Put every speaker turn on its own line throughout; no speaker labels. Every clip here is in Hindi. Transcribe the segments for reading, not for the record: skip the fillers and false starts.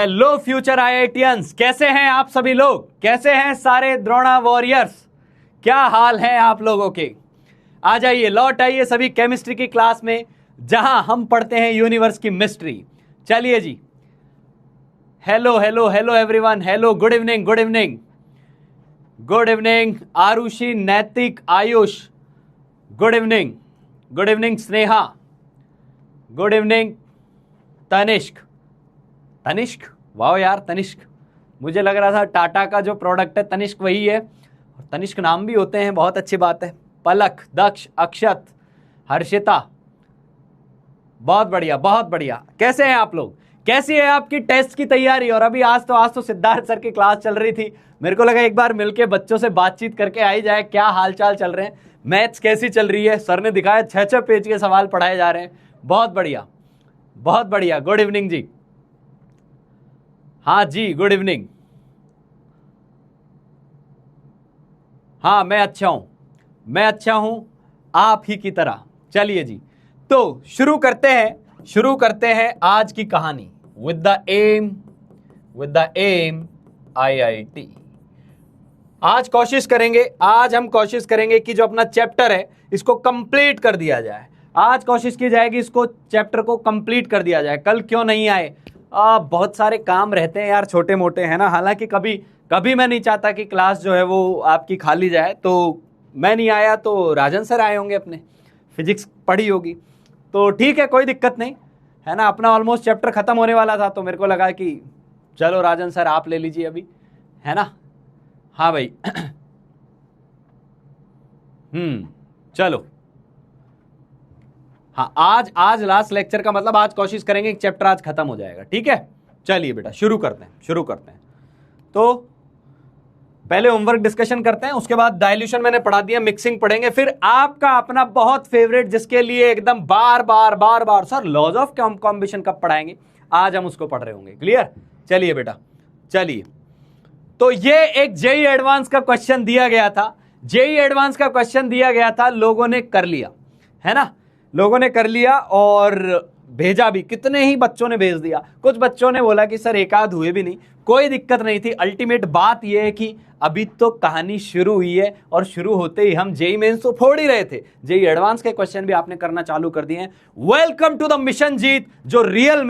हेलो फ्यूचर आईआईटियंस, कैसे हैं आप सभी लोग? कैसे हैं सारे द्रोणा वॉरियर्स? क्या हाल है आप लोगों के? आ जाइए, लौट आइए सभी केमिस्ट्री की क्लास में, जहां हम पढ़ते हैं यूनिवर्स की मिस्ट्री। चलिए जी, hello hello hello everyone, hello, good evening, good evening, good evening Arushi, Naitik, Ayush, good evening, good evening Sneha, good evening Tanishq. Tanishq, वाह यार तनिष्क, मुझे लग रहा था टाटा का जो प्रोडक्ट है तनिष्क वही है। तनिष्क नाम भी होते हैं, बहुत अच्छी बात है। पलक, दक्ष, अक्षत, हर्षिता, बहुत बढ़िया, बहुत बढ़िया। कैसे हैं आप लोग? कैसी है आपकी टेस्ट की तैयारी? और अभी आज तो सिद्धार्थ सर की क्लास चल रही थी, मेरे को लगा एक बार मिलके बच्चों से बातचीत करके आई जाए, क्या हालचाल चल रहे हैं, मैथ्स कैसी चल रही है। सर ने दिखाया 6-6 पेज के सवाल पढ़ाए जा रहे हैं, बहुत बढ़िया, बहुत बढ़िया। गुड इवनिंग जी, हाँ जी, गुड इवनिंग। हाँ, मैं अच्छा हूं, मैं अच्छा हूं आप ही की तरह। चलिए जी, तो शुरू करते हैं आज की कहानी। With the M IIT. आज हम कोशिश करेंगे कि जो अपना चैप्टर है इसको कंप्लीट कर दिया जाए। आज कोशिश की जाएगी इसको चैप्टर को कंप्लीट कर दिया जाए। कल क्यों नहीं आए? बहुत सारे काम रहते हैं यार, छोटे मोटे, है ना। हालांकि कभी मैं नहीं चाहता कि क्लास जो है वो आपकी खाली जाए, तो मैं नहीं आया तो राजन सर आए होंगे, अपने फिजिक्स पढ़ी होगी, तो ठीक है, कोई दिक्कत नहीं, है ना। अपना ऑलमोस्ट चैप्टर खत्म होने वाला था, तो मेरे को लगा कि चलो राजन सर आप ले लीजिए अभी, है ना। हाँ भाई चलो, हाँ, आज लास्ट लेक्चर का मतलब आज कोशिश करेंगे कि चैप्टर आज खत्म हो जाएगा, ठीक है। चलिए बेटा, शुरू करते हैं। तो पहले होमवर्क डिस्कशन करते हैं, उसके बाद डाइल्यूशन मैंने पढ़ा दिया, मिक्सिंग पढ़ेंगे, फिर आपका अपना बहुत फेवरेट, जिसके लिए एकदम बार बार सर लॉज ऑफ कॉम्बिनेशन कब पढ़ाएंगे, आज हम उसको पढ़ रहे होंगे। क्लियर? चलिए बेटा, चलिए। तो ये एक जेई एडवांस का क्वेश्चन दिया गया था, लोगों ने कर लिया, है ना। लोगों ने कर लिया और भेजा भी। कितने ही बच्चों ने भेज दिया। कुछ बच्चों ने बोला कि सर एक आध हुए भी नहीं, कोई दिक्कत नहीं थी। अल्टीमेट बात यह है कि अभी तो कहानी शुरू हुई है, और शुरू होते ही हम जेई मेंस तो फोड़ ही रहे थे, जेई एडवांस के क्वेश्चन भी आपने करना चालू कर दिए हैं। वेलकम टू द मिशन जीत, जो रियल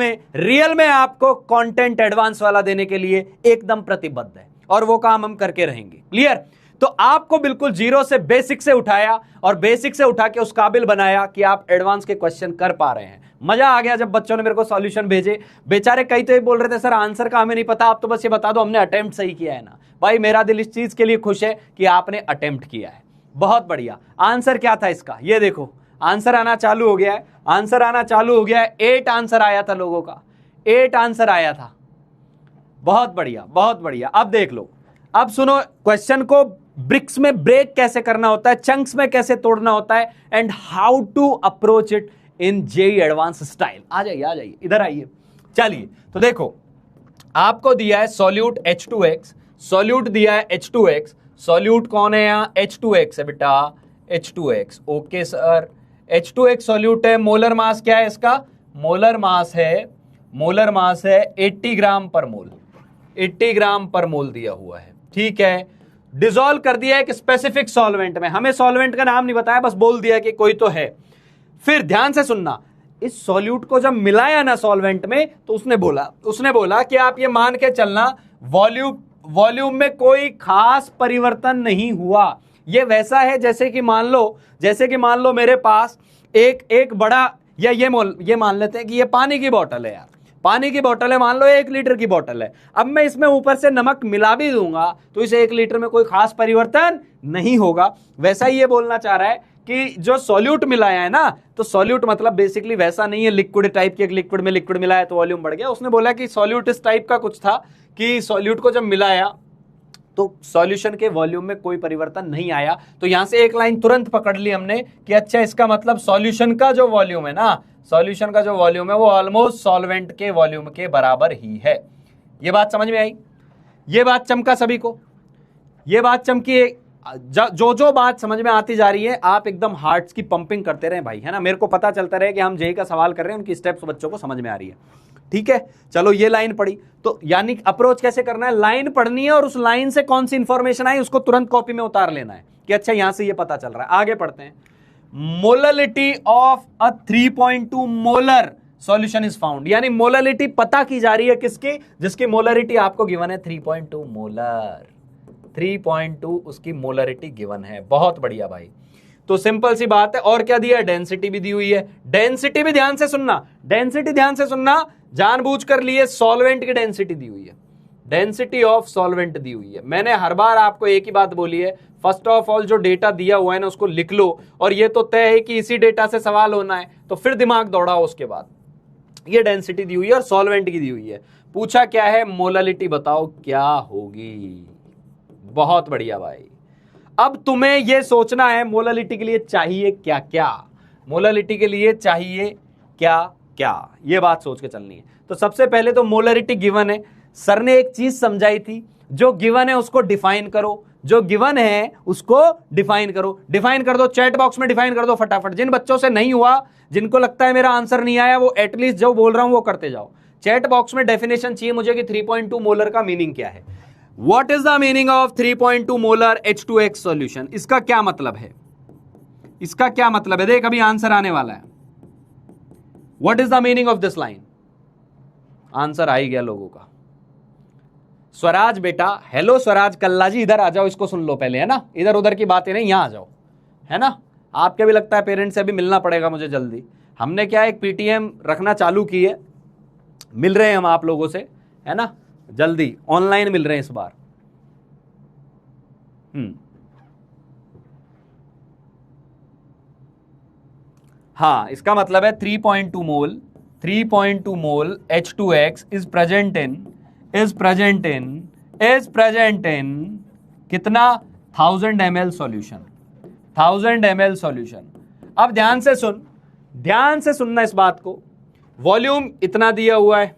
में आपको कंटेंट एडवांस वाला देने के लिए एकदम प्रतिबद्ध है, और वो काम हम करके रहेंगे। क्लियर? तो आपको बिल्कुल जीरो से बेसिक से उठाया, और बेसिक से उठा के उस काबिल बनाया कि आप एडवांस के क्वेश्चन कर पा रहे हैं। मजा आ गया जब बच्चों ने मेरे को सॉल्यूशन भेजे। बेचारे कई तो ये बोल रहे थे सर आंसर का हमें नहीं पता, आप तो बस ये बता दो हमने अटेम्प्ट सही किया है ना। भाई मेरा दिल इस चीज के लिए खुश है कि आपने अटेम्प्ट किया है, बहुत बढ़िया। आंसर क्या था इसका, ये देखो, आंसर आना चालू हो गया है। 8 आंसर आया था लोगों का, 8 आंसर आया था, बहुत बढ़िया, बहुत बढ़िया। अब देख लो, अब सुनो क्वेश्चन को। ब्रिक्स में ब्रेक कैसे करना होता है, चंक्स में कैसे तोड़ना होता है, and how to approach it in JEE advance style. आ जाइए, इधर आइए। चलिए, तो देखो, आपको दिया है सॉल्यूट H2X, सॉल्यूट दिया है H2X। सॉल्यूट कौन है यहाँ? H2X है बेटा, H2X। Okay sir, H2X solute है। मोलर मास क्या है इसका? मोलर मास है 80 ग्राम पर मोल, 80 ग्राम पर मोल दिया हुआ है, ठीक है। डिसॉल्व कर दिया एक स्पेसिफिक सॉल्वेंट में, हमें सॉल्वेंट का नाम नहीं बताया, बस बोल दिया कि कोई तो है। फिर ध्यान से सुनना, इस सॉल्यूट को जब मिलाया ना सॉल्वेंट में, तो उसने बोला कि आप ये मान के चलना वॉल्यूम में कोई खास परिवर्तन नहीं हुआ। ये वैसा है जैसे कि मान लो मेरे पास एक बड़ा, या ये मान लेते हैं कि ये पानी की बोतल है यार, पानी की बोतल है, मान लो 1 लीटर की बोतल है। अब मैं इसमें ऊपर से नमक मिला भी दूंगा तो इस 1 लीटर में कोई खास परिवर्तन नहीं होगा। वैसा ही ये बोलना चाह रहा है कि जो सॉल्यूट मिलाया है ना, तो सॉल्यूट मतलब बेसिकली वैसा नहीं है लिक्विड टाइप के, एक लिक्विड में लिक्विड मिलाया तो वॉल्यूम बढ़ गया। उसने बोला कि सॉल्यूट इस टाइप का कुछ था कि सॉल्यूट को जब मिलाया तो सॉल्यूशन के वॉल्यूम में कोई परिवर्तन नहीं आया। तो यहां से एक लाइन तुरंत पकड़ ली हमने कि अच्छा, इसका मतलब सॉल्यूशन का जो वॉल्यूम है वो ऑलमोस्ट सॉल्वेंट के वॉल्यूम के बराबर ही है। ये बात समझ में आई? ये बात चमका सभी को? ये बात चमकी? जो बात समझ में आती जा रही है, आप एकदम हार्ट्स की पंपिंग करते रहे भाई, है ना। मेरे को पता चलता रहे कि हम जेई का सवाल कर रहे हैं, उनकी स्टेप्स बच्चों को समझ में आ रही है। ठीक है, चलो ये लाइन पढ़ी, तो यानी अप्रोच कैसे करना है, लाइन पढ़नी है और उस लाइन से कौन सी इंफॉर्मेशन आई उसको तुरंत कॉपी में उतार लेना है कि अच्छा यहां से ये पता चल रहा है। आगे पढ़ते हैं। Molality of a 3.2 molar solution is found, यानी मोललिटी पता की जा रही है किसकी, जिसकी मोलरिटी आपको गिवन है 3.2 मोलर, 3.2 उसकी मोलरिटी गिवन है। बहुत बढ़िया भाई, तो सिंपल सी बात है। और क्या दिया है, डेंसिटी भी दी हुई है। डेंसिटी भी ध्यान से सुनना, डेंसिटी ध्यान से सुनना, जानबूझ कर लिए सॉल्वेंट की डेंसिटी दी हुई है, डेंसिटी ऑफ सॉल्वेंट दी हुई है। मैंने हर बार आपको एक ही बात बोली है, फर्स्ट ऑफ ऑल जो डेटा दिया हुआ है ना उसको लिख लो, और ये तो तय है कि इसी डेटा से सवाल होना है, तो फिर दिमाग दौड़ाओ उसके बाद। ये डेंसिटी दी हुई है और सॉल्वेंट की दी हुई है। पूछा क्या है, मोललिटी बताओ क्या होगी। बहुत बढ़िया भाई, अब तुम्हें यह सोचना है मोललिटी के लिए चाहिए क्या क्या, मोललिटी के लिए चाहिए क्या क्या, ये बात सोच के चलनी है। तो सबसे पहले तो मोलरिटी गिवन है, सर ने एक चीज समझाई थी, जो गिवन है उसको डिफाइन करो, जो गिवन है उसको डिफाइन करो। डिफाइन कर दो, चैट बॉक्स में डिफाइन कर दो फटाफट। जिन बच्चों से नहीं हुआ, जिनको लगता है मेरा आंसर नहीं आया, वो एटलीस्ट जो बोल रहा हूं वो करते जाओ। चैट बॉक्स में डेफिनेशन चाहिए मुझे कि 3.2 मोलर का मीनिंग क्या है। What is the meaning of 3.2 molar H2X solution, इसका क्या मतलब है, इसका क्या मतलब है, देख अभी आंसर आने वाला है। What is the meaning of this line, answer आ ही गया लोगों का। स्वराज बेटा, हेलो स्वराज कल्ला जी, इधर आ जाओ, इसको सुन लो पहले, है ना, इधर उधर की बातें नहीं, यहां आ जाओ, है ना। आपके भी लगता है पेरेंट्स से अभी मिलना पड़ेगा मुझे जल्दी। हमने क्या एक पीटीएम रखना चालू की है, मिल रहे हैं हम आप लोगों से, है ना, जल्दी ऑनलाइन मिल रहे हैं इस बार। हाँ, इसका मतलब है 3.2 मोल, 3.2 मोल H2X इज प्रेजेंट इन कितना 1000 ml सॉल्यूशन, 1000 ml सॉल्यूशन। अब ध्यान से सुन, ध्यान से सुनना इस बात को। वॉल्यूम इतना दिया हुआ है,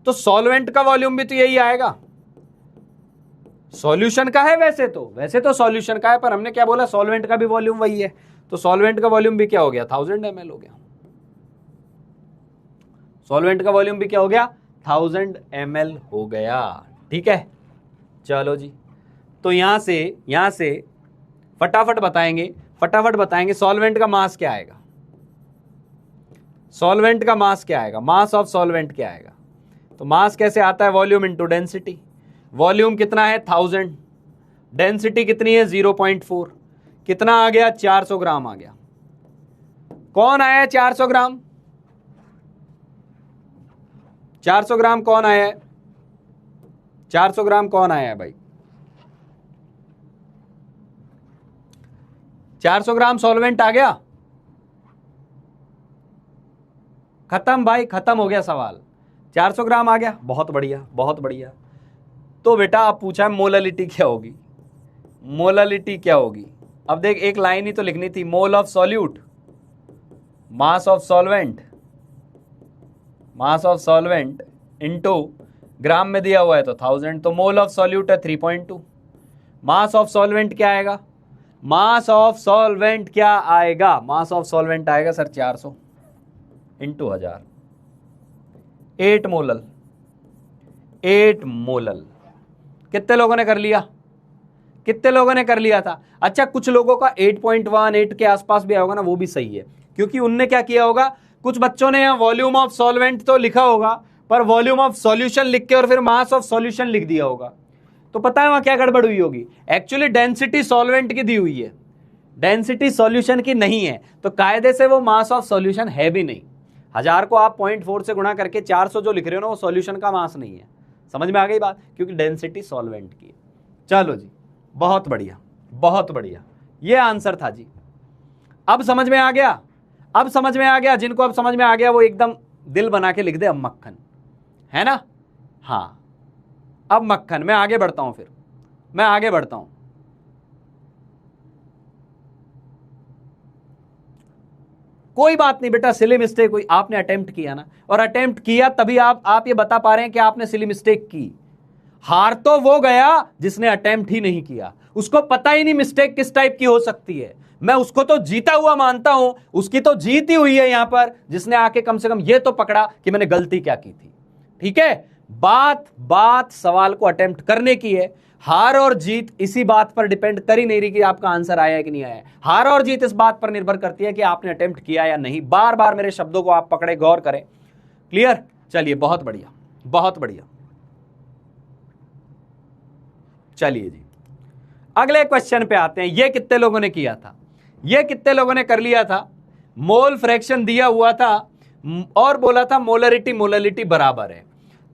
तो सॉल्वेंट का वॉल्यूम भी तो यही आएगा, सॉल्यूशन का है वैसे तो सॉल्यूशन का है, पर हमने क्या बोला, सॉल्वेंट का भी वॉल्यूम वही है, तो सॉल्वेंट का वॉल्यूम भी क्या हो गया, 1000 ml हो गया। सॉल्वेंट का वॉल्यूम भी क्या हो गया, 1000 ml हो गया। ठीक है, चलो जी, तो यहां से फटाफट बताएंगे सॉल्वेंट का मास क्या आएगा, सॉल्वेंट का मास क्या आएगा, मास ऑफ सॉल्वेंट क्या आएगा। तो मास कैसे आता है, वॉल्यूम इनटू डेंसिटी। वॉल्यूम कितना है 1000, डेंसिटी कितनी है 0.4, कितना आ गया 400 ग्राम आ गया। कौन आया है 400 ग्राम, 400 ग्राम कौन आया है, 400 ग्राम कौन आया है भाई, 400 ग्राम सॉल्वेंट आ गया। खत्म भाई, खत्म हो गया सवाल, 400 ग्राम आ गया। बहुत बढ़िया, बहुत बढ़िया। तो बेटा आप पूछा है मोललिटी क्या होगी, मोललिटी क्या होगी। अब देख, एक लाइन ही तो लिखनी थी, mole of solute, mass of solvent, mass of solvent into gram में दिया हुआ है तो 1000, तो मोल ऑफ सॉल्यूट है 3.2। मास ऑफ सॉल्वेंट क्या आएगा, मास ऑफ सॉल्वेंट क्या आएगा, मास ऑफ सॉल्वेंट आएगा सर 400 इंटू 1000, 8 मोलल, 8 मोलल। कितने लोगों ने कर लिया, कितने लोगों ने कर लिया था। अच्छा, कुछ लोगों का 8.18 के आसपास भी होगा ना, वो भी सही है, क्योंकि उनने क्या किया होगा, कुछ बच्चों ने यहाँ वॉल्यूम ऑफ सॉल्वेंट तो लिखा होगा, पर वॉल्यूम ऑफ सॉल्यूशन लिख के और फिर मास ऑफ सॉल्यूशन लिख दिया होगा। तो पता है वहां क्या गड़बड़ हुई होगी, एक्चुअली डेंसिटी सॉल्वेंट की दी हुई है, डेंसिटी सॉल्यूशन की नहीं है, तो कायदे से वो मास ऑफ सॉल्यूशन है भी नहीं। 1000 को आप 0.4 से गुणा करके 400 जो लिख रहे हो ना, वो सॉल्यूशन का मास नहीं है। समझ में आ गई बात, क्योंकि डेंसिटी सॉल्वेंट की है। चलो जी, बहुत बढ़िया, बहुत बढ़िया, ये आंसर था जी। अब समझ में आ गया, अब समझ में आ गया, जिनको अब समझ में आ गया वो एकदम दिल बना के लिख दे अब मक्खन, है ना। हाँ, अब मक्खन। मैं आगे बढ़ता हूं, फिर मैं आगे बढ़ता हूं। कोई बात नहीं बेटा, सिली मिस्टेक हुई, आपने अटेम्प्ट किया ना, और अटेम्प्ट किया तभी आप ये बता पा रहे हैं कि आपने सिली मिस्टेक की। हार तो वो गया जिसने अटेम्प्ट ही नहीं किया, उसको पता ही नहीं मिस्टेक किस टाइप की हो सकती है। मैं उसको तो जीता हुआ मानता हूं, उसकी तो जीत ही हुई है यहां पर, जिसने आके कम से कम ये तो पकड़ा कि मैंने गलती क्या की थी। ठीक है, बात सवाल को अटेम्प्ट करने की है। हार और जीत इसी बात पर डिपेंड कर ही नहीं रही कि आपका आंसर आया है कि नहीं आया है। हार और जीत इस बात पर निर्भर करती है कि आपने अटेम्प्ट किया या नहीं। बार बार मेरे शब्दों को आप पकड़े, गौर करें। क्लियर? चलिए, बहुत बढ़िया, बहुत बढ़िया। चलिए जी, अगले क्वेश्चन पे आते हैं। ये कितने लोगों ने किया था? ये कितने लोगों ने कर लिया था? मोल फ्रैक्शन दिया हुआ था और बोला था मोलरिटी बराबर है।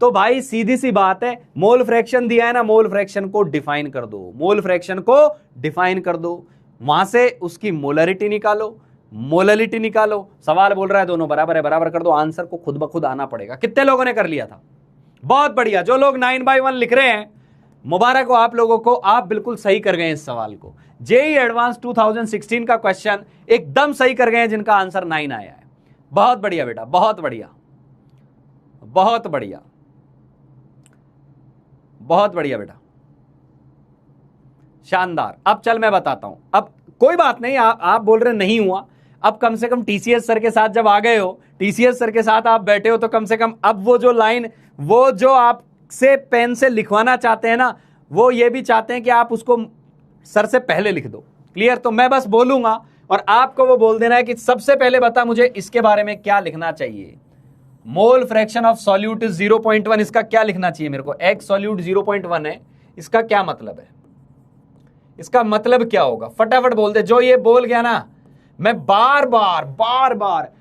तो भाई सीधी सी बात है, मोल फ्रैक्शन दिया है ना, मोल फ्रैक्शन को डिफाइन कर दो, मोल फ्रैक्शन को डिफाइन कर दो, वहां से उसकी मोलरिटी निकालो, मोलरिटी निकालो। सवाल बोल रहा है दोनों बराबर है, बराबर कर दो। आंसर को खुद ब खुद आना पड़ेगा। कितने लोगों ने कर लिया था? बहुत बढ़िया। जो लोग 9/1 लिख रहे हैं, मुबारक हो आप लोगों को, आप बिल्कुल सही कर गए इस सवाल को। जेईई एडवांस 2016 का क्वेश्चन एकदम सही कर गए हैं, जिनका आंसर 9 आया है। बहुत बढ़िया बेटा, बहुत बढ़िया, बहुत बढ़िया, बहुत बढ़िया बेटा, शानदार। अब चल मैं बताता हूं। अब कोई बात नहीं, आप बोल रहे नहीं हुआ, अब कम से कम टीसीएस सर के साथ जब आ गए हो, टीसीएस सर के साथ आप बैठे हो, तो कम से कम अब वो जो लाइन, वो जो आप से पेन से लिखवाना चाहते हैं ना, वो ये भी चाहते हैं कि आप उसको सर से पहले लिख दो। क्लियर? तो मैं बस बोलूंगा और आपको वो बोल देना है कि सबसे पहले बता मुझे इसके बारे में क्या लिखना चाहिए। Mole fraction of solute is 0.1, इसका क्या लिखना चाहिए मेरे को? एक्स सॉल्यूट 0.1 है, इसका क्या मतलब है? इसका मतलब क्या होगा? फटाफट बोल दे। जो ये बोल गया ना, मैं बार बार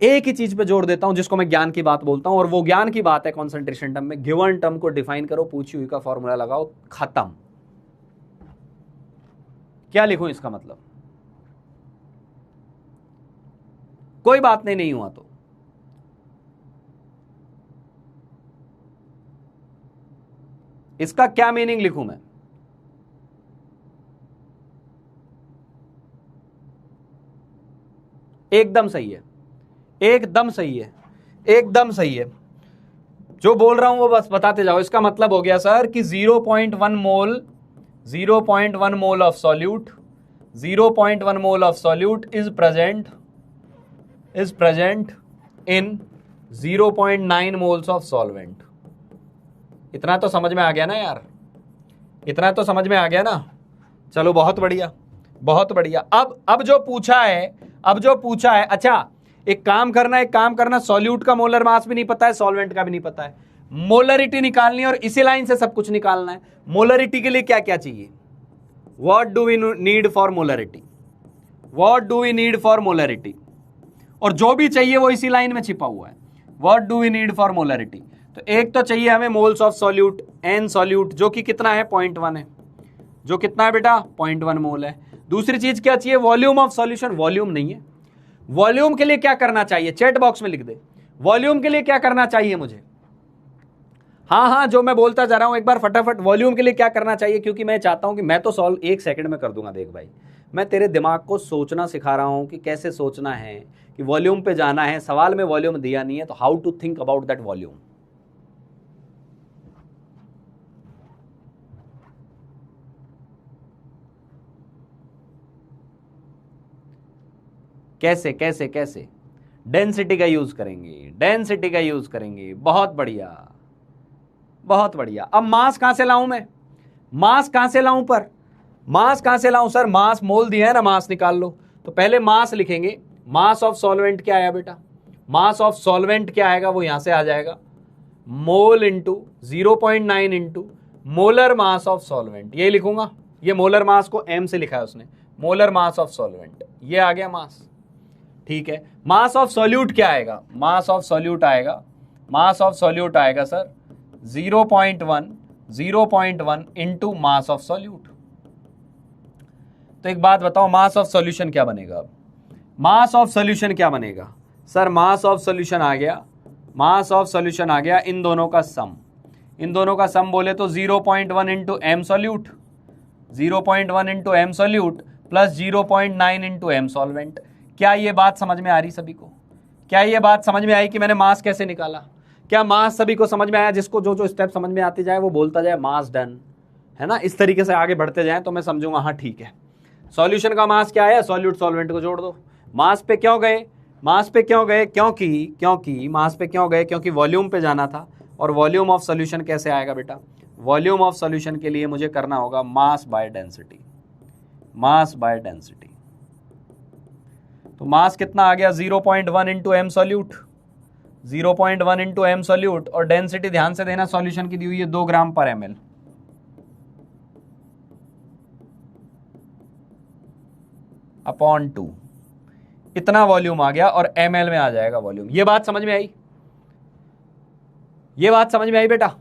एक ही चीज पे जोड़ देता हूं, जिसको मैं ज्ञान की बात बोलता हूं, और वो ज्ञान की बात है कंसंट्रेशन टर्म में। गिवन टर्म को डिफाइन करो, पूछी हुई का फॉर्मूला लगाओ, खत्म। क्या लिखूं इसका मतलब? कोई बात नहीं हुआ तो इसका क्या मीनिंग लिखूं मैं? एकदम सही है, एकदम सही है, एकदम सही है। जो बोल रहा हूं वो बस बताते जाओ। इसका मतलब हो गया सर कि 0.1 mole of solute, 0.1 mole of solute is present in 0.9 moles of solvent. इतना तो समझ में आ गया ना यार, इतना तो समझ में आ गया ना। चलो बहुत बढ़िया, बहुत बढ़िया। अब जो पूछा है, अच्छा एक काम करना, सॉल्यूट का मोलर मास भी नहीं पता है, सॉल्वेंट का भी नहीं पता है, मोलरिटी निकालनी है और इसी लाइन से सब कुछ निकालना है। मोलरिटी के लिए क्या क्या चाहिए? What do we need for molarity? What do we need for molarity? और जो भी चाहिए वो इसी लाइन में छिपा हुआ है। What do we need for molarity? तो एक तो चाहिए हमें moles of solute, n solute, जो कि कितना है? 0.1 है। जो कितना है बेटा? 0.1 मोल है। दूसरी चीज क्या चाहिए? Volume of solution. वॉल्यूम नहीं है। वॉल्यूम के लिए क्या करना चाहिए? चैट बॉक्स में लिख दे, वॉल्यूम के लिए क्या करना चाहिए मुझे? हाँ, जो मैं बोलता जा रहा हूं एक बार फटाफट, वॉल्यूम के लिए क्या करना चाहिए? क्योंकि मैं चाहता हूं कि मैं तो सॉल्व 1 सेकंड में कर दूंगा। देख भाई, मैं तेरे दिमाग को सोचना सिखा रहा हूं कि कैसे सोचना है, कि वॉल्यूम पे जाना है। सवाल में वॉल्यूम दिया नहीं है, तो how to think about that volume. कैसे कैसे कैसे? डेंसिटी का यूज करेंगे, डेंसिटी का यूज करेंगे। बहुत बढ़िया, बहुत बढ़िया। अब मास कहां से लाऊं मैं? मास कहां से लाऊं? पर मास कहां से लाऊं सर? मास मोल दिया है ना, मास निकाल लो। तो पहले मास लिखेंगे। मास ऑफ सॉल्वेंट क्या आया बेटा? मास ऑफ सॉल्वेंट क्या आएगा? वो यहां से आ जाएगा, mole into 0.9 into molar mass of solvent. ये लिखूंगा, ये मोलर मास को एम से लिखा है उसने, मोलर मास ऑफ सॉल्वेंट। ये आ गया मास। ठीक है, मास ऑफ सॉल्यूट क्या आएगा? मास ऑफ सॉल्यूट आएगा, मास ऑफ सॉल्यूट आएगा sir 0.1 into mass of solute. तो एक बात बताओ, मास ऑफ सॉल्यूशन क्या बनेगा? अब मास ऑफ सॉल्यूशन क्या बनेगा सर? मास ऑफ सॉल्यूशन आ गया, मास ऑफ सॉल्यूशन आ गया इन दोनों का सम। इन दोनों का सम बोले तो 0.1 into M solute, 0.1 into M solute plus 0.9 into M solvent. क्या ये बात समझ में आ रही सभी को? क्या ये बात समझ में आई कि मैंने मास कैसे निकाला? क्या मास सभी को समझ में आया? जिसको जो जो स्टेप समझ में आती जाए वो बोलता जाए मास डन, है ना। इस तरीके से आगे बढ़ते जाएं तो मैं समझूंगा हाँ ठीक है। सॉल्यूशन का मास क्या है, सॉल्यूट सॉल्वेंट को जोड़ दो। मास पे क्यों गए, मास पे क्यों गए, क्योंकि मास पे क्यों गए, क्योंकि वॉल्यूम पे जाना था। और वॉल्यूम ऑफ सॉल्यूशन कैसे आएगा बेटा, वॉल्यूम ऑफ सॉल्यूशन के लिए मुझे करना होगा mass by density, mass by density. तो मास कितना आ गया 0.1 into M solute, 0.1 into M solute. और डेंसिटी ध्यान से देना, सॉल्यूशन की दी हुई है 2 ग्राम पर एम एल। अपॉन 2, इतना वॉल्यूम आ गया और एम एल में आ जाएगा वॉल्यूम। ये बात समझ में आई, ये बात समझ में आई बेटा।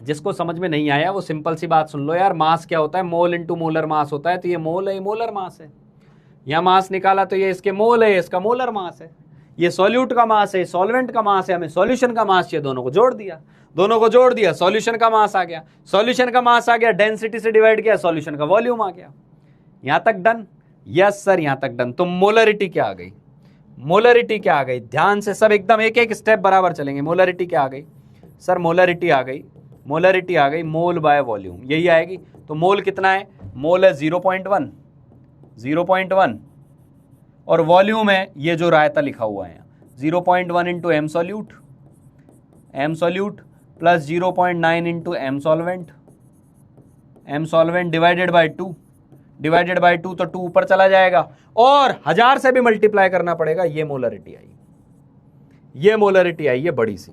जिसको समझ में नहीं आया वो सिंपल सी बात सुन लो यार, मास क्या होता है, मोल इंटू मोलर मास होता है। तो ये मोल है, मोलर मास है। यहां मास निकाला तो ये इसके मोल है, इसका मोलर मास है। ये सॉल्यूट का मास है, सॉल्वेंट का मास है, हमें सॉल्यूशन का मास चाहिए, दोनों को जोड़ दिया, दोनों को जोड़ दिया, सॉल्यूशन का मास आ गया, सॉल्यूशन का मास आ गया, डेंसिटी से डिवाइड किया, सॉल्यूशन का वॉल्यूम आ गया। यहां तक डन, यस सर यहां तक डन। तो मोलरिटी क्या आ गई, मोलरिटी क्या आ गई, ध्यान से सब एकदम एक एक स्टेप बराबर चलेंगे। मोलरिटी क्या आ गई सर, मोलरिटी आ गई, मोलरिटी आ गई मोल बाय वॉल्यूम, यही आएगी। तो मोल कितना है, मोल है 0.1, 0.1 और वॉल्यूम है ये जो रायता लिखा हुआ है 0.1 into M solute, M solute plus 0.9 into M solvent, M solvent divided by 2, divided by 2 तो 2 ऊपर चला जाएगा और 1000 से भी मल्टीप्लाई करना पड़ेगा। ये मोलरिटी आई, ये मोलरिटी आई, ये बड़ी सी,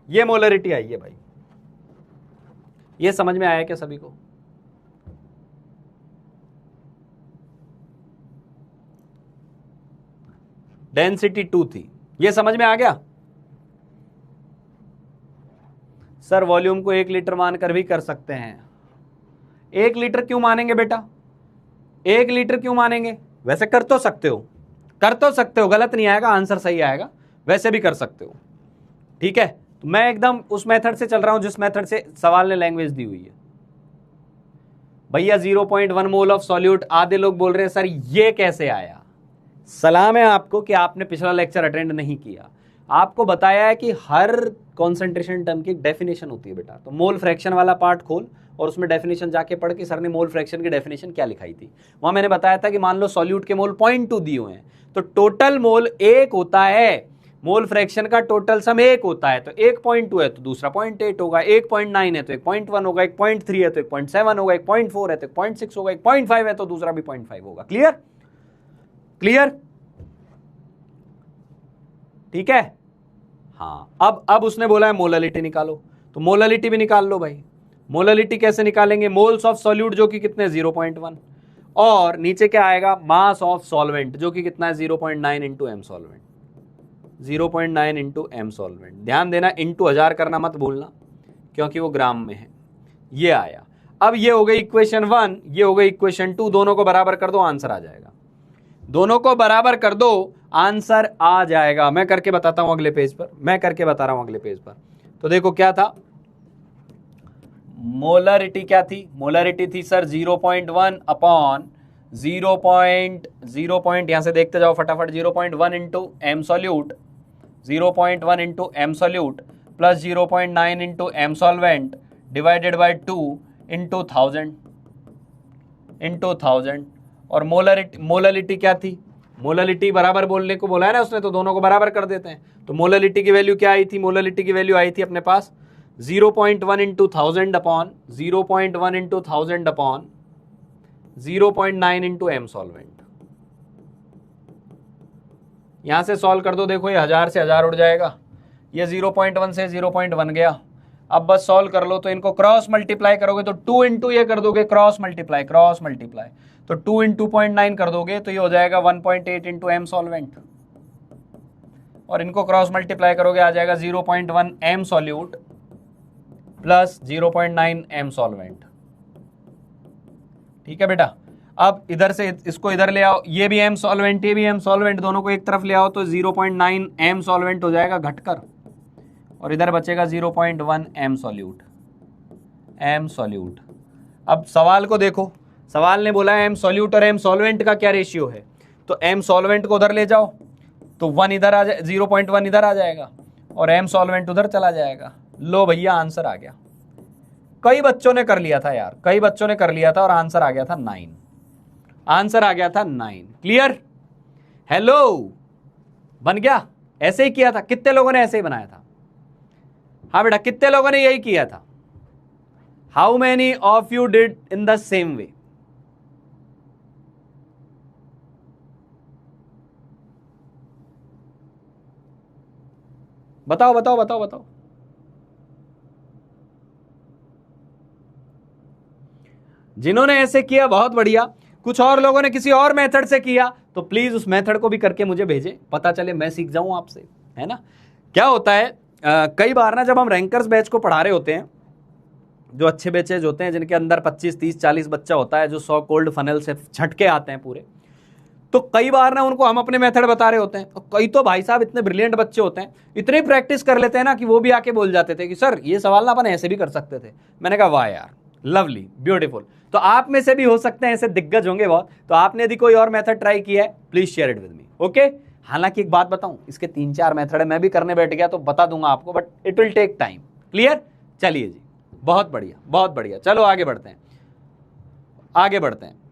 ये मोलरिटी आई है भाई। ये समझ में आया क्या सभी को? डेंसिटी 2 थी, ये समझ में आ गया? सर वॉल्यूम को 1 लीटर मानकर भी कर सकते हैं। 1 लीटर क्यों मानेंगे बेटा, 1 लीटर क्यों मानेंगे? वैसे कर तो सकते हो, कर तो सकते हो, गलत नहीं आएगा, आंसर सही आएगा, वैसे भी कर सकते हो। ठीक है, तो मैं एकदम उस मेथड से चल रहा हूं जिस मेथड से सवाल ने लैंग्वेज दी हुई है। भैया 0.1 मोल ऑफ सॉल्यूट, आधे लोग बोल रहे हैं सर ये कैसे आया। सलाम है आपको कि आपने पिछला लेक्चर अटेंड नहीं किया। आपको बताया है कि हर कॉन्सेंट्रेशन टर्म की डेफिनेशन होती है बेटा। तो मोल फ्रैक्शन वाला पार्ट खोल और उसमें डेफिनेशन जाके पढ़ कि सर ने मोल फ्रैक्शन की डेफिनेशन क्या लिखाई थी। वहां मैंने बताया था कि मान लो सॉल्यूट के मोल 0.2 दिए हुए हैं तो टोटल मोल 1 होता है, मोल फ्रैक्शन का टोटल सम 1 होता है। तो 1.2 है तो दूसरा 0.8 होगा, 1.9 है तो 1.1 होगा, 1.3 है तो 1.7 होगा, 1.4 है तो 1.6 होगा, 1.5 है तो दूसरा भी 0.5 होगा। क्लियर, क्लियर, ठीक है। हाँ, अब उसने बोला है मोलरिटी निकालो, तो मोलरिटी भी निकाल लो भाई। मोलरिटी कैसे निकालेंगे, मोल्स ऑफ सॉल्यूट जो कि कितने 0.1 और नीचे क्या आएगा मास ऑफ सॉल्वेंट जो कि कितना है 0.9 into M solvent, 0.9 into M solvent. ध्यान देना इंटू 1000 करना मत भूलना क्योंकि वो ग्राम में है। ये आया। अब ये हो गई इक्वेशन 1, ये हो गई इक्वेशन 2, दोनों को बराबर कर दो आंसर आ जाएगा, दोनों को बराबर कर दो आंसर आ जाएगा। मैं करके बताता हूं अगले पेज पर, मैं करके बता रहा हूं अगले पेज पर। तो देखो क्या था, मोलरिटी क्या थी, मोलरिटी थी सर 0.1 अपॉन 0.0 यहां से देखते जाओ फटाफट, 0.1 into M solute, 0.1 into M solute plus 0.9 into M solvent divided by 2 into 1000 और मोलरिटी क्या थी, मोलरिटी बराबर बोलने को बोला है ना उसने, तो दोनों को बराबर कर देते हैं। तो मोलरिटी की वैल्यू क्या आई थी, मोलरिटी की वैल्यू आई थी अपने पास 0.1 into 1000 upon 0.1 into 1000 upon 0.9 into M solvent. यहां से सॉल्व कर दो, देखो ये 1000 से 1000 उड़ जाएगा, ये 0.1 से 0.1 गया। अब बस सॉल्व कर लो, तो इनको क्रॉस मल्टीप्लाई करोगे तो 2 इंटू ये कर दोगे क्रॉस मल्टीप्लाई, क्रॉस मल्टीप्लाई तो 2 इंटू 0.9 कर दोगे तो ये हो जाएगा 1.8 इंटू एम सॉल्वेंट और इनको क्रॉस मल्टीप्लाई करोगे आ जाएगा 0.1 M solute plus 0.9 M solvent. ठीक है बेटा, अब इधर से इसको इधर ले आओ, ये भी एम सॉल्वेंट ये भी एम सॉल्वेंट, दोनों को एक तरफ ले आओ तो 0.9 एम सॉल्वेंट हो जाएगा घटकर और इधर बचेगा 0.1 एम सॉल्यूट, एम सॉल्यूट। अब सवाल को देखो, सवाल ने बोला है एम सॉल्यूट और एम सॉल्वेंट का क्या रेशियो है, तो एम सॉल्वेंट को उधर ले जाओ तो 1 इधर आ जाए, 0.1 इधर आ जाएगा और एम सॉल्वेंट उधर चला जाएगा। लो भैया आंसर आ गया। कई बच्चों ने कर लिया था यार, कई बच्चों ने कर लिया था और आंसर आ गया था 9। आंसर आ गया था 9। क्लियर? हेलो, बन गया? ऐसे ही किया था? कितने लोगों ने ऐसे ही बनाया था? हाँ बेटा, कितने लोगों ने यही किया था? How many of you did in the same way? बताओ बताओ बताओ बताओ। जिन्होंने ऐसे किया बहुत बढ़िया, कुछ और लोगों ने किसी और मेथड से किया तो प्लीज उस मेथड को भी करके मुझे भेजें, पता चले, मैं सीख जाऊं आपसे, है ना। क्या होता है, कई बार ना जब हम रैंकर्स बैच को पढ़ा रहे होते हैं, जो अच्छे बैचेज होते हैं जिनके अंदर 25, 30, 40 बच्चा होता है, जो 100 कोल्ड फनल से छटके आते हैं पूरे, तो कई बार ना उनको हम अपने मेथड बता रहे होते हैं, और कई तो भाई साहब इतने ब्रिलियंट बच्चे होते हैं, इतनी प्रैक्टिस कर लेते हैं ना कि वो भी आके बोल जाते थे कि सर ये सवाल ना अपन ऐसे भी कर सकते थे। मैंने कहा वाह यार, लवली, ब्यूटीफुल। तो आप में से भी हो सकते हैं ऐसे दिग्गज होंगे बहुत, तो आपने यदि कोई और मेथड ट्राई किया है please share it with me, okay. हालांकि एक बात बताऊं, इसके 3-4 मेथड है, मैं भी करने बैठ गया तो बता दूंगा आपको, but it will take time. Clear? चलिए जी, बहुत बढ़िया बहुत बढ़िया, चलो आगे बढ़ते हैं, आगे बढ़ते हैं।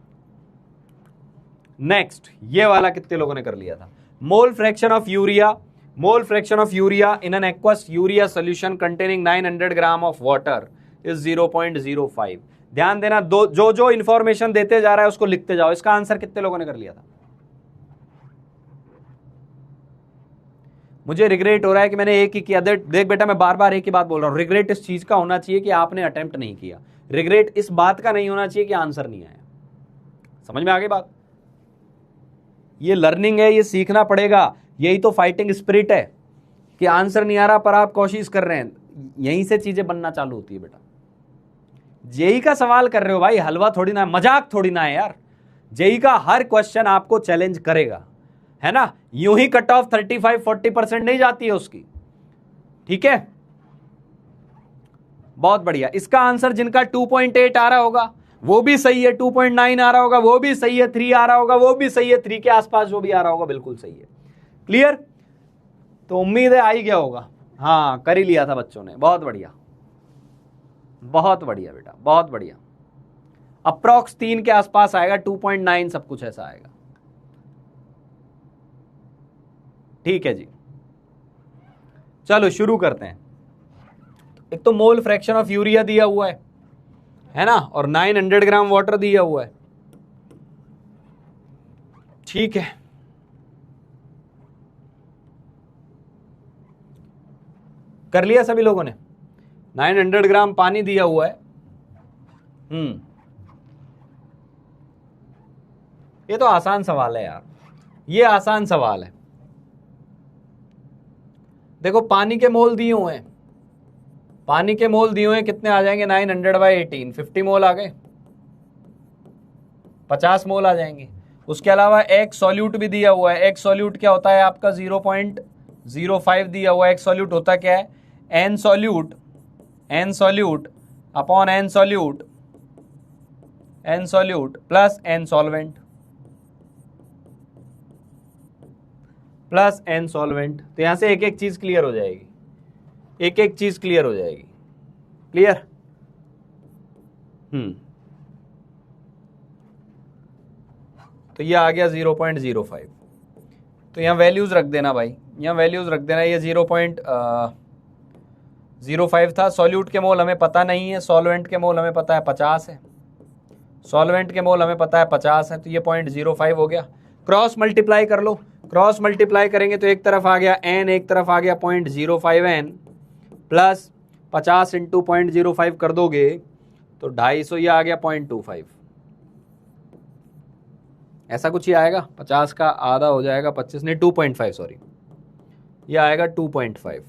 नेक्स्ट, ये वाला कितने लोगों ने कर लिया था? Mole fraction of urea, mole fraction of urea in an aqueous urea solution containing 900 gram of water is 0.05। ध्यान देना, जो जो इंफॉर्मेशन देते जा रहा है उसको लिखते जाओ। इसका आंसर कितने लोगों ने कर लिया था? मुझे रिग्रेट हो रहा है कि मैंने एक ही किया। देख बेटा, मैं बार बार एक ही बात बोल रहा हूं, रिग्रेट इस चीज का होना चाहिए कि आपने अटेम्प्ट नहीं किया, रिग्रेट इस बात का नहीं होना चाहिए कि आंसर नहीं आया। समझ में आ गई बात? ये लर्निंग है, ये सीखना पड़ेगा, यही तो फाइटिंग स्पिरिट है कि आंसर नहीं आ रहा पर आप कोशिश कर रहे हैं, यहीं से चीजें बनना चालू होती है बेटा। जेई का सवाल कर रहे हो भाई, हलवा थोड़ी ना, मजाक थोड़ी ना है यार। जेई का हर क्वेश्चन आपको चैलेंज करेगा, है ना। यूं ही कट ऑफ 35-40% नहीं जाती है उसकी, ठीक है। बहुत बढ़िया। इसका आंसर जिनका 2.8 आ रहा होगा वो भी सही है, 2.9 आ रहा होगा वो भी सही है, 3 आ रहा होगा वो भी सही है, 3 के आसपास जो भी आ रहा होगा बिल्कुल सही है। क्लियर? तो उम्मीद है आ ही गया होगा। हाँ, कर ही लिया था बच्चों ने, बहुत बढ़िया बहुत बढ़िया बेटा, बहुत बढ़िया। अप्रॉक्स 3 के आसपास आएगा, 2.9 सब कुछ ऐसा आएगा। ठीक है जी, चलो शुरू करते हैं। एक तो मोल फ्रैक्शन ऑफ यूरिया दिया हुआ है ना, और 900 ग्राम वाटर दिया हुआ है, ठीक है। कर लिया सभी लोगों ने? 900 ग्राम पानी दिया हुआ है। ये तो आसान सवाल है यार, ये आसान सवाल है। देखो पानी के मोल दिए हुए हैं, पानी के मोल दिए हुए हैं, कितने आ जाएंगे? 900/18, 50 मोल आ गए, 50 मोल आ जाएंगे। उसके अलावा एक सॉल्यूट भी दिया हुआ है। एक सॉल्यूट क्या होता है आपका? 0.05 दिया हुआ है। एक सॉल्यूट होता क्या है? N solute upon n solute plus n solvent तो यहां से एक एक चीज क्लियर हो जाएगी, एक एक चीज क्लियर हो जाएगी। क्लियर? तो ये आ गया 0.05। तो यहाँ वैल्यूज रख देना भाई, यहाँ वैल्यूज रख देना। ये 0.05 था। सॉल्यूट के मोल हमें पता नहीं है, सॉल्वेंट के मोल हमें पता है 50 है, सॉल्वेंट के मोल हमें पता है 50 है, तो ये 0.05 हो गया। क्रॉस मल्टीप्लाई कर लो, क्रॉस मल्टीप्लाई करेंगे तो एक तरफ आ गया n, एक तरफ आ गया 0.05n प्लस 50 इंटू 0.05 कर दोगे तो 250, ये आ गया 0.25। ऐसा कुछ ही आएगा, 50 का आधा हो जाएगा 25, नहीं 2.5 सॉरी, ये आएगा 2.5।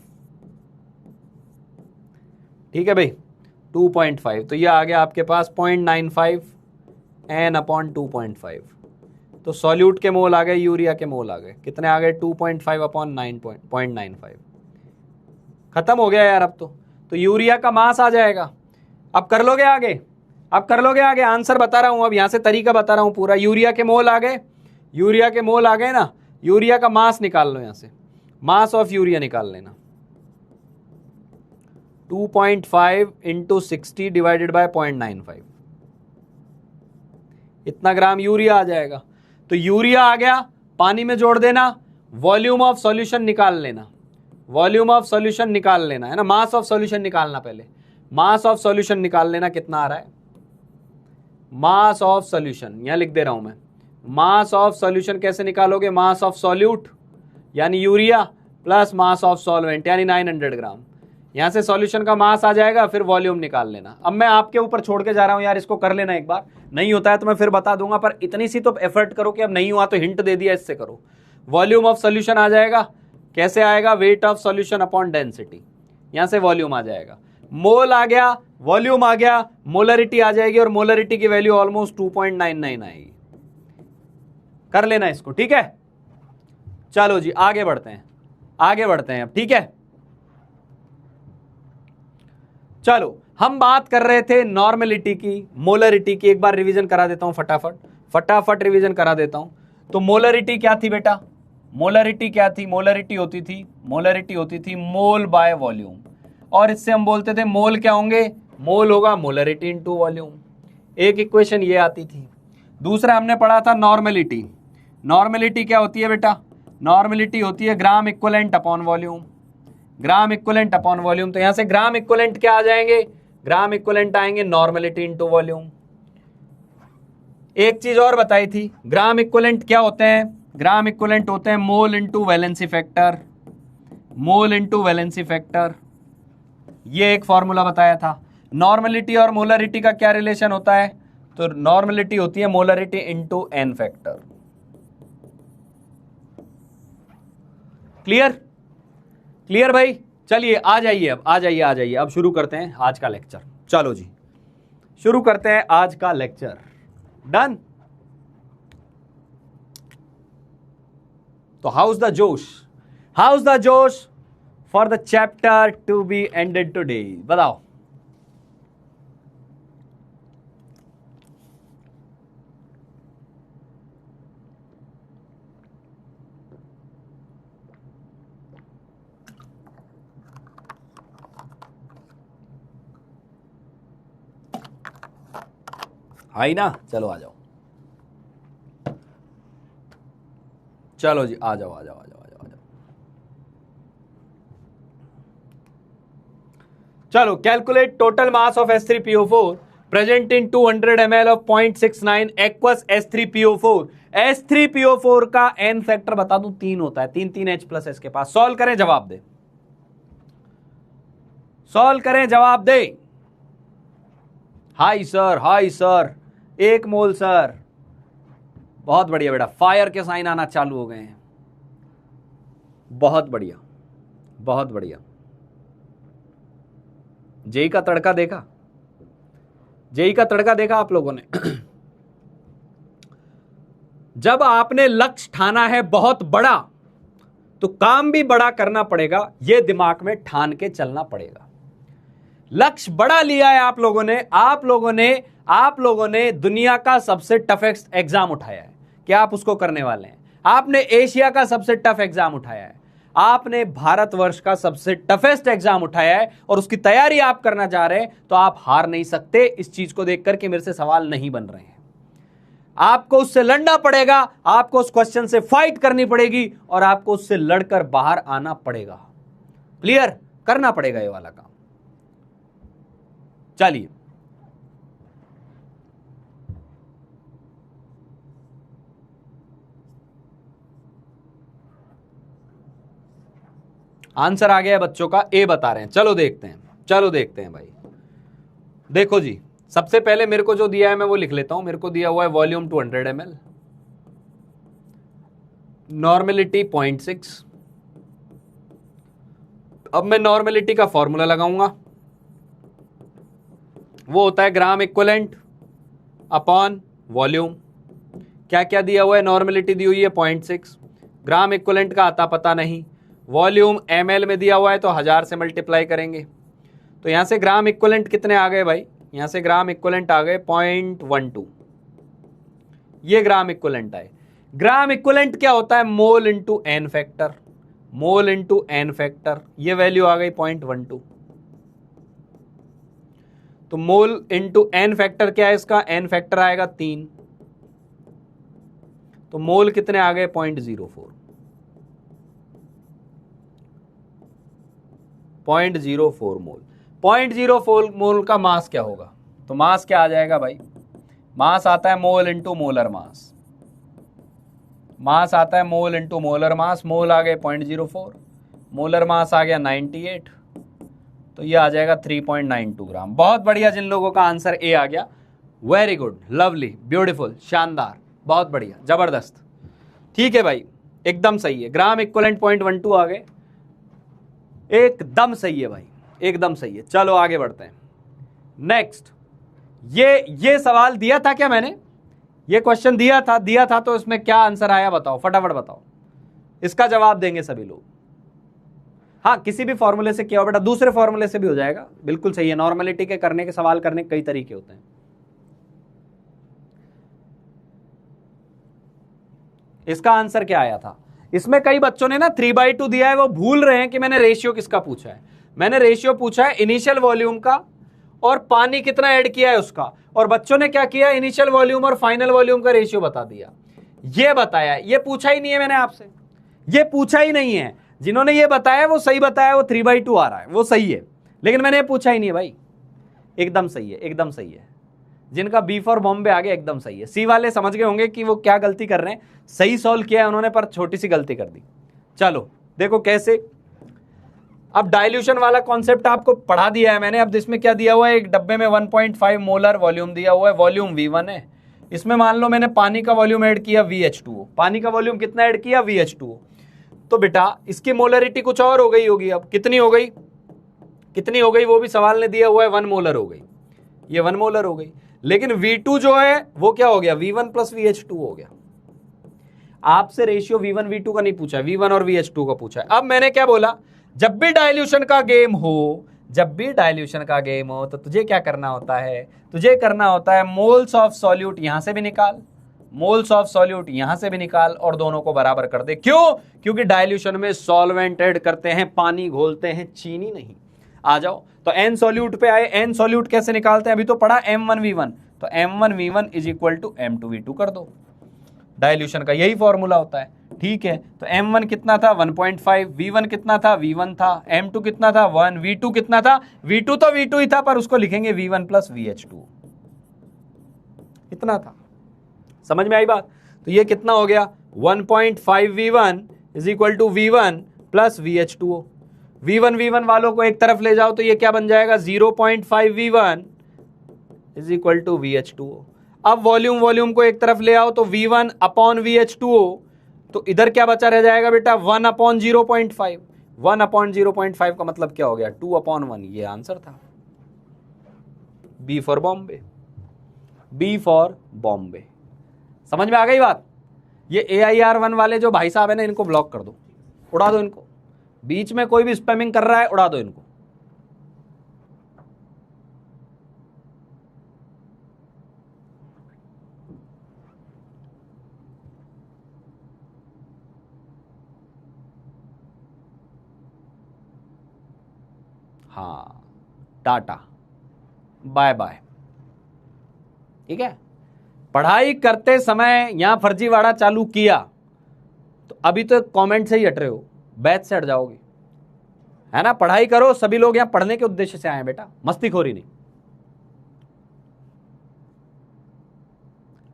ठीक है भाई, 2.5। तो ये आ गया आपके पास 0.95 n अपॉन 2.5। तो सॉल्यूट के मोल आ गए, यूरिया के मोल आ गए, कितने आ गए? 2.5 अपॉन 0.95। खत्म हो गया यार अब तो यूरिया का मास आ जाएगा। अब कर लोगे आगे, अब कर लोगे आगे, आंसर बता रहा हूं, अब यहां से तरीका बता रहा हूं पूरा। यूरिया के मोल आ गए, यूरिया के मोल आ गए ना, यूरिया का मास निकाल लो, यहां से मास ऑफ यूरिया निकाल लेना। 2.5 इंटू 60 डिवाइडेड बाय 0.95, इतना ग्राम यूरिया आ जाएगा। तो यूरिया आ गया, पानी में जोड़ देना, वॉल्यूम ऑफ सॉल्यूशन निकाल लेना, वॉल्यूम ऑफ सॉल्यूशन निकाल लेना है ना, मास ऑफ सॉल्यूशन निकालना, पहले मास ऑफ सॉल्यूशन निकाल लेना कितना आ रहा है। मास ऑफ सॉल्यूशन यहां लिख दे रहा हूं मैं। मास ऑफ सॉल्यूशन कैसे निकालोगे, मास ऑफ सॉल्यूट यानी urea plus mass of solvent यानी 900 ग्राम। यहां से सॉल्यूशन का मास आ जाएगा, फिर वॉल्यूम निकाल लेना। अब मैं आपके ऊपर छोड़ के जा रहा हूं यार, इसको कर लेना एक बार, नहीं होता है तो मैं फिर बता दूंगा, पर इतनी सी तो एफर्ट करो कि अब नहीं हुआ तो हिंट दे दिया, इससे करो। वॉल्यूम ऑफ सॉल्यूशन आ जाएगा, कैसे आएगा, weight of solution upon density, यहां से वॉल्यूम आ जाएगा। मोल आ गया, वॉल्यूम आ गया, मोलरिटी आ जाएगी, और मोलरिटी की वैल्यू ऑलमोस्ट 2.99 आएगी। कर लेना इसको, ठीक है। चलो जी आगे बढ़ते हैं, आगे बढ़ते हैं अब, ठीक है। चलो हम बात कर रहे थे नॉर्मेलिटी की, मोलरिटी की। एक बार रिवीजन करा देता हूं, फटाफट रिवीजन करा देता हूं। तो मोलरिटी क्या थी बेटा, मोलरिटी क्या थी, मोलरिटी होती थी मोल बाय वॉल्यूम, और इससे हम बोलते थे मोल क्या होंगे, मोल होगा मोलरिटी इनटू वॉल्यूम। एक इक्वेशन ये आती थी। दूसरा हमने पढ़ा था नॉर्मेलिटी। नॉर्मेलिटी क्या होती है बेटा, नॉर्मेलिटी होती है gram equivalent upon volume, gram equivalent upon volume. तो यहां से ग्राम इक्विवेलेंट क्या आ जाएंगे, ग्राम इक्विवेलेंट आएंगे नॉर्मेलिटी इनटू वॉल्यूम। एक चीज और बताई थी, ग्राम इक्विवेलेंट क्या होते हैं, ग्राम इक्विवेलेंट होते हैं मोल इनटू वैलेंसी फैक्टर, मोल इनटू वैलेंसी फैक्टर, ये एक फॉर्मूला बताया था। नॉर्मेलिटी और मोलरिटी का क्या रिलेशन होता है, तो नॉर्मेलिटी होती है molarity into n factor. Clear, clear भाई। चलिए आ जाइए, अब आ जाइए, अब शुरू करते हैं आज का लेक्चर। चलो जी शुरू करते हैं आज का लेक्चर। डन। तो हाउस द जोश for the chapter to be ended today, बताओ। आई ना, चलो आ जाओ, चलो जी आ जाओ। चलो calculate total mass of S3PO4 present in 200 ml of 0.69 aqueous S3PO4। S3PO4 का एन फैक्टर बता दूं 3 होता है, 3 H प्लस इसके पास। सॉल्व करें, जवाब दे, सॉल्व करें, जवाब दे। हाई सर, 1 मोल सर, बहुत बढ़िया बेटा, फायर के साइन आना चालू हो गए हैं, बहुत बढ़िया, बहुत बढ़िया। जेई का तड़का देखा, जेई का तड़का देखा आप लोगों ने। जब आपने लक्ष्य ठाना है बहुत बड़ा, तो काम भी बड़ा करना पड़ेगा, यह दिमाग में ठान के चलना पड़ेगा। लक्ष्य बड़ा लिया है आप लोगों ने दुनिया का सबसे टफेस्ट एग्जाम उठाया है, क्या आप उसको करने वाले हैं? आपने एशिया का सबसे टफ एग्जाम उठाया है, आपने भारतवर्ष का सबसे टफेस्ट एग्जाम उठाया है, और उसकी तैयारी आप करना चाह रहे हैं, तो आप हार नहीं सकते। इस चीज को देखकर कि मेरे से सवाल नहीं बन रहे हैं, आपको उससे लड़ना पड़ेगा, आपको उस क्वेश्चन से फाइट करनी पड़ेगी, और आपको उससे लड़कर बाहर आना पड़ेगा। क्लियर, करना पड़ेगा ये वाला काम। चलिए आंसर आ गया बच्चों का, ए बता रहे हैं। चलो देखते हैं भाई। देखो जी, सबसे पहले मेरे को जो दिया है मैं वो लिख लेता हूं। मेरे को दिया हुआ है वॉल्यूम 200 ml, नॉर्मेलिटी 0.6। अब मैं नॉर्मेलिटी का फॉर्मूला लगाऊंगा, वो होता है ग्राम इक्विवेलेंट अपॉन वॉल्यूम। क्या क्या दिया हुआ है, नॉर्मेलिटी दी हुई है 0.6, ग्राम इक्विवेलेंट का आता पता नहीं, वॉल्यूम ml में दिया हुआ है तो 1000 से मल्टीप्लाई करेंगे। तो यहां से ग्राम इक्विवेलेंट कितने आ गए भाई, यहां से ग्राम इक्विवेलेंट आ गए 0.12, ये ग्राम इक्विवेलेंट आए। ग्राम इक्विवेलेंट क्या होता है, mole into n factor, mole into n factor, ये वैल्यू आ गई 0.12। तो मोल इंटू एन फैक्टर क्या है इसका, एन फैक्टर आएगा 3, तो मोल कितने आ गए 0.04, 0.04 मोल। 0.04 मोल का मास क्या होगा, तो मास क्या आ जाएगा भाई, मास आता है मोल इंटू मोलर मास, मास आता है मोल इंटू मोलर मास, मोल आ गए 0.04, मोलर मास आ गया 98, तो ये आ जाएगा 3.92 ग्राम। बहुत बढ़िया, जिन लोगों का आंसर ए आ गया, वेरी गुड, लवली, ब्यूटीफुल, शानदार, बहुत बढ़िया, जबरदस्त। ठीक है भाई, एकदम सही है, ग्राम इक्विवेलेंट 0.12 आ गए, एकदम सही है भाई, एकदम सही है। चलो आगे बढ़ते हैं। नेक्स्ट, ये सवाल दिया था क्या मैंने, ये क्वेश्चन दिया था तो इसमें क्या आंसर आया बताओ, फटाफट बताओ, इसका जवाब देंगे सभी लोग। हाँ, किसी भी फॉर्मूले से किया हो बेटा, दूसरे फॉर्मूले से भी हो जाएगा, बिल्कुल सही है। नॉर्मलिटी के करने के सवाल करने के कई तरीके होते हैं। इसका आंसर क्या आया था, इसमें कई बच्चों ने ना 3/2 दिया है, वो भूल रहे हैं कि मैंने रेशियो किसका पूछा है। मैंने रेशियो पूछा है इनिशियल वॉल्यूम का और पानी कितना ऐड किया है उसका, और बच्चों ने क्या किया, इनिशियल वॉल्यूम और फाइनल वॉल्यूम का रेशियो बता दिया। ये बताया, ये पूछा ही नहीं है मैंने आपसे, ये पूछा ही नहीं है। जिन्होंने ये बताया वो सही बताया, वो 3/2 आ रहा है, वो सही है, लेकिन मैंने ये पूछा ही नहीं है भाई। एकदम सही है, एकदम सही है। जिनका बी फॉर बॉम्बे आ गया एकदम सही है। सी वाले समझ गए होंगे कि वो क्या गलती कर रहे हैं, सही सॉल्व किया है उन्होंने पर छोटी सी गलती कर दी। चलो देखो कैसे, अब डाइल्यूशन वाला कॉन्सेप्ट आपको पढ़ा दिया है मैंने। अब इसमें क्या दिया हुआ है, एक डब्बे में 1.5 मोलर वॉल्यूम दिया हुआ है, वॉल्यूम V1 है। इसमें मान लो मैंने पानी का वॉल्यूम ऐड किया VH2O, पानी का वॉल्यूम कितना ऐड किया VH2O, तो बेटा इसकी मोलरिटी कुछ और हो गई होगी। अब कितनी हो गई, कितनी हो गई वो भी सवाल ने दिया हुआ है, 1 मोलर हो गई, ये 1 मोलर हो गई। लेकिन V2 जो है वो क्या हो गया, V1 प्लस VH2 हो गया। आपसे रेशियो V1 V2 का नहीं पूछा है, V1 और VH2 का पूछा है। अब मैंने क्या बोला, जब भी डाइल्यूशन का गेम हो, जब भी डाइल्यूशन का गेम हो तो तुझे क्या करना होता है, तुझे करना होता है मोल्स ऑफ सॉल्यूट यहां से भी निकाल, मोल्स ऑफ सॉल्यूट यहां से भी निकाल और दोनों को बराबर कर दे। क्यों, क्योंकि डाइल्यूशन में सॉल्वेंट ऐड करते हैं, पानी घोलते हैं, चीनी नहीं। आ जाओ तो एन सॉल्यूट पे आए, एन सॉल्यूट कैसे निकालते हैं, अभी तो पढ़ा M1V1, तो M1V1 is equal to M2V2 कर दो। डाइल्यूशन का यही फॉर्मूला होता है। ठीक है, तो M1 कितना था 1.5, V1 कितना था V1 था, M2 कितना था 1, V2 कितना था, V2 तो V2 ही था पर उसको लिखेंगे V1 प्लस VH2, इतना था। समझ में आई बात, तो ये कितना हो गया 1.5 V1 is equal to V1 plus VH2O। V1 वालों को एक तरफ ले जाओ तो ये क्या बन जाएगा 0.5 V1 is equal to VH2O। अब वॉल्यूम को एक तरफ ले आओ तो V1 अपॉन VH2O, तो इधर क्या बचा रह जाएगा बेटा 1 अपॉन 0.5, 1 अपॉन 0.5 का मतलब क्या हो गया 2 अपॉन 1, ये आंसर था। B for Bombay, B for Bombay. समझ में आ गई बात। ये AIR1 वाले जो भाई साहब है ना, इनको ब्लॉक कर दो, उड़ा दो इनको, बीच में कोई भी स्पैमिंग कर रहा है उड़ा दो इनको। हाँ, टाटा, बाय बाय। ठीक है, पढ़ाई करते समय यहां फर्जीवाड़ा चालू किया तो अभी तो कमेंट से ही हट रहे हो, बैच से हट जाओगे, है ना। पढ़ाई करो, सभी लोग यहां पढ़ने के उद्देश्य से आए हैं बेटा, मस्तीखोरी नहीं।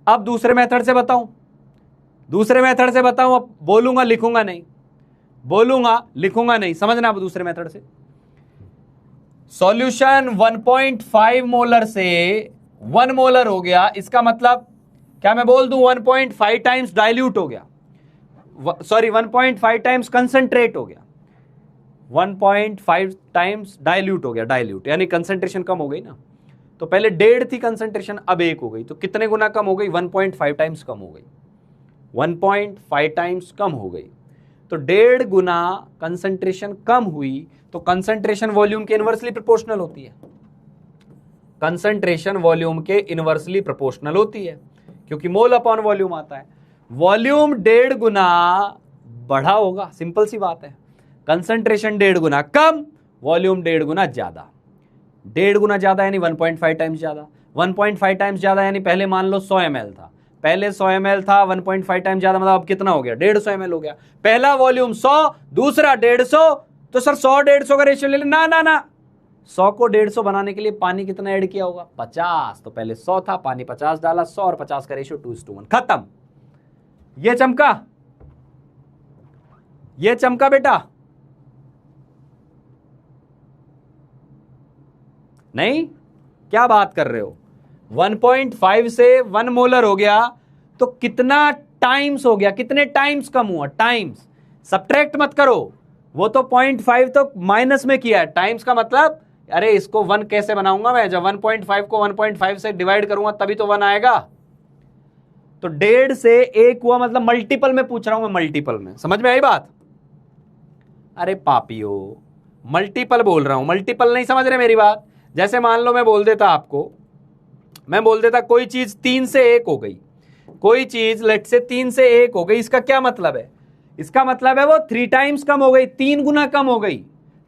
अब दूसरे मेथड से बताऊं, दूसरे मेथड से बताऊं, अब बोलूंगा लिखूंगा नहीं, बोलूंगा लिखूंगा नहीं, समझना। अब दूसरे मेथड से सॉल्यूशन 1.5 मोलर से 1 मोलर हो गया, इसका मतलब क्या मैं बोल दूं 1.5 टाइम्स डाइल्यूट हो गया, सॉरी 1.5 टाइम्स कंसंट्रेट हो गया, 1.5 टाइम्स डाइल्यूट हो गया, डाइल्यूट यानी कंसंट्रेशन कम हो गई ना। तो पहले 1.5 थी कंसंट्रेशन, अब 1 हो गई, तो कितने गुना कम हो गई 1.5 टाइम्स कम हो गई, 1.5 टाइम्स कम हो गई। तो 1.5 गुना कंसंट्रेशन कम हुई, तो कंसंट्रेशन वॉल्यूम के इनवर्सली प्रोपोर्शनल होती है, कंसंट्रेशन वॉल्यूम के इनवर्सली प्रोपोर्शनल होती है, क्योंकि मोल अपॉन वॉल्यूम आता है। वॉल्यूम 1.5 गुना बढ़ा होगा, सिंपल सी बात है। कंसंट्रेशन 1.5 गुना कम, वॉल्यूम 1.5 गुना ज्यादा। 1.5 गुना ज्यादा यानी 1.5 टाइम्स ज्यादा, 1.5 टाइम्स ज्यादा यानी पहले मान लो 100 ml था, पहले 100 ml था, 1.5 टाइम्स ज्यादा मतलब अब कितना हो गया, 150 ml हो गया। पहला वॉल्यूम 100, दूसरा 150, तो सर 100 150 का रेशियो ले ले, ना ना ना, 100 को 150 बनाने के लिए पानी कितना ऐड किया होगा, 50। तो पहले 100 था, पानी 50 डाला, 100 और 50 का रेशियो 2:1, खत्म। ये चमका, ये चमका बेटा, नहीं क्या बात कर रहे हो, 1.5 से 1 मोलर हो गया तो कितना टाइम्स हो गया, कितने टाइम्स कम हुआ, टाइम्स, सब्ट्रैक्ट मत करो, वो तो 0.5 तो माइनस में किया है, टाइम्स का मतलब, अरे इसको 1 कैसे बनाऊंगा मैं, जब 1.5 को 1.5 से डिवाइड करूंगा तभी तो 1 आएगा। तो 1.5 से 1 हुआ, मतलब मल्टीपल में पूछ रहा हूं मैं, मल्टीपल में, समझ में आई बात। अरे पापियो, मल्टीपल बोल रहा हूं, मल्टीपल नहीं समझ रहे मेरी बात। जैसे मान लो मैं बोल देता आपको, मैं बोल देता कोई चीज 3 से 1 हो गई, कोई चीज लेट से 3 से 1 हो गई, इसका क्या मतलब है, इसका मतलब है वो 3 टाइम्स कम हो गई, 3 गुना कम हो गई,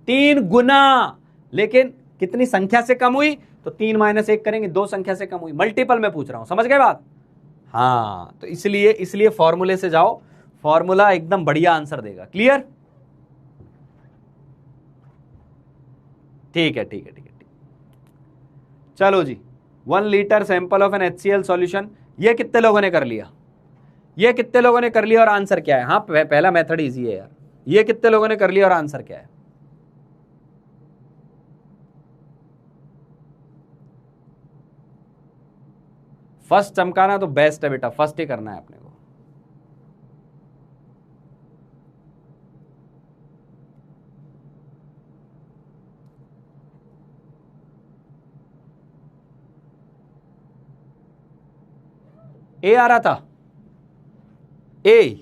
3 गुना, लेकिन कितनी संख्या से कम हुई, तो 3 - 1 करेंगे, 2 संख्या से कम हुई, मल्टीपल में पूछ रहा हूं, समझ गए बात। हाँ, तो इसलिए फॉर्मूले से जाओ, फॉर्मूला एकदम बढ़िया आंसर देगा, क्लियर। ठीक है ठीक है ठीक है, चलो जी, 1 litre sample of n HCl solution, ये कितने लोगों ने कर लिया, ये कितने लोगों ने कर लिया और आंसर क्या है। हाँ पहला मेथड इजी है यार, ये कितने लोगों ने कर लिया और आंसर क्या है। फर्स्ट चमकाना तो बेस्ट है बेटा, फर्स्ट ही करना है अपने को। ए आ रहा था, ए,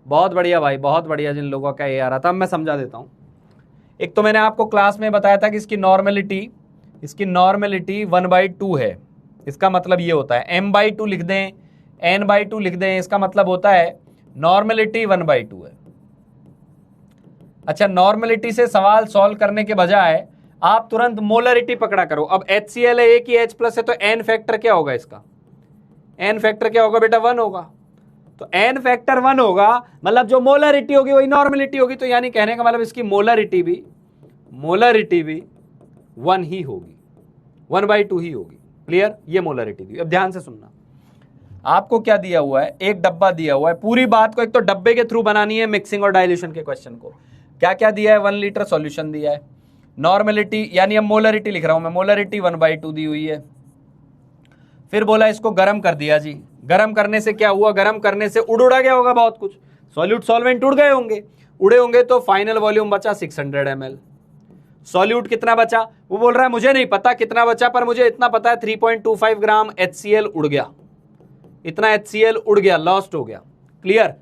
बहुत बढ़िया भाई, बहुत बढ़िया, जिन लोगों का ए आ रहा था। अब मैं समझा देता हूं। एक तो मैंने आपको क्लास में बताया था कि इसकी नॉर्मेलिटी 1/2 है, इसका मतलब ये होता है, m/2 लिख दें, n/2 लिख दें, इसका मतलब होता है नॉर्मेलिटी 1/2 है। अच्छा, नॉर्मेलिटी से सवाल सॉल्व करने के बजाय आप तुरंत मोलरिटी पकड़ा करो। अब HCl है, एक ही H+ है, तो n फैक्टर क्या होगा इसका, n फैक्टर क्या होगा बेटा, 1 होगा। तो n फैक्टर 1 होगा, मतलब जो मोलरिटी होगी वही नॉर्मेलिटी होगी, तो यानी कहने का मतलब इसकी मोलरिटी भी 1 ही होगी, 1/2 ही होगी, क्लियर। ये मोलरिटी थी। अब ध्यान से सुनना, आपको क्या दिया हुआ है, एक डब्बा दिया हुआ है, पूरी बात को एक तो डब्बे के थ्रू बनानी है, मिक्सिंग और डाइल्यूशन के क्वेश्चन को। क्या क्या दिया है, 1 लीटर सॉल्यूशन दिया है, नॉर्मेलिटी यानी अब मोलरिटी लिख रहा हूं मैं, मोलरिटी 1/2 दी हुई है। फिर बोला इसको गर्म कर दिया जी, गर्म करने से क्या हुआ, गर्म करने से उड़ा गया होगा बहुत कुछ, सॉल्यूट सॉल्वेंट उड़ गए होंगे, उड़े होंगे तो फाइनल वॉल्यूम बचा 600 ml। सॉल्यूट कितना बचा, वो बोल रहा है मुझे नहीं पता कितना बचा, पर मुझे इतना पता है 3.25 ग्राम HCl उड़ गया, इतना HCl उड़ गया, लॉस्ट हो गया, क्लियर।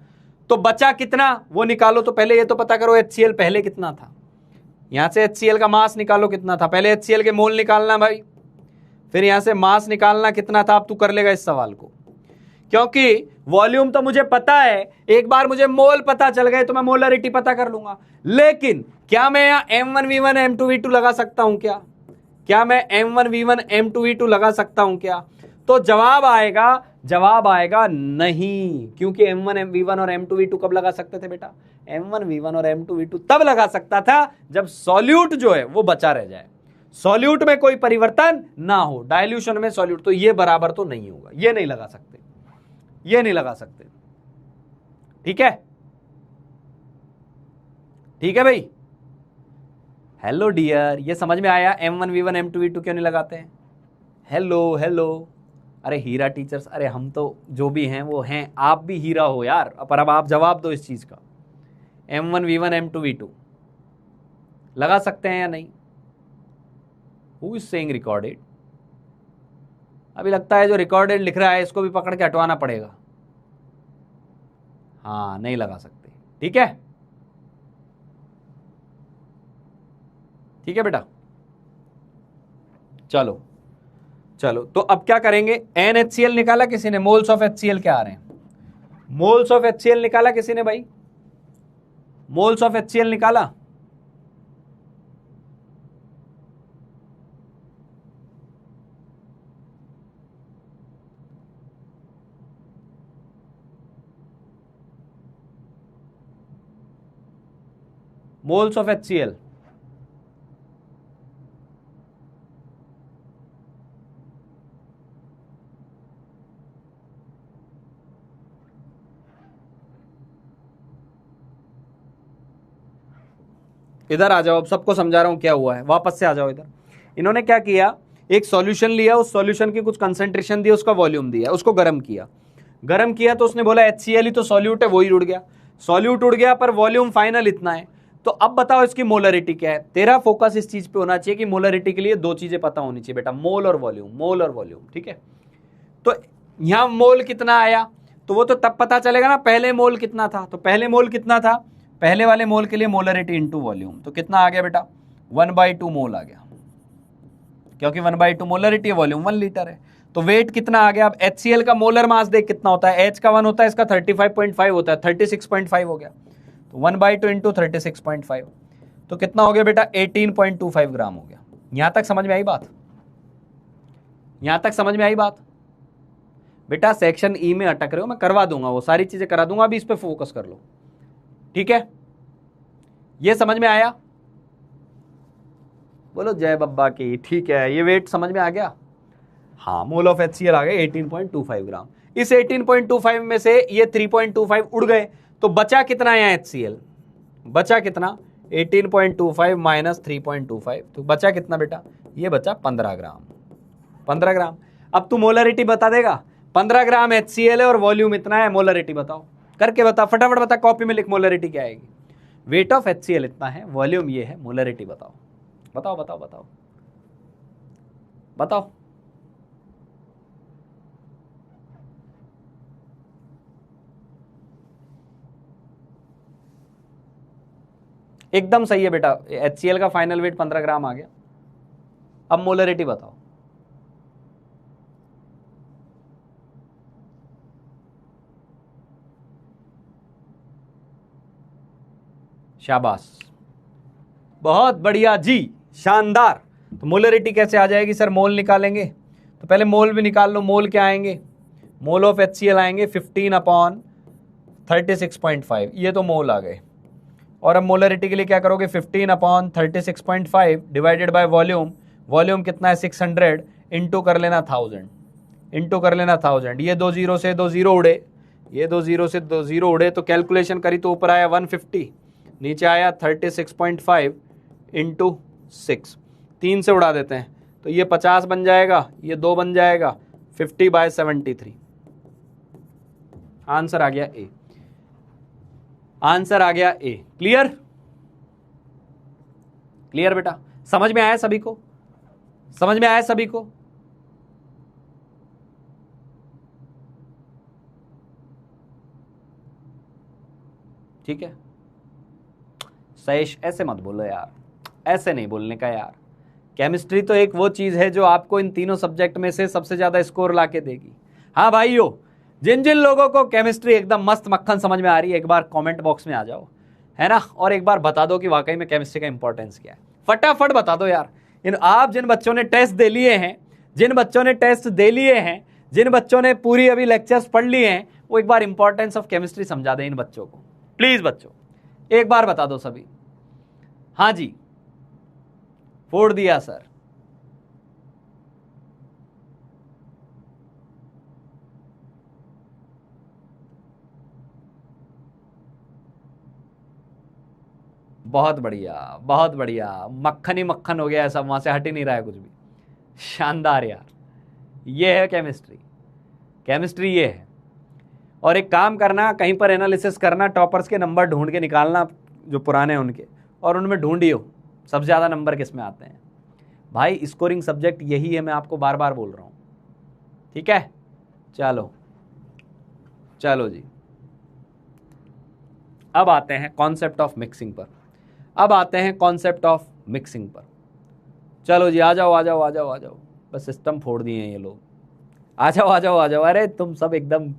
तो बचा कितना वो निकालो, तो पहले ये तो पता करो HCl पहले कितना था, यहां से HCl का मास निकालो कितना था, पहले HCl के मोल निकालना भाई, फिर यहां से मास निकालना कितना था। अब तू कर लेगा इस सवाल को, क्योंकि वॉल्यूम तो मुझे पता है, एक बार मुझे मोल पता चल गए तो मैं मोलरिटी पता कर लूंगा। लेकिन क्या मैं यहां M1V1 M2V2 लगा सकता हूं क्या मैं M1V1 M2V2 लगा सकता हूं क्या, तो जवाब आएगा नहीं, क्योंकि M1V1 और M2V2 कब लगा सकते थे बेटा, M1V1 और M2V2 तब लगा सकता था जब सॉल्यूट जो है वो बचा रह जाए, सॉल्यूट में कोई परिवर्तन ना हो, डाइल्यूशन में सॉल्यूट, तो ये बराबर तो नहीं होगा, ये नहीं लगा सकते, ये नहीं लगा सकते, ठीक है, ठीक है भाई। हेलो डियर, ये समझ में आया M1V1 M2V2 क्यों नहीं लगाते हैं। हेलो, अरे हीरा टीचर्स, अरे हम तो जो भी हैं वो हैं, आप भी हीरा हो यार, पर अब आप जवाब दो इस चीज का, M1V1 M2V2 लगा सकते हैं या नहीं। हु इज सेइंग रिकॉर्डेड, अभी लगता है जो रिकॉर्डेड लिख रहा है इसको भी पकड़ के हटवाना पड़ेगा। हाँ, नहीं लगा सकते, ठीक है, ठीक है बेटा। चलो तो अब क्या करेंगे, NaHCl निकाला किसी ने, मोल्स ऑफ HCl क्या आ रहे हैं, मोल्स ऑफ HCl निकाला किसी ने भाई, मोल्स ऑफ HCl निकाला, मोल्स ऑफ HCl, इधर आ जाओ, अब सबको समझा रहा हूं क्या हुआ है, वापस से आ जाओ इधर। इन्होंने क्या किया, एक सॉल्यूशन लिया, उस सॉल्यूशन की कुछ कंसंट्रेशन दी, उसका वॉल्यूम दिया, उसको गर्म किया। गर्म किया तो उसने बोला HCl ही तो सॉल्यूट है, वही उड़ गया, सॉल्यूट उड़ गया, पर वॉल्यूम फाइनल इतना है। तो अब बताओ इसकी मोलरिटी क्या है। तेरा फोकस इस चीज पे होना चाहिए कि मोलरिटी के लिए दो चीजें पता होनी चाहिए बेटा, मोल और वॉल्यूम, मोल और वॉल्यूम, ठीक है। तो यहां मोल कितना आया, तो वो तो तब पता चलेगा ना पहले मोल कितना था। तो पहले मोल कितना था, पहले वाले मोल के लिए मोलरिटी इंटू वॉल्यूम, तो कितना आ गया बेटा, 1/2 मोल आ गया, क्योंकि 1/2 मोलरिटी है, वॉल्यूम 1 लीटर है। तो वेट कितना आ गया। अब HCl का मोलर मास देख कितना होता है, H का 1 होता है, इसका 35.5 होता है, 36.5 हो गया। तो 1/2 इंटू 36.5, तो कितना हो गया बेटा, 18.25 ग्राम हो गया। यहां तक समझ में आई बात, यहां तक समझ में आई बात। बेटा सेक्शन ई में अटक रहे हो, मैं करवा दूंगा, वो सारी चीजें करा दूंगा, अभी इस पे फोकस कर लो, ठीक है। ये समझ में आया, बोलो जय बब्बा की, ठीक है। ये वेट समझ में आ गया, हाँ। मोल ऑफ HCl आ गए 18.25 ग्राम। इस 18.25 में से ये 3.25 उड़ गए, तो बचा कितना है HCl, बचा कितना, 18.25 माइनस 3.25, तो बचा कितना बेटा, ये बचा 15 ग्राम, 15 ग्राम। अब तू मोलरिटी बता देगा, 15 ग्राम HCl है और वॉल्यूम इतना है, मोलरिटी बताओ, करके बता, फटाफट बता, कॉपी में लिख मोलरिटी क्या आएगी। वेट ऑफ HCl इतना है, वॉल्यूम ये है, मोलरिटी बताओ, बताओ बताओ बताओ बताओ। एकदम सही है बेटा, HCl का फाइनल वेट 15 ग्राम आ गया। अब मोलरिटी बताओ, शाबाश, बहुत बढ़िया जी, शानदार। तो मोलरिटी कैसे आ जाएगी सर, मोल निकालेंगे, तो पहले मोल भी निकाल लो। मोल क्या आएंगे, मोल ऑफ HCl आएंगे 15/36.5, ये तो मोल आ गए। और अब मोलरिटी के लिए क्या करोगे, 15/36.5 डिवाइडेड बाय वॉल्यूम, वॉल्यूम कितना है 600, इंटू कर लेना 1000, इंटू कर लेना 1000। ये 2 जीरो से 2 जीरो उड़े, ये 2 जीरो से 2 जीरो उड़े, तो कैलकुलेशन करी तो ऊपर आया 150, नीचे आया 36.5 इंटू 6, 3 से उड़ा देते हैं, तो ये 50 बन जाएगा, ये 2 बन जाएगा, 50/73। आंसर आ गया ए, आंसर आ गया ए। क्लियर, क्लियर बेटा, समझ में आया सभी को, समझ में आया सभी को। ठीक है, सहेश ऐसे मत बोलो यार, ऐसे नहीं बोलने का यार। केमिस्ट्री तो एक वो चीज है जो आपको इन तीनों सब्जेक्ट में से सबसे ज्यादा स्कोर लाके देगी। हाँ भाइयों, जिन जिन लोगों को केमिस्ट्री एकदम मस्त मक्खन समझ में आ रही है, एक बार कमेंट बॉक्स में आ जाओ, है ना, और एक बार बता दो कि वाकई में केमिस्ट्री का इंपॉर्टेंस क्या है। फटाफट बता दो यार। आप जिन बच्चों ने टेस्ट दे लिए हैं, जिन बच्चों ने टेस्ट दे लिए हैं, जिन बच्चों ने पूरी अभी लेक्चर्स पढ़ लिए हैं, वो एक बार इंपॉर्टेंस ऑफ केमिस्ट्री समझा दें इन बच्चों को प्लीज। बच्चों एक बार बता दो सभी। हाँ जी, फोड़ दिया सर। बहुत बढ़िया, बहुत बढ़िया, मक्खन ही मक्खन हो गया है सब, वहां से हट ही नहीं रहा है कुछ भी। शानदार यार, ये है केमिस्ट्री, केमिस्ट्री ये है। और एक काम करना, कहीं पर एनालिसिस करना, टॉपर्स के नंबर ढूंढ के निकालना जो पुराने हैं उनके, और उनमें ढूंढियो सबसे ज़्यादा नंबर किस में आते हैं। भाई स्कोरिंग सब्जेक्ट यही है, मैं आपको बार बार बोल रहा हूँ, ठीक है। चलो चलो जी, अब आते हैं कॉन्सेप्ट ऑफ मिक्सिंग पर, अब आते हैं कॉन्सेप्ट ऑफ मिक्सिंग पर। चलो जी, आ जाओ आ जाओ आ जाओ आ जाओ, बस सिस्टम फोड़ दिए हैं ये लोग। आ जाओ आ जाओ आ जाओ, अरे तुम सब एकदम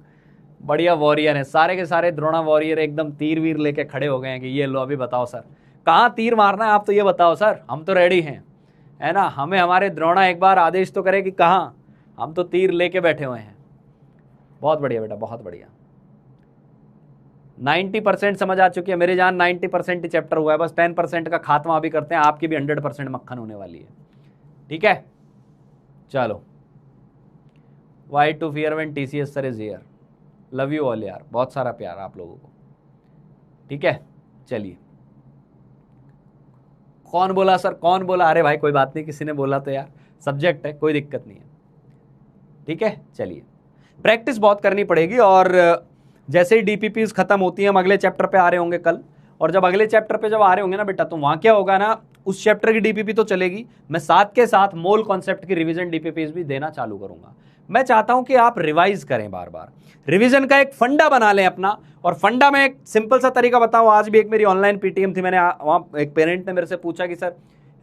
बढ़िया वॉरियर हैं, सारे के सारे द्रोणा वॉरियर एकदम तीर वीर लेके खड़े हो गए हैं कि ये लो अभी बताओ सर कहाँ तीर मारना है, आप तो ये बताओ सर, हम तो रेडी हैं, है ना। हमें हमारे द्रोणा एक बार आदेश तो करे कि कहाँ, हम तो तीर लेके बैठे हुए हैं। बहुत बढ़िया बेटा, बहुत बढ़िया। 90% समझ आ चुकी है मेरी जान। 90% ही चैप्टर हुआ है, बस 10% का खात्मा अभी करते हैं, आपकी भी 100% मक्खन होने वाली है। ठीक है, चलो। Why to fear when TCS sir is here. Love you all यार, बहुत सारा प्यार आप लोगों को। ठीक है, चलिए। कौन बोला सर, कौन बोला? अरे भाई कोई बात नहीं, किसी ने बोला तो यार, सब्जेक्ट है, कोई दिक्कत नहीं है। ठीक है, चलिए। प्रैक्टिस बहुत करनी पड़ेगी, और जैसे ही डीपीपीज खत्म होती हैं, हम अगले चैप्टर पे आ रहे होंगे कल, और जब अगले चैप्टर पे जब आ रहे होंगे ना बेटा, तो वहां क्या होगा ना, उस चैप्टर की डीपीपी तो चलेगी, मैं साथ के साथ मोल कॉन्सेप्ट की रिवीजन डीपीपीज भी देना चालू करूंगा। मैं चाहता हूं कि आप रिवाइज करें बार बार, रिवीजन का एक फंडा बना लें अपना। और फंडा में एक सिंपल सा तरीका बताऊं, आज भी एक मेरी ऑनलाइन पीटीएम थी, मैंने वहां एक पेरेंट ने मेरे से पूछा कि सर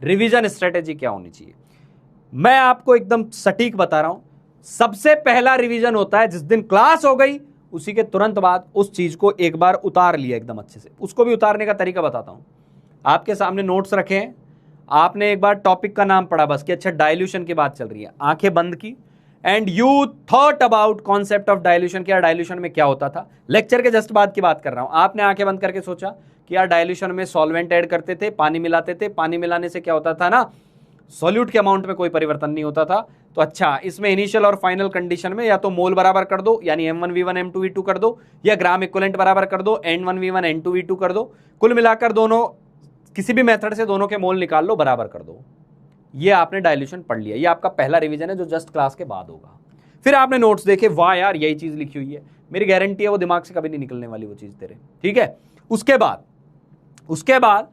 रिवीजन स्ट्रेटेजी क्या होनी चाहिए। मैं आपको एकदम सटीक बता रहा हूं, सबसे पहला रिवीजन होता है जिस दिन क्लास हो गई उसी के तुरंत बाद उस चीज को एक बार उतार लिया एकदम अच्छे से। उसको भी उतारने का तरीका बताता हूं। आपके सामने नोट्स रखे हैं, आपने एक बार टॉपिक का नाम पढ़ा बस कि अच्छा डाइल्यूशन की बात चल रही है, आंखें बंद की, and you thought about concept of dilution, कि यार डाइल्यूशन में क्या होता था। लेक्चर के जस्ट बाद की बात कर रहा हूं। आपने आंखें बंद करके सोचा कि यार डाइल्यूशन में सॉल्वेंट ऐड करते थे, पानी मिलाते थे, पानी मिलाने से क्या होता था ना, सॉल्यूट के अमाउंट में कोई परिवर्तन नहीं होता था। तो अच्छा, इसमें इनिशियल और फाइनल कंडीशन में या तो मोल बराबर कर दो, यानी M1V1 M2V2 कर दो, या ग्राम इक्विवेलेंट बराबर कर दो, N1V1 N2V2 कर दो। कुल मिलाकर दोनों किसी भी मेथड से दोनों के मोल निकाल लो, बराबर कर दो। ये आपने डाइल्यूशन पढ़ लिया, ये आपका पहला रिवीजन है जो जस्ट क्लास के बाद होगा। फिर आपने नोट्स देखे, वाह यार यही चीज लिखी हुई है, मेरी गारंटी है वो दिमाग से कभी नहीं निकलने वाली वो चीज तेरे। ठीक है, उसके बाद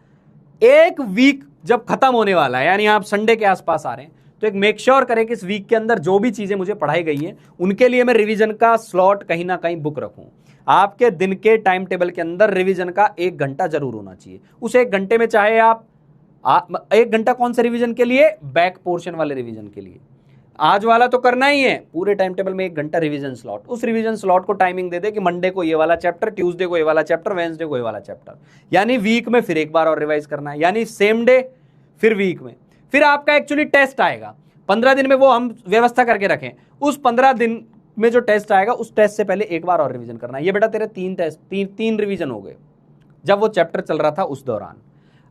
एक वीक जब खत्म होने वाला है, यानी आप संडे के आसपास आ रहे हैं, तो एक मेक श्योर करें कि इस वीक के अंदर जो भी चीजें मुझे पढ़ाई गई हैं उनके लिए मैं रिवीजन का स्लॉट कहीं ना कहीं बुक रखूं। आपके दिन के टाइम टेबल के अंदर रिवीजन का 1 घंटा जरूर होना चाहिए। उस 1 घंटे में चाहे आप 1 घंटा कौन से रिवीजन के लिए, बैक पोर्शन वाले रिवीजन के लिए। आज वाला तो करना ही है, पूरे टाइम टेबल में 1 घंटा रिवीजन स्लॉट। उस रिवीजन स्लॉट को टाइमिंग दे दे कि मंडे को ये वाला चैप्टर, ट्यूसडे को ये वाला चैप्टर, वेंसडे को ये वाला चैप्टर, यानी वीक में फिर एक बार और रिवाइज करना है, यानी सेम डे फिर वीक में। फिर आपका एक्चुअली टेस्ट आएगा 15 दिन में, वो हम व्यवस्था करके रखें। उस 15 दिन में जो टेस्ट आएगा उस टेस्ट से पहले एक बार और रिवीजन करना है। ये बेटा तेरे 3 टेस्ट, 3 रिवीजन हो गए जब वो चैप्टर चल रहा था उस दौरान।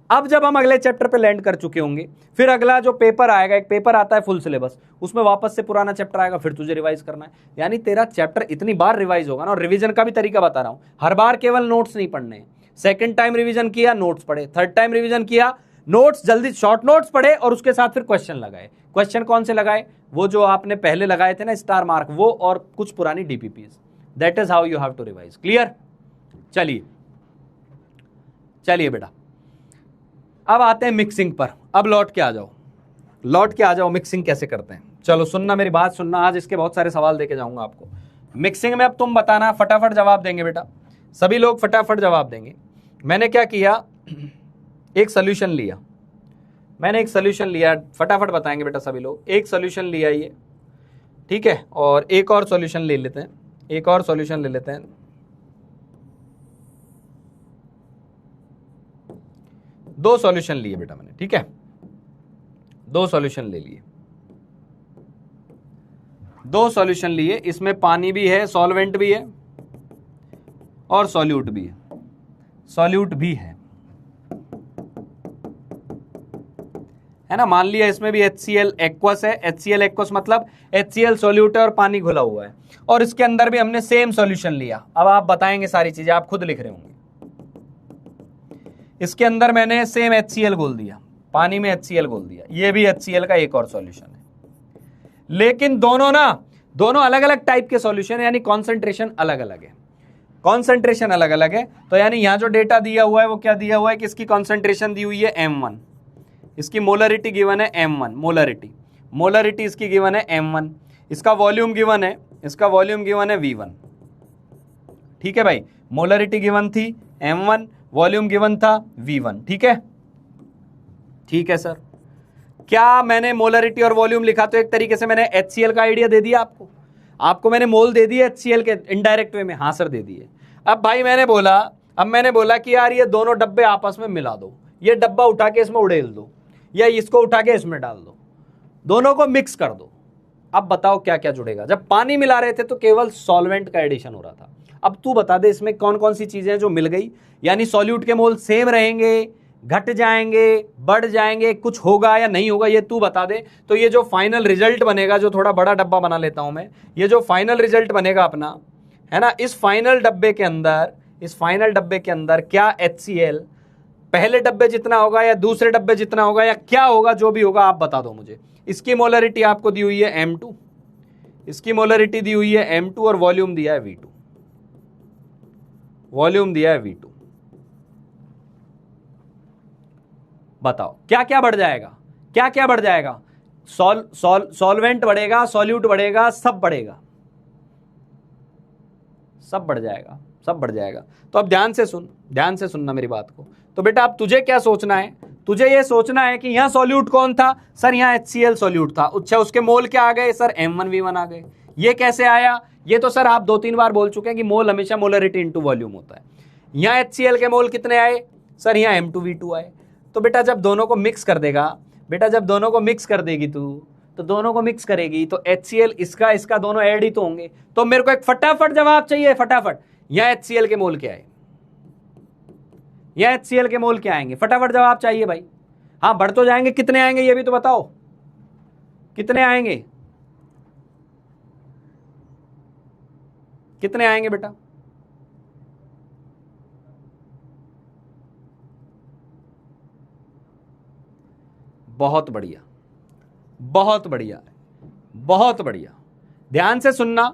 अब जब हम अगले चैप्टर पे लैंड कर चुके होंगे, फिर अगला जो पेपर आएगा, एक पेपर आता है फुल सिलेबस, उसमें वापस से पुराना चैप्टर आएगा, फिर तुझे रिवाइज करना है। यानी तेरा चैप्टर इतनी बार रिवाइज होगा ना। और रिवीजन का भी तरीका बता रहा हूं, हर बार केवल नोट्स नहीं पढ़ने। सेकंड टाइम रिवीजन किया, नोट्स पढ़े, थर्ड टाइम रिवीजन किया, नोट्स जल्दी शॉर्ट नोट्स पढ़े, और उसके साथ फिर क्वेश्चन लगाए। क्वेश्चन कौन से लगाए, वो जो आपने पहले लगाए थे ना स्टार मार्क, वो और कुछ पुरानी DPPs. That is how you have to revise. Clear? चलिए बेटा, अब आते हैं मिक्सिंग पर। अब लौट के आ जाओ मिक्सिंग कैसे करते हैं। चलो सुनना, मेरी बात सुनना, आज इसके बहुत सारे सवाल देके जाऊंगा आपको। मिक्सिंग में अब तुम बताना, फटाफट जवाब देंगे बेटा, सभी लोग फटाफट जवाब देंगे। मैंने क्या किया, एक सोल्यूशन लिया, फटाफट बताएंगे बेटा सभी लोग। एक सोल्यूशन लिया ये, ठीक है, और एक और सोल्यूशन ले लेते हैं, दो सॉल्यूशन लिए बेटा मैंने, ठीक है, 2 सॉल्यूशन ले लिए, 2 सॉल्यूशन लिए। इसमें पानी भी है, सॉल्वेंट भी है, और सॉल्यूट भी है ना। मान लिया इसमें भी HCl एक्वस है। HCl एक्वस मतलब HCl सॉल्यूट है और पानी घुला हुआ है, और इसके अंदर भी हमने सेम सॉल्यूशन लिया। अब आप बताएंगे सारी चीजें, आप खुद लिख रहे होंगे। इसके अंदर मैंने सेम HCl घोल दिया, पानी में HCl घोल दिया, ये भी HCl का एक और सॉल्यूशन है। लेकिन दोनों अलग अलग टाइप के सॉल्यूशन है, यानी कॉन्सेंट्रेशन अलग अलग है। तो यानी यहां जो डेटा दिया हुआ है वो क्या दिया हुआ है कि इसकी कॉन्सेंट्रेशन दी हुई है M1, इसकी मोलरिटी गिवन है M1, मोलरिटी इसकी गिवन है M1, इसका वॉल्यूम गिवन है V1। ठीक है भाई, मोलरिटी गिवन थी M1, वॉल्यूम गिवन था V1। ठीक है सर। क्या मैंने मोलरिटी और वॉल्यूम लिखा तो एक तरीके से मैंने HCl का आइडिया दे दिया आपको मैंने मोल दे दिए HCl के इनडायरेक्ट वे में। हाँ सर दे दिए। अब भाई मैंने बोला कि यार ये दोनों डब्बे आपस में मिला दो, ये डब्बा उठा के इसमें उड़ेल दो, या इसको उठा के इसमें डाल दो, दोनों को मिक्स कर दो। अब बताओ क्या क्या जुड़ेगा। जब पानी मिला रहे थे तो केवल सॉल्वेंट का एडिशन हो रहा था, अब तू बता दे इसमें कौन कौन सी चीजें जो मिल गई, यानी सॉल्यूट के मोल सेम रहेंगे, घट जाएंगे, बढ़ जाएंगे, कुछ होगा या नहीं होगा, ये तू बता दे। तो ये जो फाइनल रिजल्ट बनेगा, जो थोड़ा बड़ा डब्बा बना लेता हूं मैं, ये जो फाइनल रिजल्ट बनेगा अपना, है ना, इस फाइनल डब्बे के अंदर क्या HCl पहले डब्बे जितना होगा या दूसरे डब्बे जितना होगा या क्या होगा, जो भी होगा आप बता दो मुझे। इसकी मोलरिटी आपको दी हुई है M2, इसकी मोलरिटी दी हुई है M2 और वॉल्यूम दिया है V2, वॉल्यूम दिया है V2। बताओ क्या क्या बढ़ जाएगा, क्या क्या बढ़ जाएगा? सॉल्वेंट बढ़ेगा, सॉल्यूट बढ़ेगा, सब बढ़ेगा, सब बढ़ जाएगा, सब बढ़ जाएगा। तो अब ध्यान से सुन, ध्यान से सुनना मेरी बात को। तो बेटा अब तुझे क्या सोचना है, तुझे ये सोचना है कि यहां सॉल्यूट कौन था? सर यहां HCl सॉल्यूट था। अच्छा उसके मोल क्या आ गए? सर M1V1 आ गए। ये कैसे आया? ये तो सर आप 2-3 बार बोल चुके हैं कि मोल हमेशा मोलरिटी इंटू वॉल्यूम होता है। यहां HCl के मोल कितने आए? सर यहां M2V2 आए। तो बेटा जब दोनों को मिक्स कर देगा, बेटा जब दोनों को मिक्स कर देगी तू, तो दोनों को मिक्स करेगी तो HCl इसका इसका दोनों ऐड ही तो होंगे। तो मेरे को एक फटाफट जवाब चाहिए, फटाफट। यहां HCl के मोल क्या है? यहां HCl के मोल क्या आएंगे? फटाफट जवाब चाहिए भाई। हाँ बढ़ तो जाएंगे, कितने आएंगे ये भी तो बताओ, कितने आएंगे, कितने आएंगे बेटा? बहुत बढ़िया, बहुत बढ़िया, बहुत बढ़िया। ध्यान से सुनना,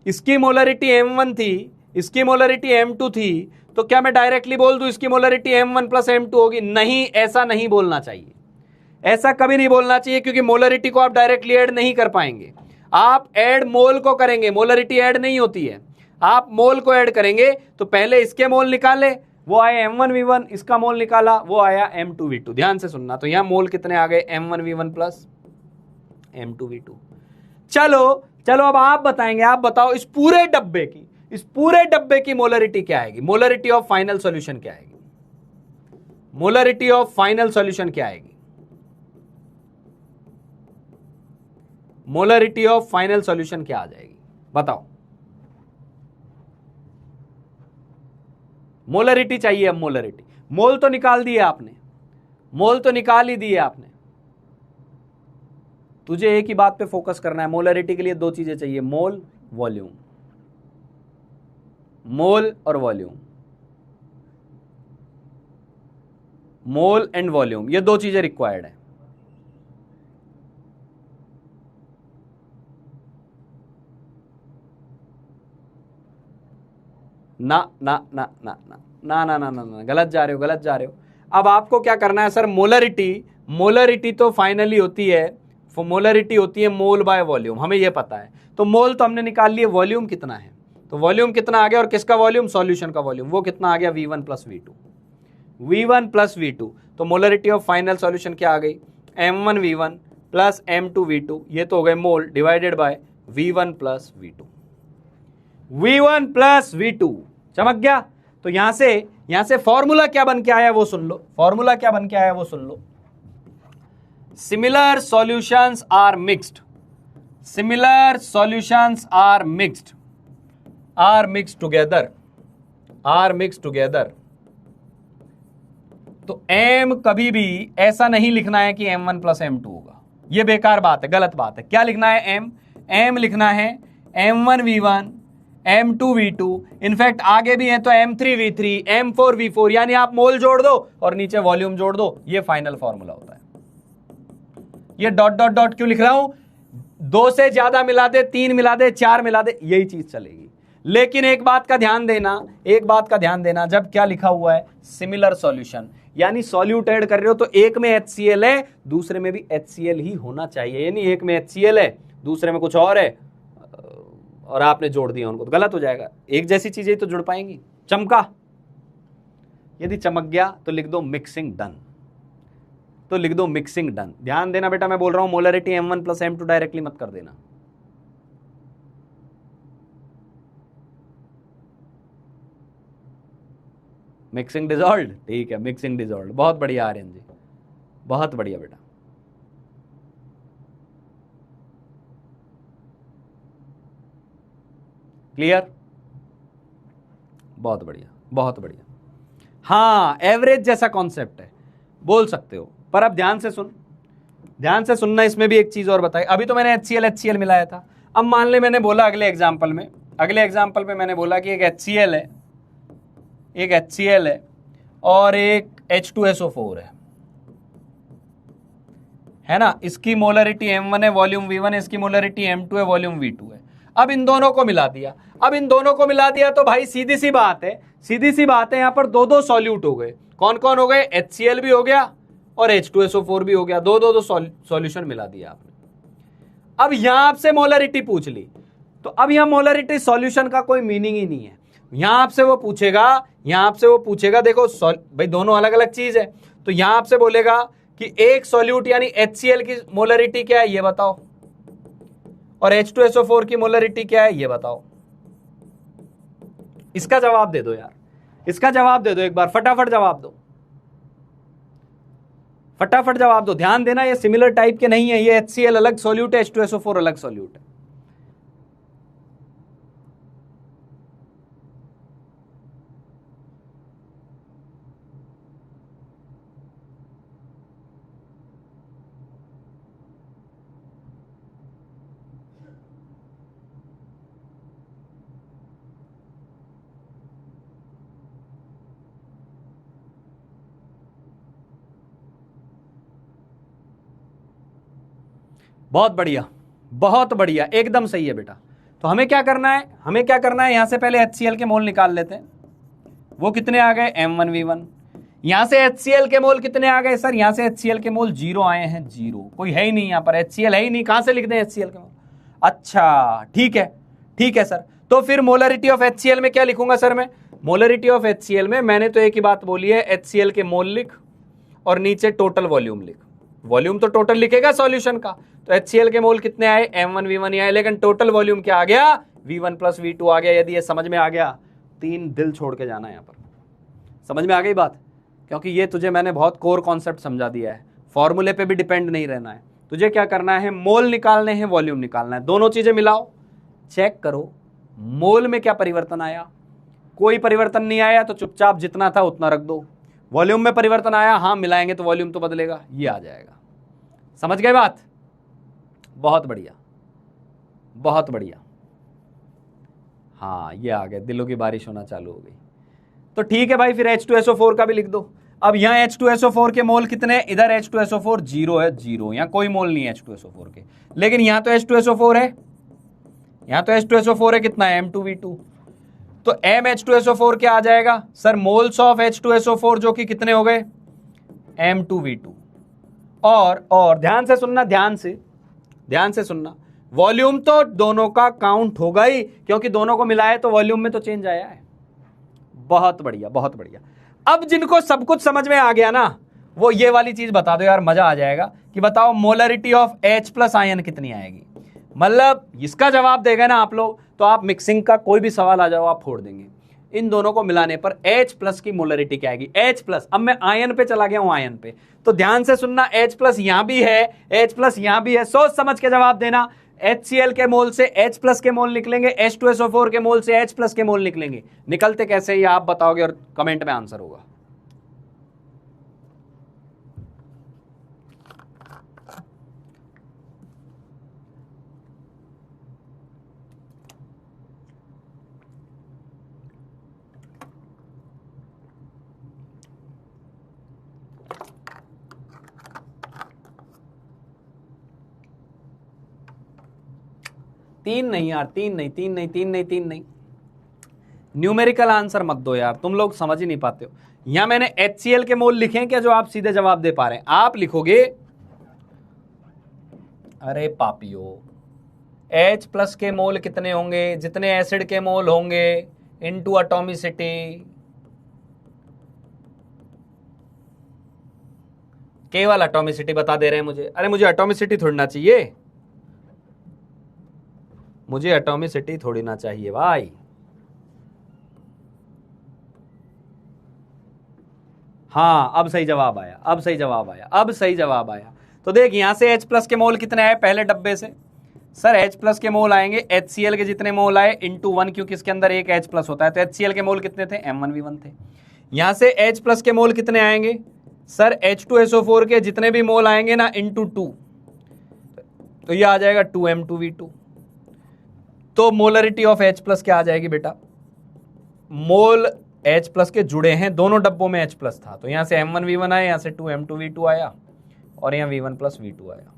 इसकी मोलरिटी M1 थी, इसकी मोलरिटी M2 थी, तो क्या मैं डायरेक्टली बोल दूं इसकी मोलरिटी M1 प्लस M2 होगी? नहीं, ऐसा नहीं बोलना चाहिए, ऐसा कभी नहीं बोलना चाहिए, क्योंकि मोलरिटी को आप डायरेक्टली ऐड नहीं कर पाएंगे। आप ऐड मोल को करेंगे, मोलरिटी ऐड नहीं होती है। आप मोल को ऐड करेंगे तो पहले इसके मोल निकाले, वो आए M1V1, इसका मोल निकाला, वो आया M2V2। ध्यान से सुनना, तो यहां मोल कितने आ गए? M1V1 plus M2V2। चलो चलो अब आप बताएंगे, आप बताओ इस पूरे डब्बे की मोलरिटी क्या आएगी? मोलरिटी ऑफ फाइनल सॉल्यूशन क्या आएगी? मोलरिटी ऑफ फाइनल सॉल्यूशन क्या आएगी? मोलरिटी ऑफ फाइनल सॉल्यूशन क्या आ जाएगी? बताओ। मोलरिटी चाहिए। अब मोलरिटी, मोल तो निकाल दिए आपने, मोल तो निकाल ही दिए आपने। तुझे एक ही बात पे फोकस करना है। मोलरिटी के लिए 2 चीजें चाहिए, मोल, वॉल्यूम। मोल और वॉल्यूम, मोल एंड वॉल्यूम, ये 2 चीजें रिक्वायर्ड है। ना ना ना ना ना ना ना ना ना ना, गलत जा रहे हो, गलत जा रहे हो। अब आपको क्या करना है? सर मोलरिटी तो फाइनली होती है, मोलरिटी होती है मोल बाय वॉल्यूम, हमें ये पता है। तो मोल तो हमने निकाल लिए, वॉल्यूम कितना है? तो वॉल्यूम कितना आ गया? और किसका वॉल्यूम? सॉल्यूशन का वॉल्यूम। वो कितना आ गया? V1 plus V2, V1 plus V2। तो मोलरिटी ऑफ फाइनल सॉल्यूशन क्या आ गई? M1V1 प्लस M2V2, ये तो हो गए mole, divided by V1 plus V2, V1 plus V2। चमक गया? तो यहां से फॉर्मूला क्या बन के आया वो सुन लो, फॉर्मूला क्या बन के आया वो सुन लो। Similar solutions are mixed, similar solutions are mixed, are mixed together, are mixed together. तो M कभी भी ऐसा नहीं लिखना है कि M1 प्लस M2 होगा, ये बेकार बात है, गलत बात है। क्या लिखना है? M लिखना है M1V1 M2V2, इनफैक्ट आगे भी है तो M3V3 M4V4, यानी आप मोल जोड़ दो और नीचे वॉल्यूम जोड़ दो, ये फाइनल फॉर्मूला होता है। ये डॉट डॉट डॉट क्यों लिख रहा हूं? 2 से ज्यादा मिला दे, 3 मिला दे, 4 मिला दे, यही चीज चलेगी। लेकिन एक बात का ध्यान देना, एक बात का ध्यान देना, जब क्या लिखा हुआ है? सिमिलर सॉल्यूशन, यानी सॉल्यूट ऐड कर रहे हो तो एक में HCl है, दूसरे में भी HCl ही होना चाहिए, यानी एक में HCl है, दूसरे में कुछ और है, और आपने जोड़ दिया उनको, तो गलत हो जाएगा। एक जैसी चीजें तो जुड़ पाएंगी। चमका? यदि चमक गया तो लिख दो मिक्सिंग डन, तो लिख दो मिक्सिंग डन। ध्यान देना बेटा, मैं बोल रहा हूं molarity M1 plus M2 directly मत कर देना। मिक्सिंग डिजॉल्व, ठीक है, मिक्सिंग डिजॉल्व, बहुत बढ़िया आर्यन जी, बहुत बढ़िया बेटा। क्लियर? बहुत बढ़िया, बहुत बढ़िया। हाँ, एवरेज जैसा कॉन्सेप्ट है, बोल सकते हो, पर अब ध्यान से सुन, ध्यान से सुनना। इसमें भी एक चीज और बताई, अभी तो मैंने HCl मिलाया था। अब मान ले मैंने बोला अगले एग्जाम्पल में मैंने बोला कि एक HCl है और एक H2SO4 है ना। इसकी मोलरिटी M1 है, वॉल्यूम V1 है, इसकी मोलरिटी M2 है, वॉल्यूम V2 है। अब इन दोनों को मिला दिया, तो भाई सीधी सी बात है, यहाँ पर दो सॉल्यूट हो गए। कौन कौन हो गए? HCl भी हो गया और H2SO4 भी हो गया, दो सॉल्यूशन मिला दिया आपने। अब यहां आपसे मोलरिटी पूछ ली, तो अब यहां मोलरिटी सॉल्यूशन का कोई मीनिंग ही नहीं है। यहां आपसे वो पूछेगा देखो भाई दोनों अलग अलग चीज है, तो यहां आपसे बोलेगा कि एक सॉल्यूट यानी HCl की मोलरिटी क्या है ये बताओ, और H2SO4 की मोलरिटी क्या है ये बताओ। इसका जवाब दे दो यार, इसका जवाब दे दो एक बार, फटाफट जवाब दो, फटाफट जवाब दो। ध्यान देना, ये सिमिलर टाइप के नहीं है, ये HCl अलग सॉल्यूट है, H2SO4 अलग सॉल्यूट है। बहुत बढ़िया, बहुत बढ़िया, एकदम सही है बेटा। तो हमें क्या करना है, यहां से पहले HCl के मोल निकाल लेते हैं। वो कितने आ गए? M1V1। यहां से HCl के मोल कितने आ गए सर? यहां से HCl के मोल 0 आए हैं, 0, कोई है ही नहीं यहां पर, HCl है ही नहीं, कहां से लिख दें HCl के मोल? अच्छा ठीक है सर। तो फिर मोलरिटी ऑफ HCl में क्या लिखूंगा सर मैं? मोलरिटी ऑफ HCl में मैंने तो एक ही बात बोली है, HCl के मोल लिख और नीचे टोटल वॉल्यूम लिख। वॉल्यूम तो टोटल लिखेगा सॉल्यूशन का, तो HCl के मोल कितने आए? M1V1 आए, लेकिन टोटल वॉल्यूम क्या आ गया? V1 + V2 आ गया। यदि ये समझ में आ गया, 3 दिल छोड़ के जाना यहां पर। समझ में आ गई बात? क्योंकि ये तुझे मैंने बहुत कोर कॉन्सेप्ट समझा दिया है, फॉर्मूले पे भी डिपेंड नहीं रहना है। तुझे क्या करना है? मोल निकालने हैं, वॉल्यूम निकालना है, दोनों चीजें मिलाओ, चेक करो मोल में क्या परिवर्तन आया। कोई परिवर्तन नहीं आया तो चुपचाप जितना था उतना रख दो। वॉल्यूम में परिवर्तन आया, हाँ मिलाएंगे तो वॉल्यूम तो बदलेगा, ये आ जाएगा। समझ गए बात? बहुत बढ़िया, बहुत बढ़िया। हाँ ये आ गए, दिलों की बारिश होना चालू हो गई। तो ठीक है भाई, फिर H2SO4 का भी लिख दो। अब यहाँ H2SO4 के मोल कितने? इधर H2SO4 0 है, 0, यहाँ कोई मोल नहीं है H2SO4 के, लेकिन यहाँ तो H2SO4 है, यहाँ तो H2SO4 है, कितना है? M2V2। तो MH2SO4 क्या आ जाएगा सर? मोल्स ऑफ H2SO4 जो कि कितने हो गए? M2V2। और ध्यान से सुनना, ध्यान से सुनना, वॉल्यूम तो दोनों का काउंट होगा ही, क्योंकि दोनों को मिलाया तो वॉल्यूम में तो चेंज आया है। बहुत बढ़िया, बहुत बढ़िया। अब जिनको सब कुछ समझ में आ गया ना, वो ये वाली चीज बता दो यार, मजा आ जाएगा, कि बताओ मोलरिटी ऑफ H+ आयन कितनी आएगी। मतलब इसका जवाब देगा ना आप लोग, तो आप मिक्सिंग का कोई भी सवाल आ जाओ आप फोड़ देंगे। इन दोनों को मिलाने पर H+ की मोलरिटी क्या आएगी? H+। अब मैं आयन पे चला गया हूं, आयन पे, तो ध्यान से सुनना, H+ यहां भी है, H+ यहां भी है, सोच समझ के जवाब देना। HCl के मोल से H+ के मोल निकलेंगे, H2SO4 के मोल से H+ के मोल निकलेंगे। निकलते कैसे ये आप बताओगे और कमेंट में आंसर होगा। तीन नहीं यार, तीन नहीं, न्यूमेरिकल आंसर मत दो यार, तुम लोग समझ ही नहीं पाते हो। यहां मैंने HCl के मोल लिखे हैं क्या, जो आप सीधे जवाब दे पा रहे हैं? आप लिखोगे, अरे पापियो, H+ के मोल कितने होंगे? जितने एसिड के मोल होंगे इनटू एटॉमिसिटी। केवल एटॉमिसिटी बता दे रहे हैं मुझे। अरे मुझे एटॉमिसिटी थोड़ी ना चाहिए, मुझे एटॉमिसिटी थोड़ी ना चाहिए भाई। हाँ अब सही जवाब आया, तो देख यहां से H+ के मोल कितने आए पहले डब्बे से? सर H प्लस के मोल आएंगे HCl के जितने मोल आए इंटू 1, क्योंकि इसके अंदर एक H प्लस होता है, तो HCl के मोल कितने थे, M1V1 थे। यहां से H प्लस के मोल कितने आएंगे सर, H2SO4 के जितने भी मोल आएंगे ना इंटू 2, तो ये आ जाएगा 2M2V2। तो मोलरिटी ऑफ H प्लस क्या आ जाएगी बेटा, मोल H प्लस के जुड़े हैं, दोनों डब्बों में H प्लस था, तो यहां से M1V1 आया, यहां से 2M2V2 आया, और यहां V1 प्लस V2 आया।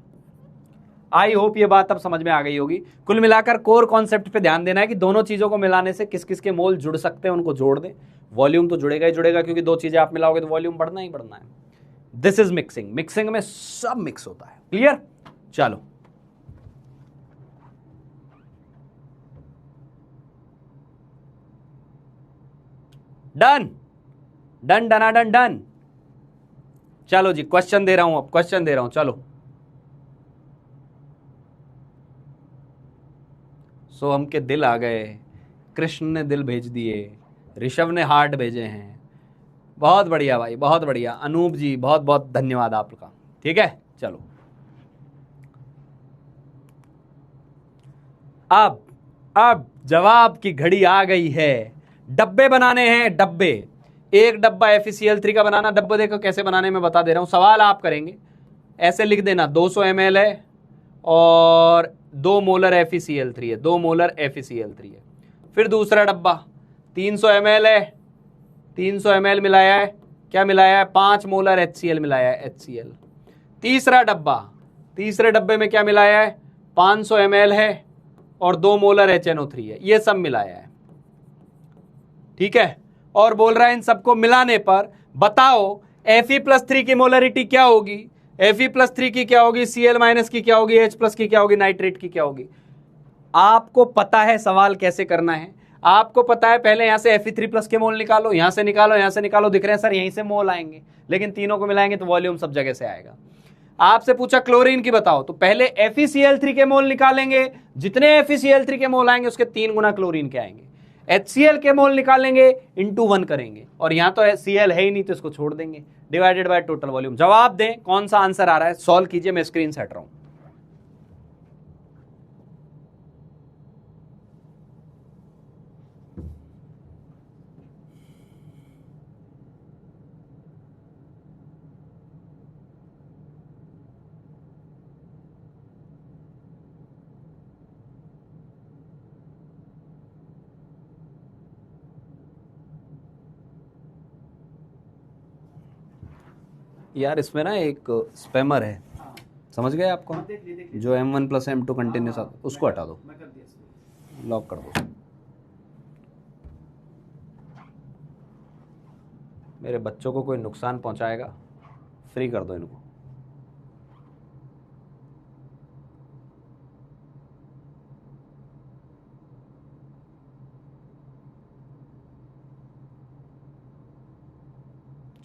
आई होप ये बात अब समझ में आ गई होगी। कुल मिलाकर कोर कॉन्सेप्ट पे ध्यान देना है कि दोनों चीजों को मिलाने से किस किस के मोल जुड़ सकते हैं उनको जोड़ दें। वॉल्यूम तो जुड़ेगा ही जुड़ेगा, क्योंकि दो चीजें आप मिलाओगे तो वॉल्यूम बढ़ना ही बढ़ना है। दिस इज मिक्सिंग, मिक्सिंग में सब मिक्स होता है। क्लियर? चलो डन डन डना डन डन। चलो जी क्वेश्चन दे रहा हूं, अब क्वेश्चन दे रहा हूं, चलो। सोहम के दिल आ गए, कृष्ण ने दिल भेज दिए, ऋषभ ने हार्ट भेजे हैं। बहुत बढ़िया भाई, बहुत बढ़िया। अनूप जी बहुत बहुत धन्यवाद आपका। ठीक है चलो, अब जवाब की घड़ी आ गई है। डब्बे बनाने हैं, डब्बे। एक डब्बा FeCl3 का बनाना, डब्बे देखो कैसे बनाने में बता दे रहा हूं, सवाल आप करेंगे। ऐसे लिख देना 200 ml है और 2 मोलर FeCl3 है, 2 मोलर FeCl3 है। फिर दूसरा डब्बा 300 ml है, 300 ml मिलाया है, क्या मिलाया है, 5 मोलर HCl मिलाया है, HCl। तीसरा डब्बा, तीसरे डब्बे में क्या मिलाया है, 500 ml है और 2 मोलर HNO3 है, ये सब मिलाया है। ठीक है, और बोल रहा है इन सबको मिलाने पर बताओ Fe+3 की मोलरिटी क्या होगी, Fe+3 की क्या होगी, Cl- की क्या होगी, H+ की क्या होगी, नाइट्रेट की क्या होगी। आपको पता है सवाल कैसे करना है, आपको पता है। पहले यहां से Fe3+ के मोल निकालो, यहां से निकालो, यहां से निकालो, दिख रहे हैं सर यहीं से मोल आएंगे, लेकिन तीनों को मिलाएंगे तो वॉल्यूम सब जगह से आएगा। आपसे पूछा क्लोरीन की बताओ, तो पहले FeCl3 के मोल निकालेंगे, जितने FeCl3 के मोल आएंगे उसके 3 गुना क्लोरीन के आएंगे। HCl के मोल निकालेंगे, इंटू 1 करेंगे, और यहां तो Cl है ही नहीं तो इसको छोड़ देंगे, डिवाइडेड बाय टोटल वॉल्यूम। जवाब दें कौन सा आंसर आ रहा है, सॉल्व कीजिए, मैं स्क्रीन से हट रहा हूं। यार इसमें ना एक स्पैमर है, समझ गए आपको, जो M1 + M2 कंटिन्यूस आता, उसको हटा दो, लॉक कर दो। मेरे बच्चों को कोई नुकसान पहुंचाएगा, फ्री कर दो इनको।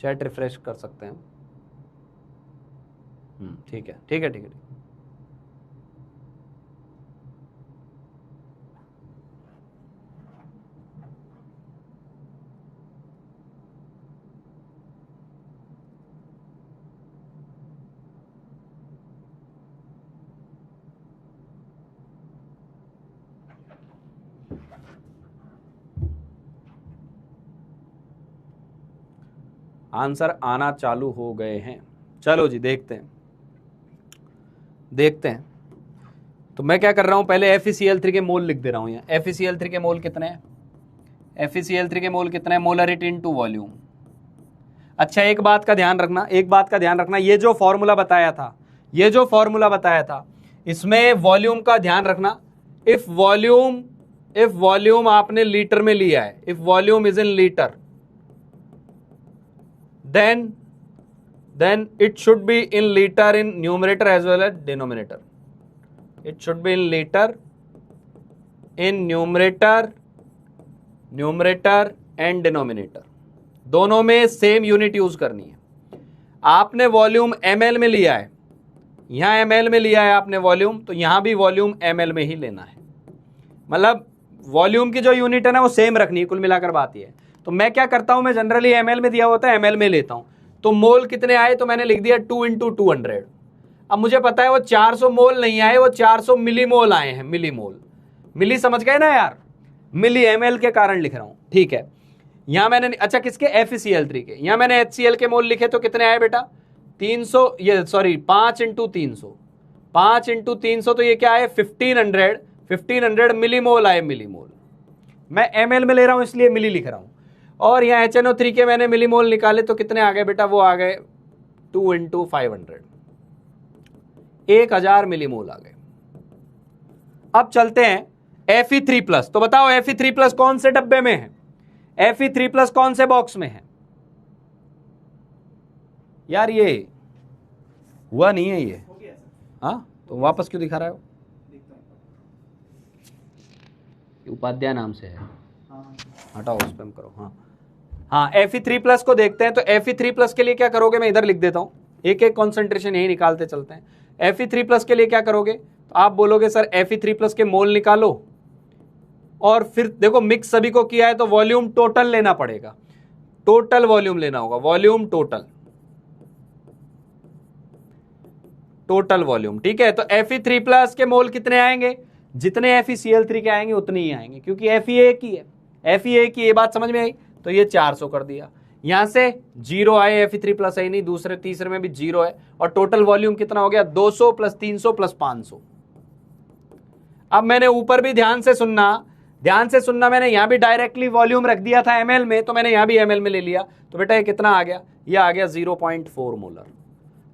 चैट रिफ्रेश कर सकते हैं। ठीक है ठीक है ठीक है। आंसर आना चालू हो गए हैं, चलो जी देखते हैं देखते हैं। तो मैं क्या कर रहा हूं, पहले FeCl3 के मोल लिख दे रहा हूं यहाँ। FeCl3 के मोल कितने हैं, FeCl3 के मोल कितने हैं, मोलरिटी इनटू वॉल्यूम। अच्छा एक बात का ध्यान रखना, एक बात का ध्यान रखना, ये जो फॉर्मूला बताया था, ये जो फॉर्मूला बताया था, इसमें वॉल्यूम का ध्यान रखना। इफ वॉल्यूम आपने लीटर में लिया है, if volume is in litre, then it should be in liter in numerator as well as denominator. It should be in liter in numerator and denominator, दोनों में सेम यूनिट यूज करनी है। आपने वॉल्यूम ml में लिया है, यहां ml में लिया है आपने वॉल्यूम, तो यहां भी वॉल्यूम ml में ही लेना है। मतलब वॉल्यूम की जो यूनिट है ना वो सेम रखनी है, कुल मिलाकर बात ये है। तो मैं क्या करता हूं, मैं जनरली ml में दिया होता है ml में लेता हूं। तो मोल कितने आए, तो मैंने लिख दिया 2 × 200। अब मुझे पता है वो 400 मोल नहीं आए, वो 400 मिलीमोल आए हैं, मिलीमोल। मिली समझ गए ना यार, मिली एमएल के कारण लिख रहा हूं, ठीक है। यहां मैंने, अच्छा किसके, FeCl3 के, यहां मैंने HCl के मोल लिखे तो कितने आए बेटा, 300, ये सॉरी 5 इंटू 300, 5 इंटू 300 तो ये क्या है 1500, 1500 मिलीमोल आए, मिलीमोल। मैं ml में ले रहा हूं इसलिए मिली लिख रहा हूं। और यहाँ HNO3 के मैंने मिलीमोल निकाले तो कितने आ गए बेटा, वो आ गए 2 इंटू 500, 1000 मिलीमोल आ गए। अब चलते हैं Fe3+, तो बताओ Fe3+ कौन से डब्बे में है, Fe3+ कौन से बॉक्स में है यार, ये हुआ नहीं है ये, हाँ तो वापस क्यों दिखा रहा है, उपाध्याय नाम से है, हटाओ उस पर करो, हाँ हाँ। Fe3+ को देखते हैं, तो Fe3+ के लिए क्या करोगे, मैं इधर लिख देता हूं, एक एक कॉन्सेंट्रेशन यही निकालते चलते हैं। Fe3+ के लिए क्या करोगे, तो आप बोलोगे सर Fe3+ के मोल निकालो, और फिर देखो मिक्स सभी को किया है तो वॉल्यूम टोटल लेना पड़ेगा, टोटल वॉल्यूम लेना होगा, वॉल्यूम टोटल, टोटल वॉल्यूम, ठीक है। तो Fe3+ के मोल कितने आएंगे, जितने FeCl3 के आएंगे उतने ही आएंगे, क्योंकि Fe एक ही है, Fe एक ही, ये बात समझ में आई। तो ये 400 कर दिया, यहां से 0 आए, Fe3+ है नहीं, दूसरे तीसरे में भी 0 है, और टोटल वॉल्यूम कितना हो गया 200 प्लस 300 प्लस 500। अब मैंने ऊपर भी ध्यान से सुनना, मैंने यहां भी डायरेक्टली वॉल्यूम रख दिया था ml में, तो मैंने यहां भी ml में ले लिया, तो बेटा ये कितना आ गया, ये आ गया 0.4 मोलर,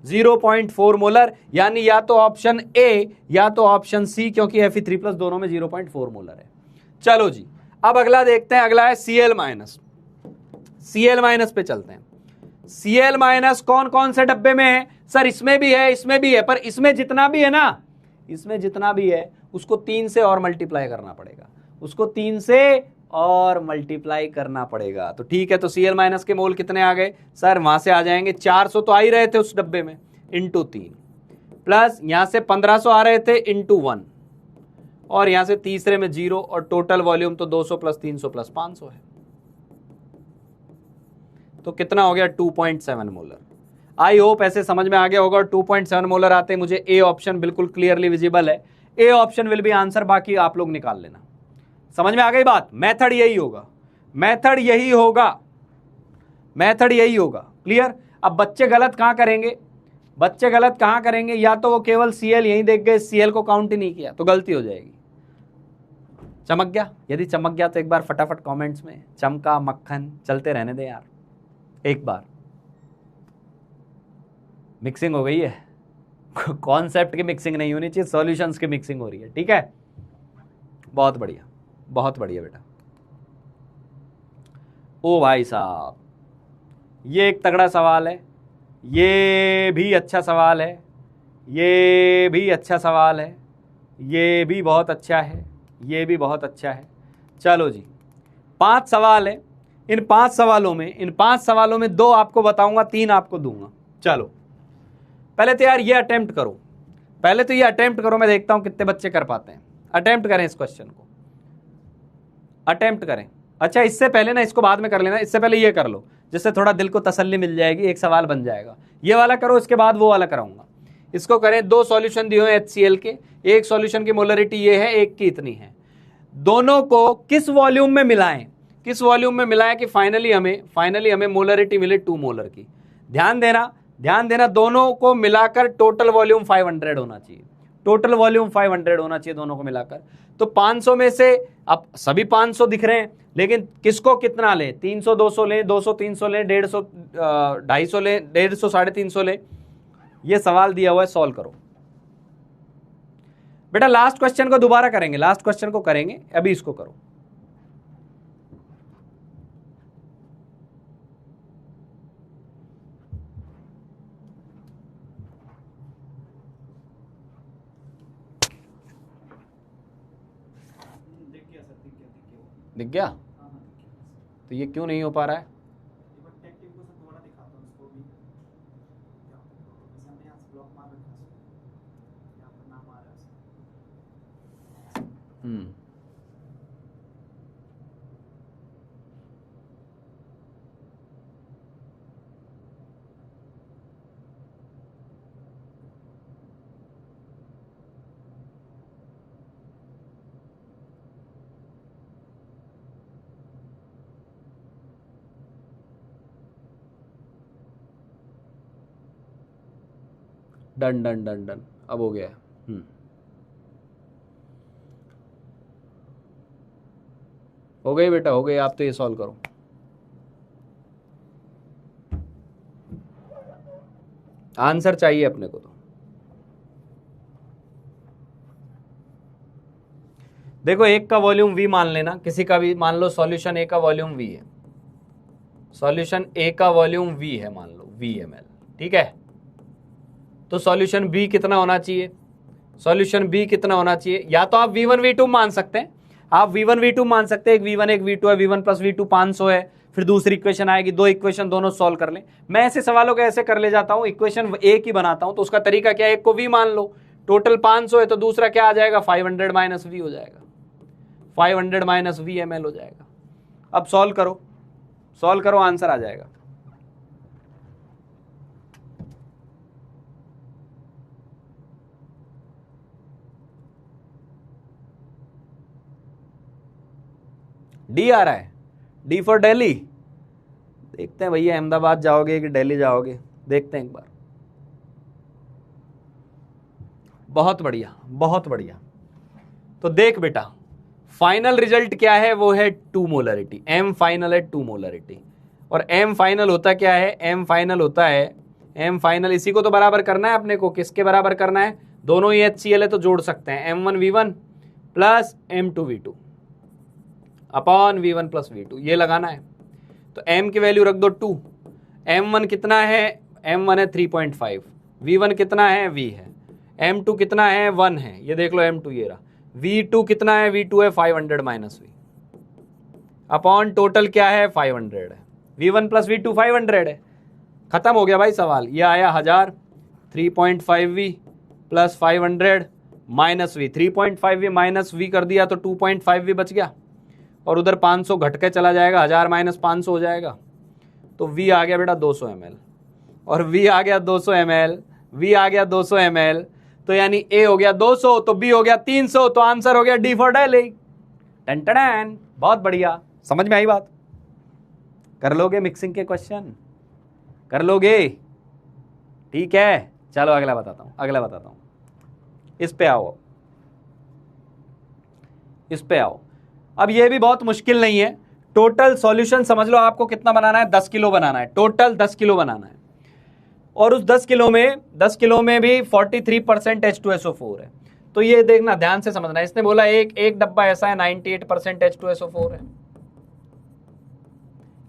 0.4 मोलर, यानी या तो ऑप्शन ए या तो ऑप्शन सी, क्योंकि Fe3+ दोनों में 0.4 मोलर है। चलो जी, अब अगला देखते हैं, अगला है Cl-, Cl- पे चलते हैं। Cl- कौन कौन से डब्बे में है, सर इसमें भी है, इसमें भी है, पर इसमें जितना भी है ना, इसमें जितना भी है उसको 3 से और मल्टीप्लाई करना पड़ेगा, उसको 3 से और मल्टीप्लाई करना पड़ेगा। तो ठीक है, तो Cl- के मोल कितने आ गए सर, वहां से आ जाएंगे 400 तो आ ही रहे थे उस डब्बे में, इंटू 3, प्लस यहां से 1500 आ रहे थे इंटू 1, और यहां से तीसरे में 0, और टोटल वॉल्यूम तो 200 प्लस 300 प्लस 500 है, तो कितना हो गया 2.7 मोलर। आई होप ऐसे समझ में आ गया होगा, और 2.7 मोलर आते मुझे ए ऑप्शन बिल्कुल क्लियरली विजिबल है, A option will be answer, बाकी आप लोग निकाल लेना। समझ में आ गई बात, मेथड यही होगा, मेथड यही होगा, मेथड यही होगा, क्लियर। अब बच्चे गलत कहां करेंगे, बच्चे गलत कहां करेंगे, या तो वो केवल Cl यहीं देख गए, Cl को काउंट ही नहीं किया, तो गलती हो जाएगी। चमक गया, यदि चमक गया तो एक बार फटाफट कमेंट्स में चमका मक्खन चलते रहने दे यार, एक बार मिक्सिंग हो गई है, कॉन्सेप्ट की मिक्सिंग नहीं होनी चाहिए, सॉल्यूशंस की मिक्सिंग हो रही है, ठीक है। बहुत बढ़िया, बहुत बढ़िया बेटा। ओ भाई साहब, ये एक तगड़ा सवाल है, ये भी अच्छा सवाल है, ये भी अच्छा सवाल है, ये भी बहुत अच्छा है, ये भी बहुत अच्छा है। चलो जी, 5 सवाल है, इन 5 सवालों में 2 आपको बताऊंगा, 3 आपको दूंगा। चलो पहले तो यार ये अटेम्प्ट करो, पहले तो ये अटेम्प्ट करो, मैं देखता हूं कितने बच्चे कर पाते हैं। अटेम्प्ट करें इस क्वेश्चन को, अटेम्प्ट करें। अच्छा इससे पहले ना, इसको बाद में कर लेना, इससे पहले ये कर लो, जिससे थोड़ा दिल को तसल्ली मिल जाएगी, एक सवाल बन जाएगा। ये वाला करो, इसके बाद वो वाला कराऊंगा। इसको करें, 2 सॉल्यूशन दिए हुए HCl के, एक सॉल्यूशन की मोलरिटी ये है, एक की इतनी है, दोनों को किस वॉल्यूम में मिलाएं, किस वॉल्यूम में मिलाएं कि फाइनली हमें मोलरिटी मिले 2 मोलर की। ध्यान देना, दोनों को मिलाकर टोटल वॉल्यूम 500 होना चाहिए, टोटल वॉल्यूम 500 होना चाहिए दोनों को मिलाकर। तो 500 में से अब सभी 500 दिख रहे हैं, लेकिन किसको कितना ले, 300 200 ले, 200 300 ले, 150 250 ले, 150 350 ले। ये सवाल दिया हुआ है, सॉल्व करो बेटा। लास्ट क्वेश्चन को दोबारा करेंगे, लास्ट क्वेश्चन को करेंगे, अभी इसको करो। दिख गया, तो ये क्यों नहीं हो पा रहा है, डन डन डन डन, अब हो गया है। हो गई बेटा, हो गई। आप तो ये सॉल्व करो। आंसर चाहिए अपने को। तो देखो, एक का वॉल्यूम v मान लेना, किसी का भी मान लो। सॉल्यूशन ए का वॉल्यूम v है, सॉल्यूशन ए का वॉल्यूम v है, मान लो v ml, ठीक है। तो सॉल्यूशन b कितना होना चाहिए? सॉल्यूशन b कितना होना चाहिए? या तो आप v1 v2 मान सकते हैं, आप v1 v2 मान सकते हैं। एक v1 एक v2 है, v1 प्लस v2 500 है। फिर दूसरी इक्वेशन आएगी, दो इक्वेशन दोनों सॉल्व कर लें। मैं ऐसे सवालों को ऐसे कर ले जाता हूं, इक्वेशन एक ही बनाता हूं। तो उसका तरीका क्या है? एक को v मान लो, टोटल 500 है, तो दूसरा क्या आ जाएगा? 500 माइनस v हो जाएगा, 500 माइनस v ml हो जाएगा। अब सॉल्व करो, सॉल्व करो, आंसर आ जाएगा। डी आ रहा है, डी फॉर दिल्ली। देखते हैं भैया, अहमदाबाद जाओगे कि दिल्ली जाओगे, देखते हैं एक बार। बहुत बढ़िया, बहुत बढ़िया। तो देख बेटा, फाइनल रिजल्ट क्या है? वो है 2 मोलरिटी। एम फाइनल है 2 मोलरिटी। और एम फाइनल होता क्या है? एम फाइनल होता है, एम फाइनल इसी को तो बराबर करना है अपने को। किसके बराबर करना है? दोनों ही HCl है तो जोड़ सकते हैं, M1V1 plus M2V2 upon V1 plus V2, ये लगाना है। तो M की वैल्यू रख दो 2। M1 कितना है? M1 है 3.5। V1 कितना है? V है। M2 कितना है? 1 है। ये देख लो M2 ये रहा। V2 कितना है? V2 है 500 माइनस V अपॉन टोटल क्या है? 500 है। V1 प्लस V2 500 है। खत्म हो गया भाई सवाल। ये आया 1000, 3.5V plus 500 minus V। 3.5V minus V कर दिया तो 2.5V बच गया, और उधर 500 घट के चला जाएगा, 1000 माइनस 500 हो जाएगा। तो V आ गया बेटा 200 ml, और V आ गया 200 ml, V आ गया 200 ml। तो यानी A हो गया 200, तो B हो गया 300, तो आंसर हो गया D फॉर दिल्ली। टन टन, बहुत बढ़िया। समझ में आई बात? कर लोगे मिक्सिंग के क्वेश्चन? कर लोगे? ठीक है, चलो अगला बताता हूं, अगला बताता हूं। इस पे आओ, इस पे आओ। अब ये भी बहुत मुश्किल नहीं है। टोटल सॉल्यूशन समझ लो आपको कितना बनाना है? 10 किलो बनाना है, टोटल 10 किलो बनाना है। और उस 10 किलो में भी 43% H2SO4 है। तो ये देखना, ध्यान से समझना। इसने बोला एक डब्बा ऐसा है 98% H2SO4 है।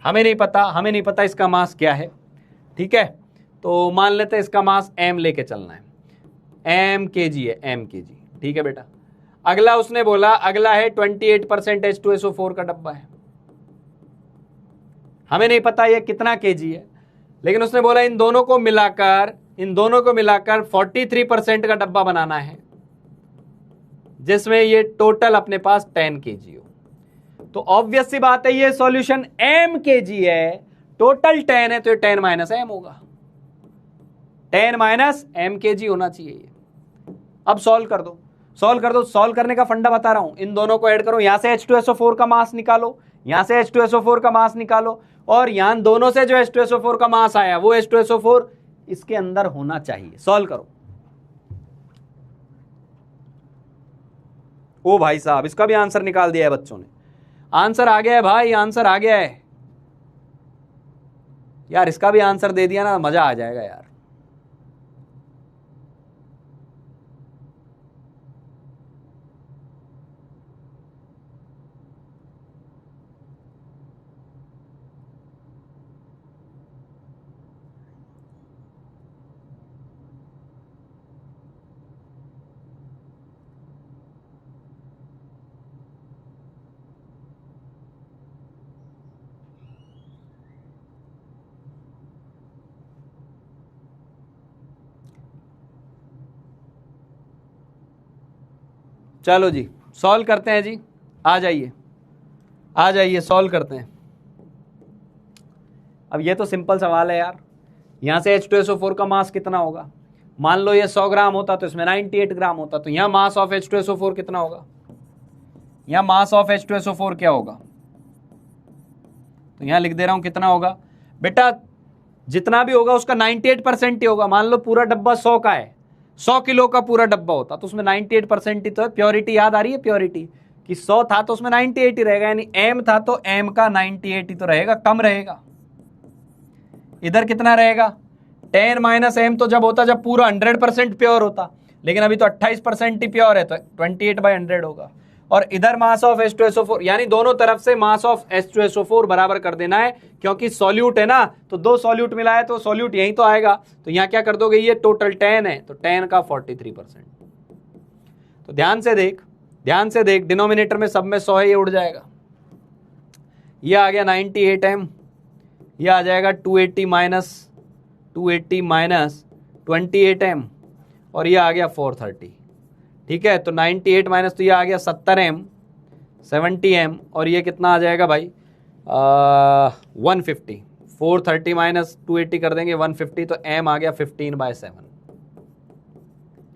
हमें नहीं पता इसका मास क्या है, ठीक है। तो मान लेते हैं इसका मास m लेके चलना है, m kg है, m kg, ठीक है बेटा। अगला उसने बोला, अगला है 28% H2SO4 का डब्बा है। हमें नहीं पता ये कितना kg है, लेकिन उसने बोला इन दोनों को मिलाकर 43% का डब्बा बनाना है, जिसमें ये टोटल अपने पास 10 kg हो। तो ऑब्वियस सी बात है, ये सॉल्यूशन m kg है, टोटल 10 है, तो ये 10 माइनस m होगा, 10 माइनस m kg होना चाहिए ये। अब सॉल्व कर दो, सॉल्व करने का फंडा बता रहा हूं। इन दोनों को ऐड करो, यहां से H2SO4 का मास निकालो, यहां से H2SO4 का मास निकालो, और यहां दोनों से जो H2SO4 का मास आया वो H2SO4 इसके अंदर होना चाहिए। सॉल्व करो। ओ भाई साहब, इसका भी आंसर निकाल दिया है बच्चों ने। आंसर आ गया है भाई, आंसर आ गया है यार। इसका भी आंसर दे दिया ना, मजा आ जाएगा यार। चलो जी, सॉल्व करते हैं जी। आ जाइए सॉल्व करते हैं। अब ये तो सिंपल सवाल है यार। यहां से H2SO4 का मास कितना होगा? मान लो ये 100 ग्राम होता तो इसमें 98 ग्राम होता, तो यहां मास ऑफ H2SO4 कितना होगा? यहां मास ऑफ H2SO4 क्या होगा? तो यहां लिख दे रहा हूं कितना होगा बेटा। जितना भी होगा उसका 98% ही होगा। मान लो पूरा डब्बा 100 का है, 100 किलो का पूरा डब्बा होता तो उसमें 98% ही तो है। प्योरिटी याद आ रही है? प्योरिटी कि 100 था तो उसमें 98 ही रहेगा, यानी m था तो m का 98 ही तो रहेगा, कम रहेगा। इधर कितना रहेगा? 10 माइनस m तो जब होता जब पूरा 100% प्योर होता, लेकिन अभी तो 28% ही प्योर है तो 28/100 होगा। और इधर मास ऑफ H2SO4, यानी दोनों तरफ से मास ऑफ H2SO4 बराबर कर देना है, क्योंकि सॉल्यूट है ना, तो दो सॉल्यूट मिला है तो सॉल्यूट यहीं तो आएगा। तो यहां क्या कर दोगे, ये टोटल 10 है तो 10 का 43%। तो ध्यान से देख, डिनोमिनेटर में सब में 100 है, ये उड़ जाएगा। ये आ गया 98m, ये आ जाएगा 280 माइनस 28m, और ये आ गया 430। ठीक है, तो 98 माइनस तो ये आ गया 70m, 70m, और ये कितना आ जाएगा भाई 150। 430 माइनस 280 कर देंगे 150, तो m आ गया 15/7।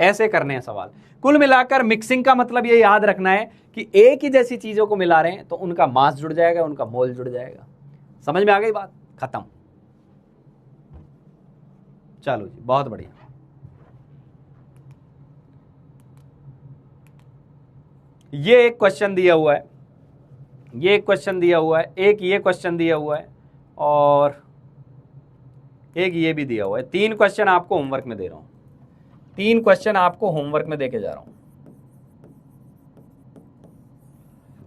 ऐसे करने हैं सवाल। कुल मिलाकर मिक्सिंग का मतलब ये याद रखना है कि एक ही जैसी चीजों को मिला रहे हैं तो उनका मास जुड़ जाएगा, उनका मोल जुड़ जाएगा। समझ में आ गई बात? खत्म। चलो जी, बहुत बढ़िया। ये एक क्वेश्चन दिया हुआ है, ये एक क्वेश्चन दिया हुआ है, एक ये क्वेश्चन दिया हुआ है, और एक ये भी दिया हुआ है। 3 क्वेश्चन आपको होमवर्क में दे रहा हूं, 3 क्वेश्चन आपको होमवर्क में देके जा रहा हूं,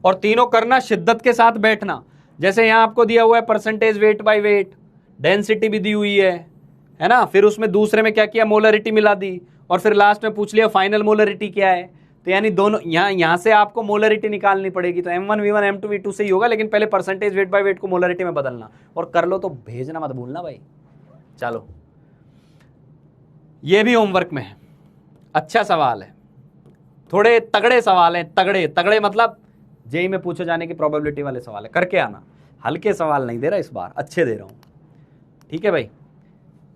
और तीनों करना शिद्दत के साथ बैठना। जैसे यहां आपको दिया हुआ है percentage weight by weight, density भी दी हुई है ना। फिर उसमें दूसरे में क्या किया, मोलरिटी मिला दी, और फिर लास्ट में पूछ लिया फाइनल मोलरिटी क्या है। तो यानी दोनों यहां से आपको मोलरिटी निकालनी पड़ेगी, तो M1 V1 M2 V2 से ही होगा, लेकिन पहले परसेंटेज वेट बाय वेट को मोलरिटी में बदलना। और कर लो तो भेजना मत भूलना भाई। चलो, ये भी होमवर्क में है, अच्छा सवाल है, थोड़े तगड़े सवाल हैं। तगड़े मतलब जेई में पूछे जाने की प्रोबेबिलिटी वाले सवाल है, करके आना। हल्के सवाल नहीं दे रहा इस बार, अच्छे दे रहा हूं। ठीक है भाई,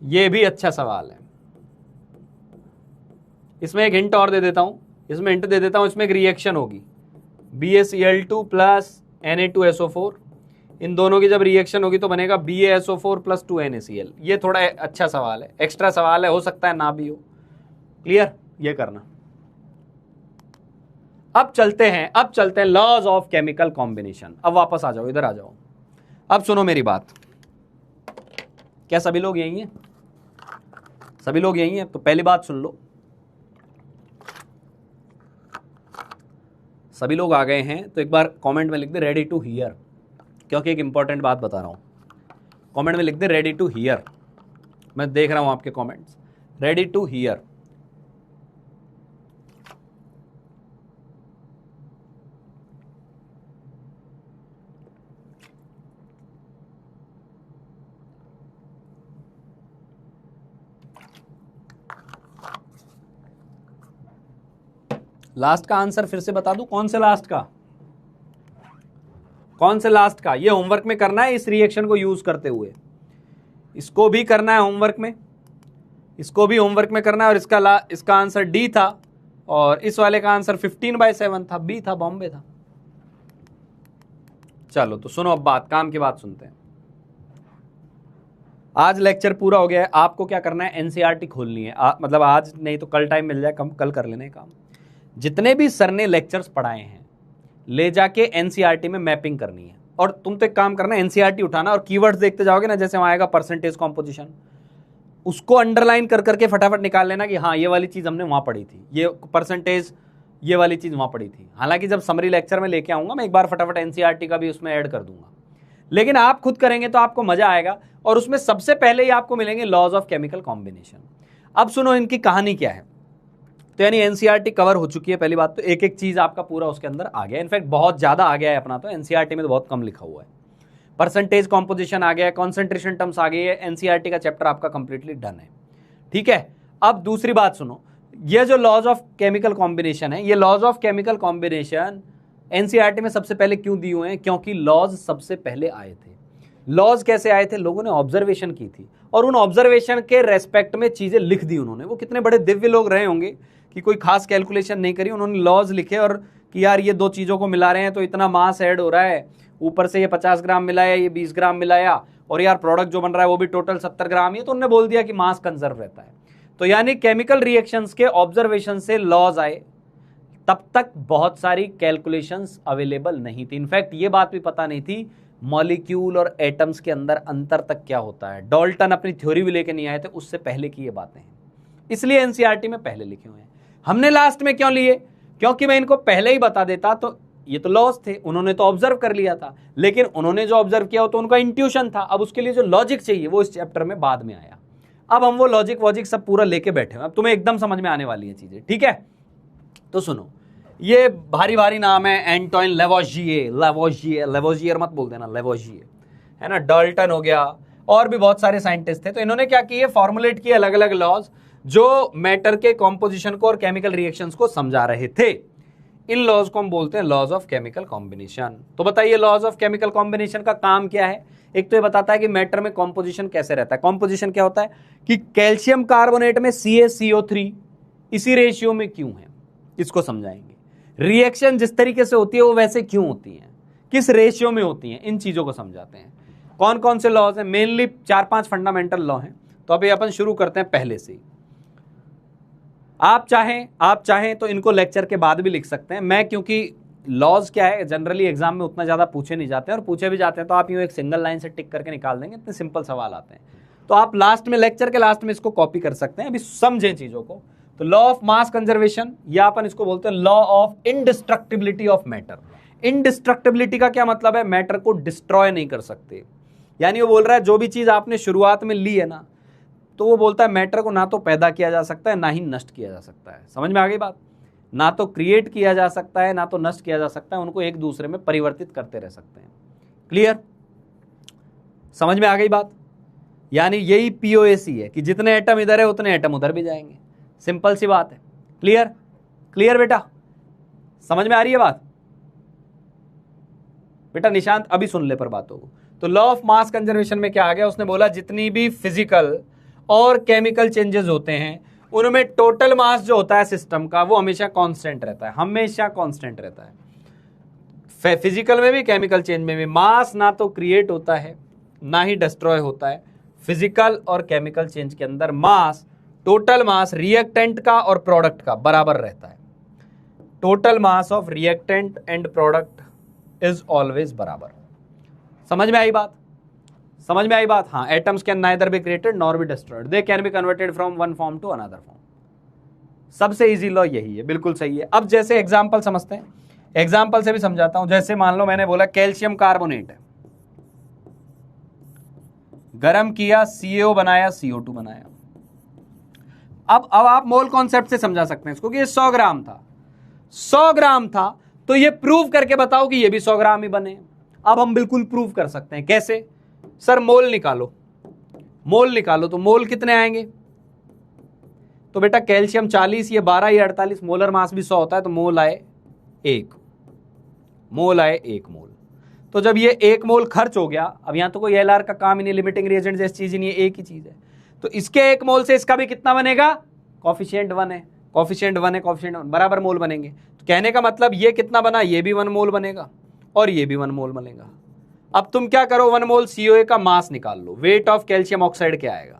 ये भी अच्छा सवाल है। इसमें एक हिंट और दे देता हूं, इसमें एक रिएक्शन होगी, BaCl2 प्लस Na2SO4। इन दोनों की जब रिएक्शन होगी तो बनेगा BaSO4 प्लस 2NaCl। ये थोड़ा अच्छा सवाल है, एक्स्ट्रा सवाल है, हो सकता है ना भी हो। क्लियर? ये करना। अब चलते हैं लॉज ऑफ केमिकल कॉम्बिनेशन। अब वापस आ जाओ, इधर आ जाओ। अब सुनो मेरी बात। क्या सभी लोग यही हैं? सभी लोग यही हैं? तो पहली बात सुन लो, सभी लोग आ गए हैं तो एक बार कमेंट में लिख दे रेडी टू हियर, क्योंकि एक इंपॉर्टेंट बात बता रहा हूं। कमेंट में लिख दे रेडी टू हियर। मैं देख रहा हूं आपके comments, ready to hear. Last का आंसर फिर से बता दूं, कौन से लास्ट का? ये होमवर्क में करना है, इस रिएक्शन को यूज करते हुए। इसको भी करना है होमवर्क में, इसको भी होमवर्क में करना है। और इसका आंसर डी था, और इस वाले का आंसर 15/7 था, बी था, बॉम्बे था। चलो तो सुनो, अब काम की बात सुनते हैं। आज लेक्चर पूरा हो गया है। आपको क्या करना है, एनसीईआरटी खोलनी है। मतलब आज नहीं तो कल टाइम मिल जाए, कल कर लेना है काम। जितने भी सर ने लेक्चर्स पढ़ाए हैं ले जाके एनसीईआरटी में मैपिंग करनी है। और तुम तो एक काम करना, एनसीईआरटी उठाना और कीवर्ड्स देखते जाओगे ना, जैसे वहां आएगा परसेंटेज कॉम्पोजिशन, उसको अंडरलाइन कर करके फटाफट निकाल लेना कि हाँ ये वाली चीज हमने वहां पढ़ी थी, ये परसेंटेज ये वाली चीज वहां पढ़ी थी। हालांकि जब समरी लेक्चर में लेके आऊंगा मैं एक बार फटाफट एनसीईआरटी का भी उसमें ऐड कर दूंगा, लेकिन आप खुद करेंगे तो आपको मजा आएगा। और उसमें सबसे पहले ही आपको मिलेंगे लॉज ऑफ केमिकल कॉम्बिनेशन। अब सुनो इनकी कहानी क्या है। तो यानी एनसीईआरटी कवर हो चुकी है। पहली बात तो एक एक चीज आपका पूरा उसके अंदर आ गया, इनफैक्ट बहुत ज्यादा आ गया है अपना। तो एनसीईआरटी में तो बहुत कम लिखा हुआ है। परसेंटेज कॉम्पोजिशन आ गया है, कॉन्सेंट्रेशन टर्म्स आ गई है। एनसीईआरटी का चैप्टर आपका कंप्लीटली डन है। ठीक है, अब दूसरी बात सुनो, ये जो लॉज ऑफ केमिकल कॉम्बिनेशन है, ये laws of chemical combination NCERT में सबसे पहले क्यों दिए हुए हैं? क्योंकि लॉज सबसे पहले आए थे। लॉज कैसे आए थे? लोगों ने ऑब्जर्वेशन की थी और उन ऑब्जर्वेशन के रेस्पेक्ट में चीजें लिख दी उन्होंने। वो कितने बड़े दिव्य लोग रहे होंगे कि कोई खास कैलकुलेशन नहीं करी, उन्होंने लॉज लिखे और कि यार ये दो चीजों को मिला रहे हैं तो इतना मास ऐड हो रहा है, ऊपर से ये 50 ग्राम मिलाया, ये 20 ग्राम मिलाया, और यार प्रोडक्ट जो बन रहा है वो भी टोटल 70 ग्राम ही है, तो उन्होंने बोल दिया कि मास कंजर्व रहता है। तो यानी केमिकल रिएक्शंस के ऑब्जर्वेशन से लॉज आए, तब तक बहुत सारी कैलकुलेशंस अवेलेबल नहीं थी। इनफैक्ट ये बात भी पता नहीं थी मॉलिक्यूल और एटम्स के अंदर अंतर तक क्या होता है। डाल्टन अपनी थ्योरी भी लेके नहीं आए थे, उससे पहले की ये बातें हैं, इसलिए एनसीईआरटी में पहले लिखे हुए हैं। हमने लास्ट में क्यों लिए? क्योंकि मैं इनको पहले ही बता देता तो ये तो लॉस थे, उन्होंने तो ऑब्जर्व कर लिया था, लेकिन उन्होंने जो ऑब्जर्व किया हो तो उनका इंट्यूशन था। अब उसके लिए जो लॉजिक चाहिए वो इस चैप्टर में बाद में आया। अब हम वो लॉजिक वॉजिक सब पूरा लेके बैठे हैं, अब तुम्हें एकदम समझ में आने वाली है चीजें, ठीक है? तो सुनो, ये भारी भारी नाम है, एंटोइन लेवोजिए, लेवोजियर मत बोल देना, लेवोजिए, है ना, डाल्टन हो गया, और भी बहुत सारे साइंटिस्ट थे। तो इन्होंने क्या किए, फॉर्मुलेट किए अलग अलग लॉज जो मैटर के कॉम्पोजिशन को और केमिकल रिएक्शंस को समझा रहे थे। इन लॉज को हम बोलते हैं लॉज ऑफ केमिकल कॉम्बिनेशन। तो बताइए लॉज ऑफ केमिकल कॉम्बिनेशन का काम क्या है? एक तो ये बताता है कि मैटर में कॉम्पोजिशन कैसे रहता है। कॉम्पोजिशन क्या होता है कि कैल्शियम कार्बोनेट में CaCO3 इसी रेशियो में क्यों है, इसको समझाएंगे। रिएक्शन जिस तरीके से होती है वो वैसे क्यों होती है, किस रेशियो में होती है, इन चीजों को समझाते हैं। कौन कौन से लॉज हैं? मेनली 4-5 फंडामेंटल लॉ हैं। तो अभी अपन शुरू करते हैं पहले से। आप चाहें तो इनको लेक्चर के बाद भी लिख सकते हैं। मैं क्योंकि लॉज क्या है जनरली एग्जाम में उतना ज्यादा पूछे नहीं जाते हैं, और पूछे भी जाते हैं तो आप यूं एक सिंगल लाइन से टिक करके निकाल देंगे, इतने सिंपल सवाल आते हैं। तो आप लास्ट में, लेक्चर के लास्ट में इसको कॉपी कर सकते हैं। अभी समझें चीजों को। तो लॉ ऑफ मास कंजर्वेशन, या अपन इसको बोलते हैं लॉ ऑफ इनडिस्ट्रक्टिबिलिटी ऑफ मैटर। इनडिस्ट्रक्टिबिलिटी का क्या मतलब है? मैटर को डिस्ट्रॉय नहीं कर सकते। यानी वो बोल रहा है जो भी चीज आपने शुरुआत में ली है ना, तो वो बोलता है मैटर को ना तो पैदा किया जा सकता है ना ही नष्ट किया जा सकता है। समझ में आ गई बात? ना तो क्रिएट किया जा सकता है ना तो नष्ट किया जा सकता है, उनको एक दूसरे में परिवर्तित करते रह सकते हैं। क्लियर? समझ में आ गई बात? यानी यही पीओएसी है कि जितने एटम इधर है उतने एटम उधर भी जाएंगे। सिंपल सी बात है। क्लियर? क्लियर बेटा? समझ में आ रही है बात? बेटा निशांत अभी सुन ले पर बातों को। तो लॉ ऑफ मास कंजर्वेशन में क्या आ गया, उसने बोला जितनी भी फिजिकल और केमिकल चेंजेस होते हैं उनमें टोटल मास जो होता है सिस्टम का वो हमेशा कांस्टेंट रहता है, हमेशा कांस्टेंट रहता है। फिजिकल में भी केमिकल चेंज में भी मास ना तो क्रिएट होता है ना ही डिस्ट्रॉय होता है। फिजिकल और केमिकल चेंज के अंदर मास, टोटल मास रिएक्टेंट का और प्रोडक्ट का बराबर रहता है। Total mass of reactant and product is always बराबर। समझ में आई बात? समझ में आई बात? हाँ, atoms can neither be created nor be destroyed, they can be converted from one form to another form. सबसे इजी लॉ यही है, बिल्कुल सही है। अब जैसे एग्जांपल समझते हैं, एग्जांपल से भी समझाता हूं। जैसे मान लो मैंने बोला कैल्शियम कार्बोनेट है, गरम किया, CaO बनाया, CO2 बनाया। अब आप मोल कॉन्सेप्ट से समझा सकते हैं इसको कि ये 100 ग्राम था, 100 ग्राम था, तो ये प्रूव करके बताओ कि ये भी 100 ग्राम ही बने। अब हम बिल्कुल प्रूव कर सकते हैं। कैसे? सर मोल निकालो, मोल निकालो। तो मोल कितने आएंगे? तो बेटा कैल्शियम 40, ये 12, ये 48, मोलर मास भी 100 होता है, तो मोल आए 1, मोल आए 1 मोल। तो जब ये 1 मोल खर्च हो गया, अब यहां तो कोई LR का काम ही नहीं, लिमिटिंग रिएजेंट जैसी चीज ही नहीं है, एक ही चीज है। तो इसके 1 मोल से इसका भी कितना बनेगा? कॉफिशिएंट 1 है, कॉफिशिएंट 1 है, कॉफिशिएंट 1 बराबर मोल बनेंगे। तो कहने का मतलब ये कितना बना, ये भी 1 मोल बनेगा और ये भी 1 मोल बनेगा। अब तुम क्या करो, 1 मोल CoA का मास निकाल लो, वेट ऑफ कैल्शियम ऑक्साइड क्या आएगा?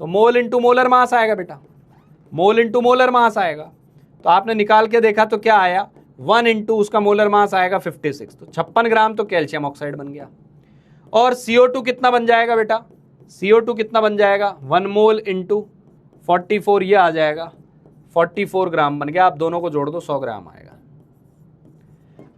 तो मोल इंटू मोलर मास आएगा बेटा, मोल इंटू मोलर मास आएगा। तो आपने निकाल के देखा तो क्या आया, 1 इंटू उसका मोलर मास आएगा 56, तो 56 ग्राम तो कैल्शियम ऑक्साइड बन गया। और CO2 कितना बन जाएगा बेटा? CO2 कितना बन जाएगा? 1 मोल इंटू 44, ये आ जाएगा 44 ग्राम बन गया। आप दोनों को जोड़ दो, 100 ग्राम आएगा।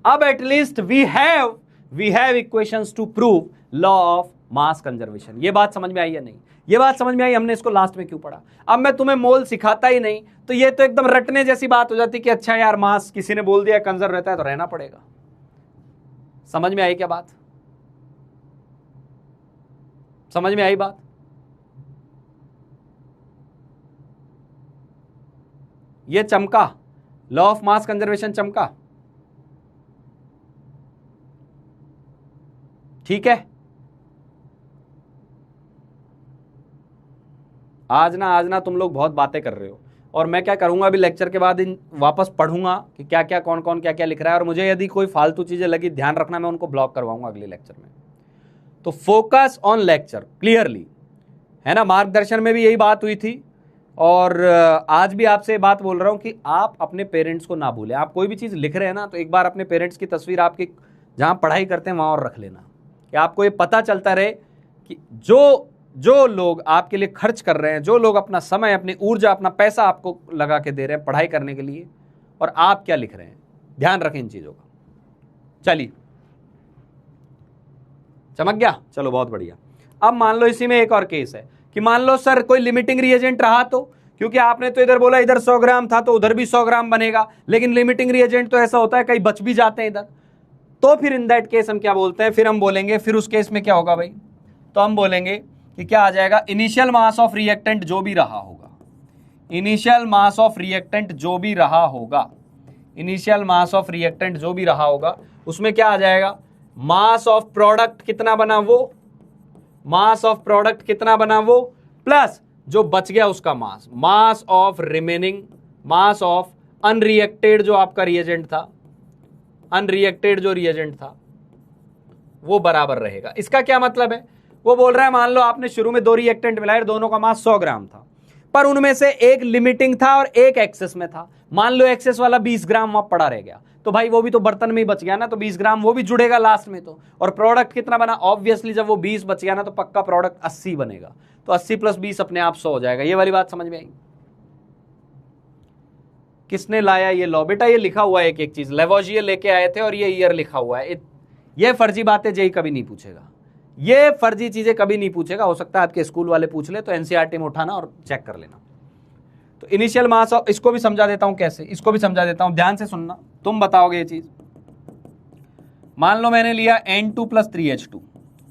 अब at least we have equations to prove law of mass conservation. ये बात समझ में आई या नहीं? ये बात समझ में आई? हमने इसको लास्ट में क्यों पढ़ा? अब मैं तुम्हें मोल सिखाता ही नहीं तो ये तो एकदम रटने जैसी बात हो जाती कि अच्छा यार मास किसी ने बोल दिया कंजर्व रहता है तो रहना पड़ेगा। समझ में आई क्या बात? समझ में आई बात? ये चमका, लॉ ऑफ मास कंजर्वेशन चमका, ठीक है? आज ना तुम लोग बहुत बातें कर रहे हो। और मैं क्या करूंगा अभी लेक्चर के बाद इन वापस पढ़ूंगा कि क्या क्या कौन कौन क्या क्या लिख रहा है, और मुझे यदि कोई फालतू चीजें लगी ध्यान रखना, मैं उनको ब्लॉक करवाऊंगा अगले लेक्चर में। तो फोकस ऑन लेक्चर क्लियरली, है ना। मार्गदर्शन में भी यही बात हुई थी, और आज भी आपसे बात बोल रहा हूं कि आप अपने पेरेंट्स को ना भूलें। आप कोई भी चीज़ लिख रहे हैं ना, तो एक बार अपने पेरेंट्स की तस्वीर आपकी जहां पढ़ाई करते हैं वहां और रख लेना, कि आपको ये पता चलता रहे कि जो लोग आपके लिए खर्च कर रहे हैं, जो लोग अपना समय, अपनी ऊर्जा, अपना पैसा आपको लगा के दे रहे हैं पढ़ाई करने के लिए, और आप क्या लिख रहे हैं, ध्यान रखें इन चीज़ों का। चलिए, चमक गया, चलो बहुत बढ़िया। अब मान लो इसी में एक और केस है कि मान लो सर कोई लिमिटिंग रिएजेंट रहा, तो क्योंकि आपने तो इधर बोला इधर 100 ग्राम था तो उधर भी 100 ग्राम बनेगा, लेकिन लिमिटिंग रिएजेंट तो ऐसा होता है कई बच भी जाते हैं इधर, तो फिर इन दैट केस हम क्या बोलते हैं, फिर हम बोलेंगे, फिर उस केस में क्या होगा भाई, तो हम बोलेंगे कि क्या आ जाएगा, इनिशियल मास ऑफ रिएक्टेंट जो भी रहा होगा, इनिशियल मास ऑफ रिएक्टेंट जो भी रहा होगा, इनिशियल मास ऑफ रिएक्टेंट जो भी रहा होगा, उसमें क्या आ जाएगा, मास ऑफ प्रोडक्ट कितना बना वो, मास ऑफ प्रोडक्ट कितना बना वो, प्लस जो बच गया उसका mass, mass of remaining, mass of unreacted जो आपका रिएजेंट था, अनरिएक्टेड जो रिएजेंट था वो बराबर रहेगा। इसका क्या मतलब है, वो बोल रहा है मान लो आपने शुरू में 2 रिएक्टेंट मिलाए, दोनों का मास 100 ग्राम था, पर उनमें से एक लिमिटिंग था और एक एक्सेस में था। मान लो एक्सेस वाला 20 ग्राम वहां पड़ा रह गया, तो भाई वो भी तो बर्तन में ही बच गया ना, तो 20 ग्राम वो भी जुड़ेगा लास्ट में तो। और प्रोडक्ट कितना बना, ऑब्वियसली जब वो 20 बच गया ना तो पक्का प्रोडक्ट 80 बनेगा, तो 80 + 20 अपने आप 100 हो जाएगा। ये वाली बात समझ में आई। किसने लाया ये लॉ, बेटा ये लिखा हुआ है एक एक चीज, लेवोजिए लेके आए थे और ये ईयर लिखा हुआ है। ये फर्जी बातें जेई कभी नहीं पूछेगा, ये फर्जी चीजें कभी नहीं पूछेगा। हो सकता है आपके स्कूल वाले पूछ ले, तो एनसीईआरटी में उठाना और चेक कर लेना। तो इनिशियल मास ऑफ, इसको भी समझा देता हूं कैसे, इसको भी समझा देता हूं, ध्यान से सुनना, तुम बताओगे ये चीज। मान लो मैंने लिया N2 + 3H2,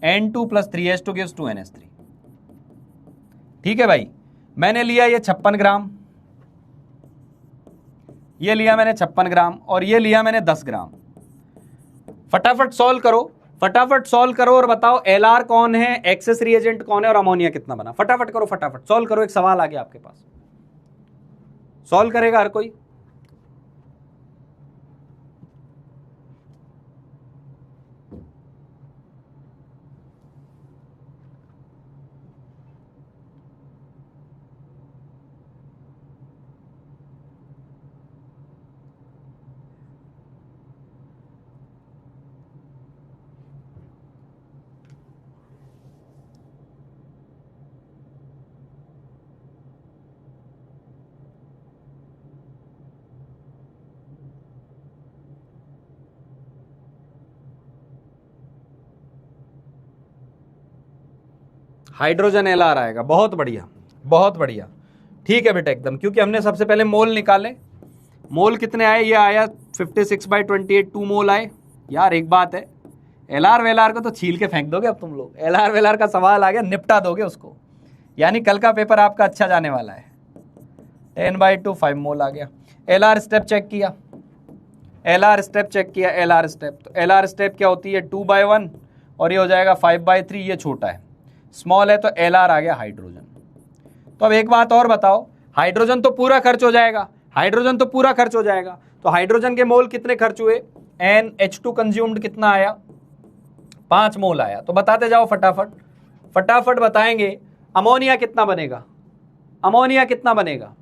N2 + 3H2 gives 2NH3, ठीक है भाई। मैंने लिया ये 56 ग्राम, ये लिया मैंने 56 ग्राम, और ये लिया मैंने 10 ग्राम। फटाफट सॉल्व करो, फटाफट सॉल्व करो और बताओ एलआर कौन है, एक्सेस रिएजेंट कौन है, और अमोनिया कितना बना। फटाफट करो, फटाफट सॉल्व करो। एक सवाल आ गया आपके पास, सॉल्व करेगा हर कोई। हाइड्रोजन एलआर आएगा, बहुत बढ़िया, बहुत बढ़िया, ठीक है बेटा एकदम, क्योंकि हमने सबसे पहले मोल निकाले। मोल कितने आए, ये आया 56/28, 2 मोल आए। यार एक बात है, एलआर वेलआर को तो छील के फेंक दोगे अब तुम लोग, एलआर वेलआर का सवाल आ गया निपटा दोगे उसको, यानी कल का पेपर आपका अच्छा जाने वाला है। 10/2 5 मोल आ गया। एलआर स्टेप चेक किया, एलआर स्टेप चेक किया, एलआर स्टेप, तो एलआर स्टेप क्या होती है 2/1, और ये हो जाएगा 5/3, ये छोटा है, स्मॉल है, तो एलआर आ गया हाइड्रोजन। तो अब एक बात और बताओ, हाइड्रोजन तो पूरा खर्च हो जाएगा, हाइड्रोजन तो पूरा खर्च हो जाएगा, तो हाइड्रोजन के मोल कितने खर्च हुए, NH2 कंज्यूम्ड कितना आया, 5 मोल आया। तो बताते जाओ फटाफट, फटाफट बताएंगे। अमोनिया कितना बनेगा, अमोनिया कितना बनेगा,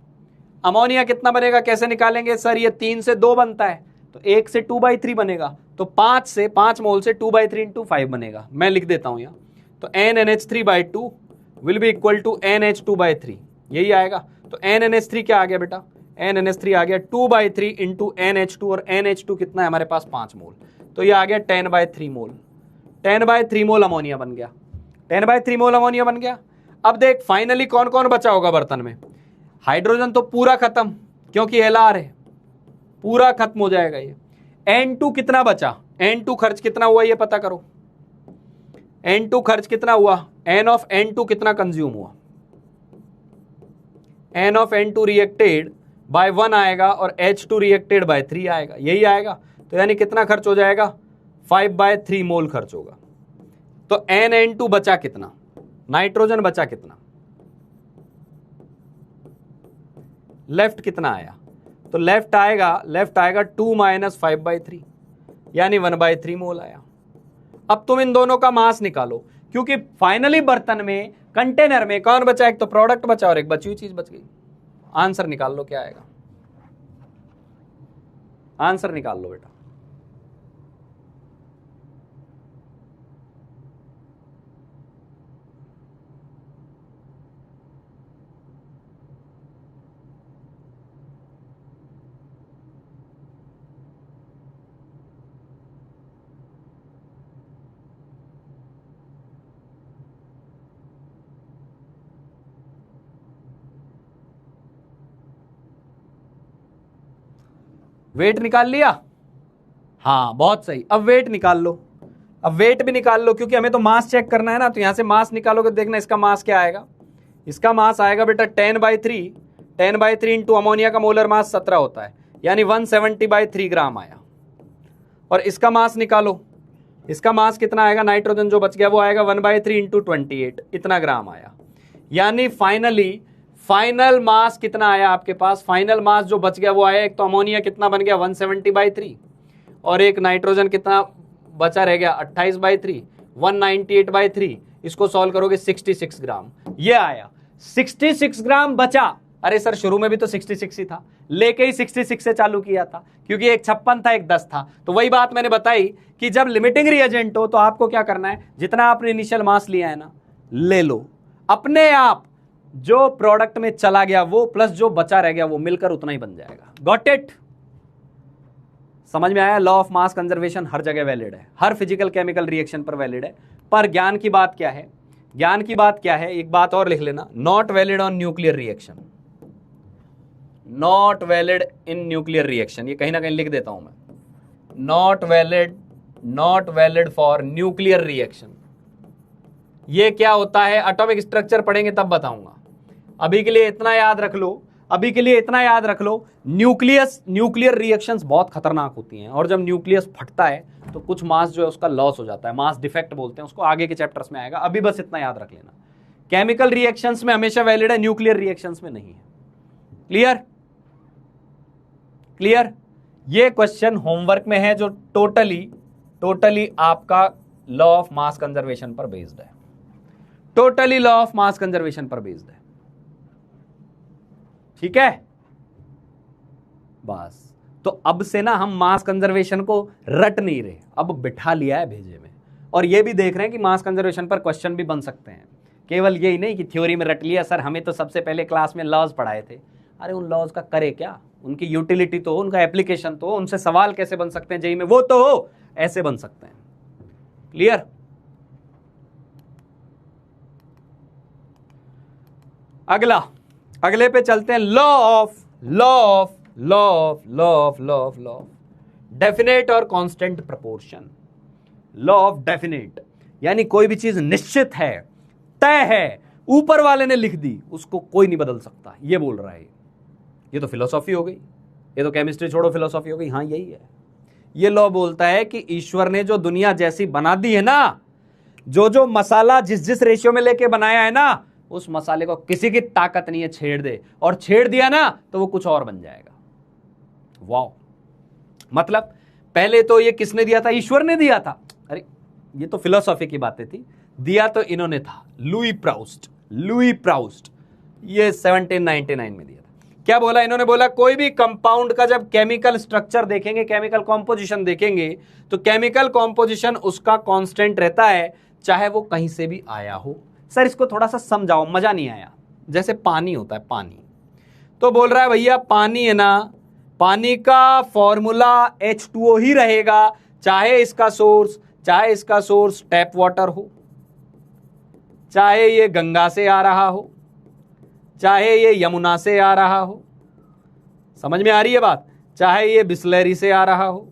अमोनिया कितना बनेगा, कैसे निकालेंगे सर, ये 3 से 2 बनता है, तो 1 से 2/3 बनेगा, तो 5 मोल से 2/3 × 5 बनेगा। मैं लिख देता हूं यहां, तो NNH3/2 will be equal to NH2/3, यही आएगा। तो NNH3 क्या आ गया बेटा, NNH3 आ गया 2/3 × NH2, और NH2 कितना है हमारे पास 5 मोल, तो ये आ गया 10/3 मोल, 10/3 मोल अमोनिया बन गया, 10/3 मोल अमोनिया बन गया। अब देख फाइनली कौन कौन बचा होगा बर्तन में, हाइड्रोजन तो पूरा खत्म क्योंकि एलआर है, पूरा खत्म हो जाएगा ये। N2 कितना बचा, N2 खर्च कितना हुआ ये पता करो, N2 खर्च कितना हुआ, N ऑफ N2 कितना कंज्यूम हुआ, N of N2 reacted bye 1 आएगा और H2 रिएक्टेड बाय 3 आएगा, यही आएगा। तो यानी कितना खर्च हो जाएगा, 5/3 मोल खर्च होगा। तो NN2 बचा कितना, नाइट्रोजन बचा कितना, लेफ्ट कितना आया, तो लेफ्ट आएगा 2 - 5/3 यानी 1/3 मोल आया। अब तुम इन दोनों का मास निकालो, क्योंकि फाइनली बर्तन में, कंटेनर में कौन बचा, एक तो प्रोडक्ट बचा और एक बची हुई चीज बच गई। आंसर निकाल लो, क्या आएगा, आंसर निकाल लो बेटा। वेट निकाल लिया, हाँ बहुत सही। अब वेट निकाल लो, अब वेट भी निकाल लो, क्योंकि हमें तो मास चेक करना है ना। तो यहां से मास निकालोगे, देखना इसका मास क्या आएगा। इसका मास आएगा बेटा 10/3 इंटू अमोनिया का मोलर मास 17 होता है, यानी 170/3 ग्राम आया। और इसका मास निकालो, इसका मास कितना आएगा, नाइट्रोजन जो बच गया वो आएगा 1/3 इंटू 28, इतना ग्राम आया। यानी फाइनल मास कितना आया आपके पास, फाइनल मास जो बच गया वो आया, एक तो अमोनिया कितना बन गया 170/3 और एक नाइट्रोजन कितना बचा रह गया 28/3, 198/3। इसको सॉल्व करोगे 66 ग्राम, ये आया 66 ग्राम बचा। अरे सर शुरू में भी तो 66 ही था, लेके ही 66 से चालू किया था, क्योंकि एक 56 था एक 10 था। तो वही बात मैंने बताई कि जब लिमिटिंग रिएजेंट हो तो आपको क्या करना है, जितना आपने इनिशियल मास लिया है ना ले लो, अपने आप जो प्रोडक्ट में चला गया वो प्लस जो बचा रह गया वो मिलकर उतना ही बन जाएगा। गॉट इट, समझ में आया। लॉ ऑफ मास कंजर्वेशन हर जगह वैलिड है, हर फिजिकल केमिकल रिएक्शन पर वैलिड है। पर ज्ञान की बात क्या है, ज्ञान की बात क्या है, एक बात और लिख लेना, not valid on nuclear reaction, not valid in nuclear reaction. ये कहीं ना कहीं लिख देता हूं मैं, not valid for nuclear reaction. ये क्या होता है, एटॉमिक स्ट्रक्चर पढ़ेंगे तब बताऊंगा। अभी के लिए इतना याद रख लो, अभी के लिए इतना याद रख लो, न्यूक्लियर रिएक्शंस बहुत खतरनाक होती हैं, और जब न्यूक्लियस फटता है तो कुछ मास जो है उसका लॉस हो जाता है, मास डिफेक्ट बोलते हैं उसको, आगे के चैप्टर्स में आएगा। अभी बस इतना याद रख लेना, केमिकल रिएक्शंस में हमेशा वैलिड है, न्यूक्लियर रिएक्शंस में नहीं है। क्लियर। ये क्वेश्चन होमवर्क में है जो टोटली आपका लॉ ऑफ मास कंजर्वेशन पर बेस्ड है, totally law of mass conservation पर बेस्ड है। ठीक है, बस तो अब से ना हम मास कंजर्वेशन को रट नहीं रहे, अब बिठा लिया है भेजे में, और ये भी देख रहे हैं कि मास कंजर्वेशन पर क्वेश्चन भी बन सकते हैं। केवल यही नहीं कि थ्योरी में रट लिया, सर हमें तो सबसे पहले क्लास में लॉज पढ़ाए थे। अरे उन लॉज का करे क्या, उनकी यूटिलिटी तो हो, उनका एप्लीकेशन तो हो, उनसे सवाल कैसे बन सकते हैं जेईई में वो तो हो, ऐसे बन सकते हैं। क्लियर। अगले पे चलते हैं, लॉ ऑफ डेफिनेट और constant proportion. Law of definite यानी कोई भी चीज निश्चित है, तय है, ऊपर वाले ने लिख दी, उसको कोई नहीं बदल सकता, ये बोल रहा है। ये तो फिलोसॉफी हो गई, ये तो केमिस्ट्री छोड़ो फिलोसॉफी हो गई। हाँ यही है, ये लॉ बोलता है कि ईश्वर ने जो दुनिया जैसी बना दी है ना, जो मसाला जिस रेशियो में लेके बनाया है ना, उस मसाले को किसी की ताकत नहीं है छेड़ दे, और छेड़ दिया ना तो वो कुछ और बन जाएगा। वाह, मतलब पहले तो ये किसने दिया था, ईश्वर ने दिया था। अरे ये तो फिलोसॉफी की बातें थी, दिया तो इन्होंने था, लुई प्राउस्ट, ये 1799 में दिया था। क्या बोला इन्होंने, बोला कोई भी कंपाउंड का जब केमिकल स्ट्रक्चर देखेंगे, केमिकल कॉम्पोजिशन देखेंगे, तो केमिकल कॉम्पोजिशन उसका कांस्टेंट रहता है, चाहे वो कहीं से भी आया हो। सर इसको थोड़ा सा समझाओ, मजा नहीं आया। जैसे पानी होता है, पानी तो बोल रहा है भैया पानी है ना, पानी का फॉर्मूला H2O ही रहेगा, चाहे इसका सोर्स टैप वाटर हो, चाहे ये गंगा से आ रहा हो, चाहे ये यमुना से आ रहा हो। समझ में आ रही है बात, चाहे ये बिस्लरी से आ रहा हो,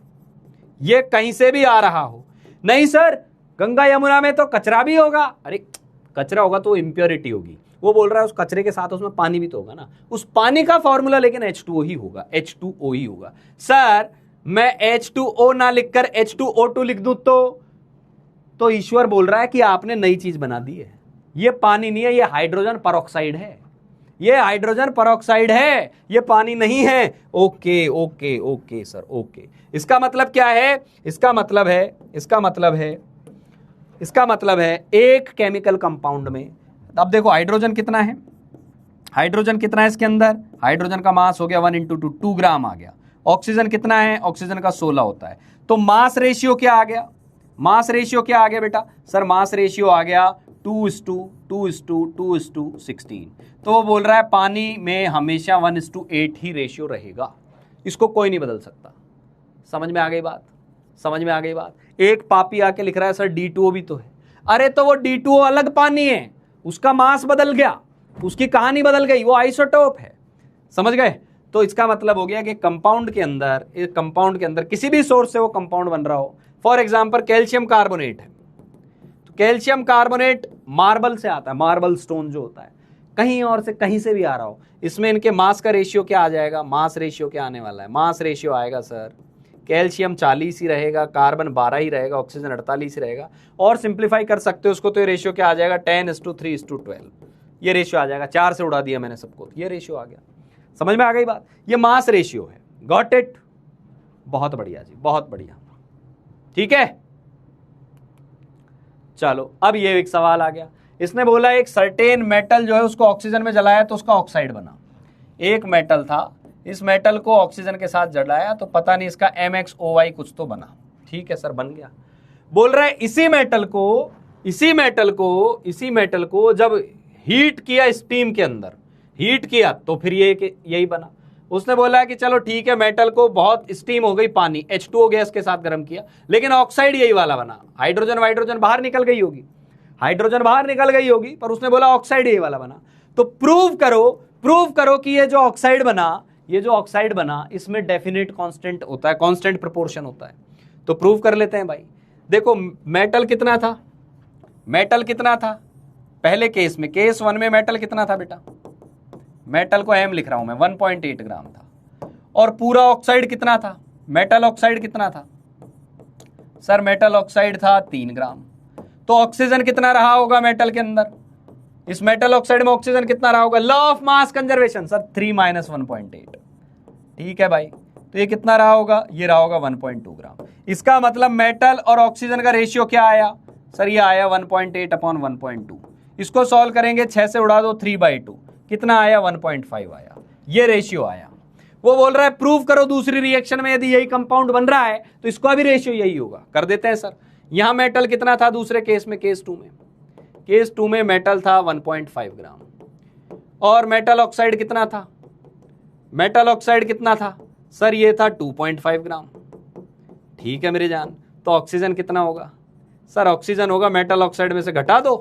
ये कहीं से भी आ रहा हो। नहीं सर गंगा यमुना में तो कचरा भी होगा। अरे कचरा होगा तो इम्प्योरिटी होगी, वो बोल रहा है उस कचरे के साथ उसमें पानी भी तो होगा ना, उस पानी का फॉर्मूला लेकिन H2O ही होगा। सर मैं H2O ना लिखकर H2O2 लिख दूं तो ईश्वर बोल रहा है कि आपने नई चीज बना दी है, ये पानी नहीं है, ये हाइड्रोजन परऑक्साइड है। ये हाइड्रोजन परऑक्साइड है, ये पानी नहीं है। Okay okay okay sir, okay. इसका मतलब क्या है? इसका मतलब है एक केमिकल कंपाउंड में, अब देखो हाइड्रोजन कितना है, हाइड्रोजन कितना है इसके अंदर, हाइड्रोजन का मास हो गया 1 × 2 2 ग्राम आ गया। ऑक्सीजन कितना है, ऑक्सीजन का 16 होता है। तो मास रेशियो क्या आ गया, मास रेशियो क्या आ गया बेटा? सर मास रेशियो आ गया 2:2:2:16। तो वो बोल रहा है पानी में हमेशा 1:8 ही रेशियो रहेगा, इसको कोई नहीं बदल सकता। समझ में आ गई बात? समझ में आ गई बात? एक पापी आके लिख रहा है सर D2O भी तो है। अरे तो वो D2O अलग पानी है, उसका मास बदल गया, उसकी कहानी बदल गई, वो आइसोटोप है। समझ गए? तो इसका मतलब हो गया कि कंपाउंड के अंदर किसी भी सोर्स से वो कंपाउंड बन रहा हो, फॉर एग्जांपल कैल्शियम कार्बोनेट है, तो कैल्शियम कार्बोनेट मार्बल से आता है, मार्बल स्टोन जो होता है, कहीं और से कहीं से भी आ रहा हो, इसमें इनके मास का रेशियो क्या आ जाएगा? मास रेशियो क्या आने वाला है? मास रेशियो आएगा सर कैल्शियम 40 ही रहेगा, कार्बन 12 ही रहेगा, ऑक्सीजन 48 ही रहेगा। और सिंप्लीफाई कर सकते हो उसको, तो ये रेशियो क्या आ जाएगा? 10:3:12 ये रेशियो आ जाएगा। 4 से उड़ा दिया मैंने सबको, ये रेशियो आ गया। समझ में आ गई बात? ये मास रेशियो है। Got it? बहुत बढ़िया जी, बहुत बढ़िया। ठीक है, चलो अब ये एक सवाल आ गया। इसने बोला एक सर्टेन मेटल जो है उसको ऑक्सीजन में जलाया तो उसका ऑक्साइड बना। एक मेटल था, इस मेटल को ऑक्सीजन के साथ जलाया तो पता नहीं इसका MXOY कुछ तो बना। ठीक है सर, बन गया। बोल रहा है इसी मेटल को जब हीट किया, स्टीम के अंदर हीट किया तो फिर ये यही बना। उसने बोला है कि चलो ठीक है, मेटल को बहुत स्टीम हो गई, पानी H2O गैस के साथ गर्म किया, लेकिन ऑक्साइड यही वाला बना। हाइड्रोजन बाहर निकल गई होगी, पर उसने बोला ऑक्साइड यही वाला बना। तो प्रूव करो कि ये जो ऑक्साइड बना इसमें डेफिनेट कांस्टेंट होता है, कांस्टेंट प्रोपोर्शन होता है। तो प्रूव कर लेते हैं भाई। देखो मेटल कितना था पहले केस में, केस 1 में मेटल कितना था बेटा? मेटल को M लिख रहा हूं मैं, 1.8 ग्राम था। और पूरा ऑक्साइड कितना था? मेटल ऑक्साइड कितना था सर? मेटल ऑक्साइड था 3 ग्राम। तो ऑक्सीजन कितना रहा होगा मेटल के अंदर? इस मेटल ऑक्साइड में ऑक्सीजन कितना रहा होगा? Law of mass conservation sir, 3 - 1.8। ठीक है भाई, तो ये कितना रहा होगा? ये रहा होगा 1.2 ग्राम। इसका मतलब मेटल और ऑक्सीजन का रेशियो क्या आया सर? ये आया 1.8/1.2। इसको सॉल्व करेंगे, 6 से उड़ा दो, 3/2 कितना आया? 1.5 आया। ये रेशियो आया। वो बोल रहा है प्रूव करो दूसरी रिएक्शन में यदि यही कंपाउंड बन रहा है तो इसका भी रेशियो यही होगा। कर देते हैं सर। यहां मेटल कितना था दूसरे केस में? केस 2 में मेटल था 1.5 ग्राम। और मेटल ऑक्साइड कितना था? मेटल ऑक्साइड कितना था सर? ये था 2.5 ग्राम। ठीक है मेरे जान, तो ऑक्सीजन कितना होगा सर? ऑक्सीजन होगा, मेटल ऑक्साइड में से घटा दो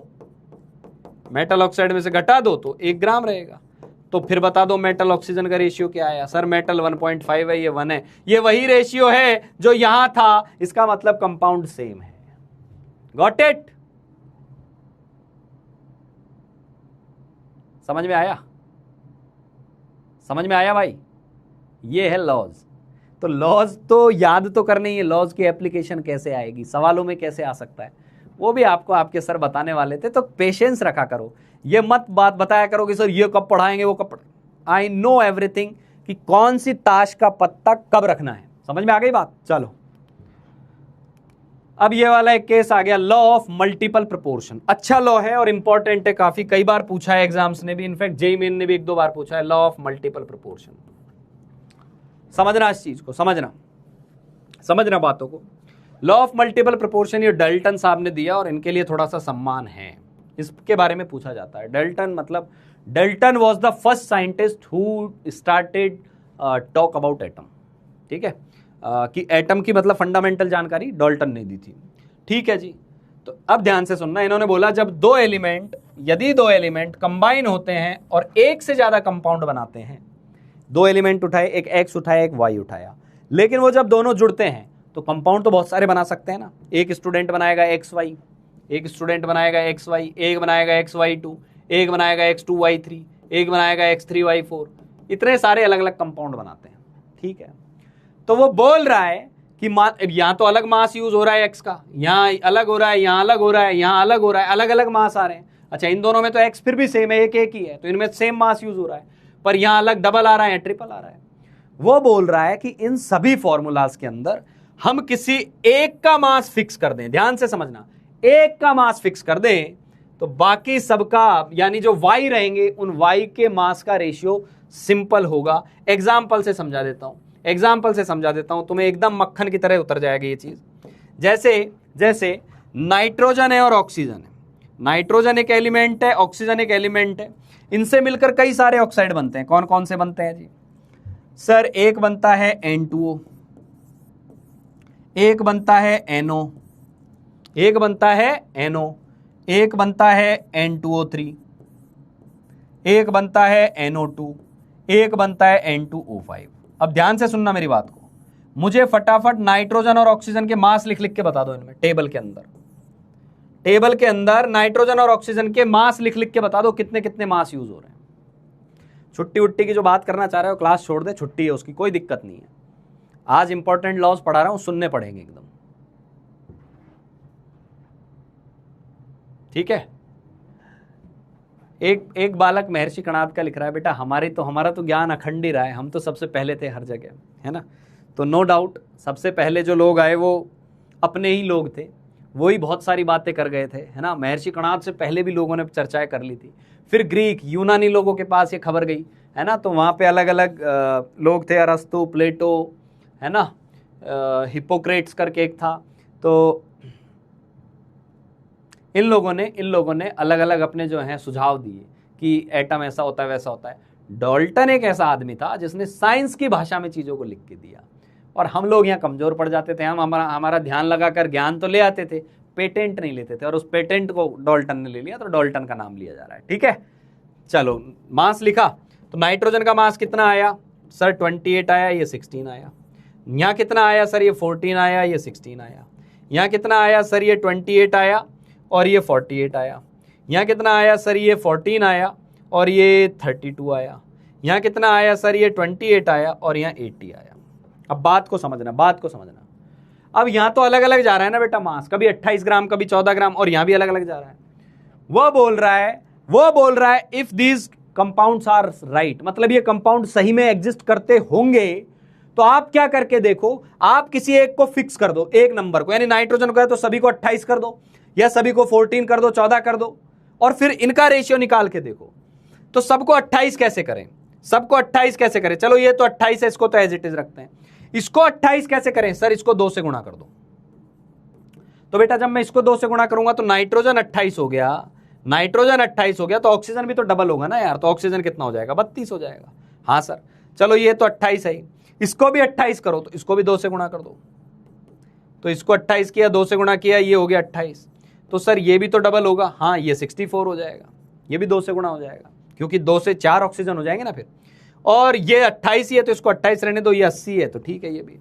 तो 1 ग्राम रहेगा। तो फिर बता दो मेटल ऑक्सीजन का रेशियो क्या आया सर? मेटल 1.5 है, ये 1 है, ये वही रेशियो है जो यहां था। इसका मतलब कंपाउंड सेम है। Got it? समझ में आया भाई? ये है लॉज। तो लॉज तो याद तो करने ही है, लॉज की एप्लीकेशन कैसे आएगी, सवालों में कैसे आ सकता है, वो भी आपको आपके सर बताने वाले थे। तो पेशेंस रखा करो, ये मत बात बताया करो कि सर ये कब पढ़ाएंगे, वो कब पढ़ाएंगे। आई नो एवरीथिंग कि कौन सी ताश का पत्ता कब रखना है। समझ में आ गई बात? चलो अब ये वाला एक केस आ गया, लॉ ऑफ मल्टीपल प्रोपोर्शन। अच्छा लॉ है और इंपॉर्टेंट है काफी, कई बार पूछा है एग्जाम्स ने भी, इनफैक्ट जेईई मेन ने भी 1-2 बार पूछा है। लॉ ऑफ मल्टीपल प्रोपोर्शन, समझना इस चीज को, समझना बातों को। लॉ ऑफ मल्टीपल प्रोपोर्शन ये डाल्टन साहब ने दिया और इनके लिए थोड़ा सा सम्मान है, इसके बारे में पूछा जाता है। Dalton was the first scientist who started talk about atom. ठीक है, कि एटम की मतलब फंडामेंटल जानकारी डाल्टन ने दी थी। ठीक है जी, तो अब ध्यान से सुनना। इन्होंने बोला यदि दो एलिमेंट कंबाइन होते हैं और एक से ज्यादा कंपाउंड बनाते हैं, 2 एलिमेंट उठाए, एक एक्स उठाया एक वाई उठाया, लेकिन वो जब दोनों जुड़ते हैं तो कंपाउंड तो बहुत सारे बना सकते हैं ना। एक स्टूडेंट बनाएगा XY, एक स्टूडेंट बनाएगा XY, एक बनाएगा XY2, एक बनाएगा X2Y3, एक बनाएगा X3Y4, इतने सारे अलग अलग कंपाउंड बनाते हैं। ठीक है, तो वो बोल रहा है कि यहाँ तो अलग मास यूज हो रहा है एक्स का, यहाँ अलग हो रहा है, यहाँ अलग हो रहा है, यहाँ अलग हो रहा है, अलग अलग मास आ रहे हैं। अच्छा इन दोनों में तो X फिर भी सेम है, एक एक ही है, तो इनमें सेम मास यूज हो रहा है, पर यहां अलग डबल आ रहा है, ट्रिपल आ रहा है। वो बोल रहा है कि इन सभी फॉर्मूलाज के अंदर हम किसी एक का मास फिक्स कर दें, ध्यान से समझना, एक का मास फिक्स कर दें तो बाकी सबका यानी जो y रहेंगे उन y के मास का रेशियो सिंपल होगा। एग्जाम्पल से समझा देता हूं, तुम्हें एकदम मक्खन की तरह उतर जाएगी ये चीज। जैसे नाइट्रोजन है और ऑक्सीजन है, नाइट्रोजन एक एलिमेंट है, ऑक्सीजन एक एलिमेंट है, इनसे मिलकर कई सारे ऑक्साइड बनते हैं। कौन कौन से बनते हैं जी? सर एक बनता है N2O, एक बनता है NO, एक बनता है NO, एक बनता है N2O3, एक बनता है NO2, एक बनता है N2O5। अब ध्यान से सुनना मेरी बात को, मुझे फटाफट नाइट्रोजन और ऑक्सीजन के मास लिख लिख के बता दो इनमें, टेबल के अंदर नाइट्रोजन और ऑक्सीजन के मास लिख लिख के बता दो कितने कितने मास यूज हो रहे हैं। छुट्टी उट्टी की जो बात करना चाह रहे हो क्लास छोड़ दे, छुट्टी है उसकी, कोई दिक्कत नहीं है। आज इंपॉर्टेंट लॉज पढ़ा रहा हूं, सुनने पड़ेंगे एकदम, ठीक है। एक बालक महर्षि कणाद का लिख रहा है, बेटा हमारा तो ज्ञान अखंड ही रहा है, हम तो सबसे पहले थे हर जगह, है ना। तो नो डाउट सबसे पहले जो लोग आए वो अपने ही लोग थे, वही बहुत सारी बातें कर गए थे, है ना। महर्षि कणाद से पहले भी लोगों ने चर्चाएं कर ली थी, फिर ग्रीक यूनानी लोगों के पास ये खबर गई, है ना। तो वहाँ पे अलग अलग लोग थे, अरस्तु, प्लेटो, है ना, हिप्पोक्रेट्स करके एक था। तो इन लोगों ने अलग अलग अपने जो हैं सुझाव दिए कि एटम ऐसा होता है वैसा होता है। डाल्टन एक ऐसा आदमी था जिसने साइंस की भाषा में चीज़ों को लिख के दिया, और हम लोग यहाँ कमज़ोर पड़ जाते थे। हम हमारा ध्यान लगाकर ज्ञान तो ले आते थे, पेटेंट नहीं लेते थे, और उस पेटेंट को डाल्टन ने ले लिया, तो डाल्टन का नाम लिया जा रहा है, ठीक है। चलो मास लिखा, तो नाइट्रोजन का मास कितना आया सर? 28 आया, ये 16 आया। यहाँ कितना आया सर? ये 14 आया, ये 16 आया। यहाँ कितना आया सर? ये 28 आया और ये 48 आया। यहाँ कितना आया सर? ये 14 आया और ये 32 आया। यहाँ कितना आया सर? ये 28 आया और यहाँ 80 आया। अब बात को समझना, अब यहाँ तो अलग अलग जा रहा है ना बेटा मास, कभी 28 ग्राम कभी 14 ग्राम, और यहाँ भी अलग अलग जा रहा है। वो बोल रहा है if these compounds are right, मतलब ये कंपाउंड सही में एग्जिस्ट करते होंगे, तो आप क्या करके देखो, आप किसी एक को फिक्स कर दो, एक नंबर को, यानी नाइट्रोजन को है तो सभी को 28 कर दो, या सभी को 14 कर दो, 14 कर दो, और फिर इनका रेशियो निकाल के देखो। तो सबको 28 कैसे करें? चलो ये तो 28 है, इसको तो एज इट इज रखते हैं। इसको 28 कैसे करें सर? इसको 2 से गुणा कर दो। तो बेटा जब मैं इसको 2 से गुणा करूंगा तो नाइट्रोजन 28 हो गया, तो ऑक्सीजन भी तो डबल होगा ना यार, तो ऑक्सीजन कितना हो जाएगा? 32 हो जाएगा। हाँ सर, चलो ये तो 28 है, इसको भी 28 करो, तो इसको भी 2 से गुणा कर दो। तो इसको 28 किया, 2 से गुणा किया, ये हो गया 28। तो सर ये भी तो डबल होगा, हाँ ये 64 हो जाएगा, ये भी 2 से गुणा हो जाएगा, क्योंकि 2 से 4 ऑक्सीजन हो जाएंगे ना फिर। और ये 28 ही है तो इसको 28 रहने दो, ये 80 है तो ठीक है। ये भी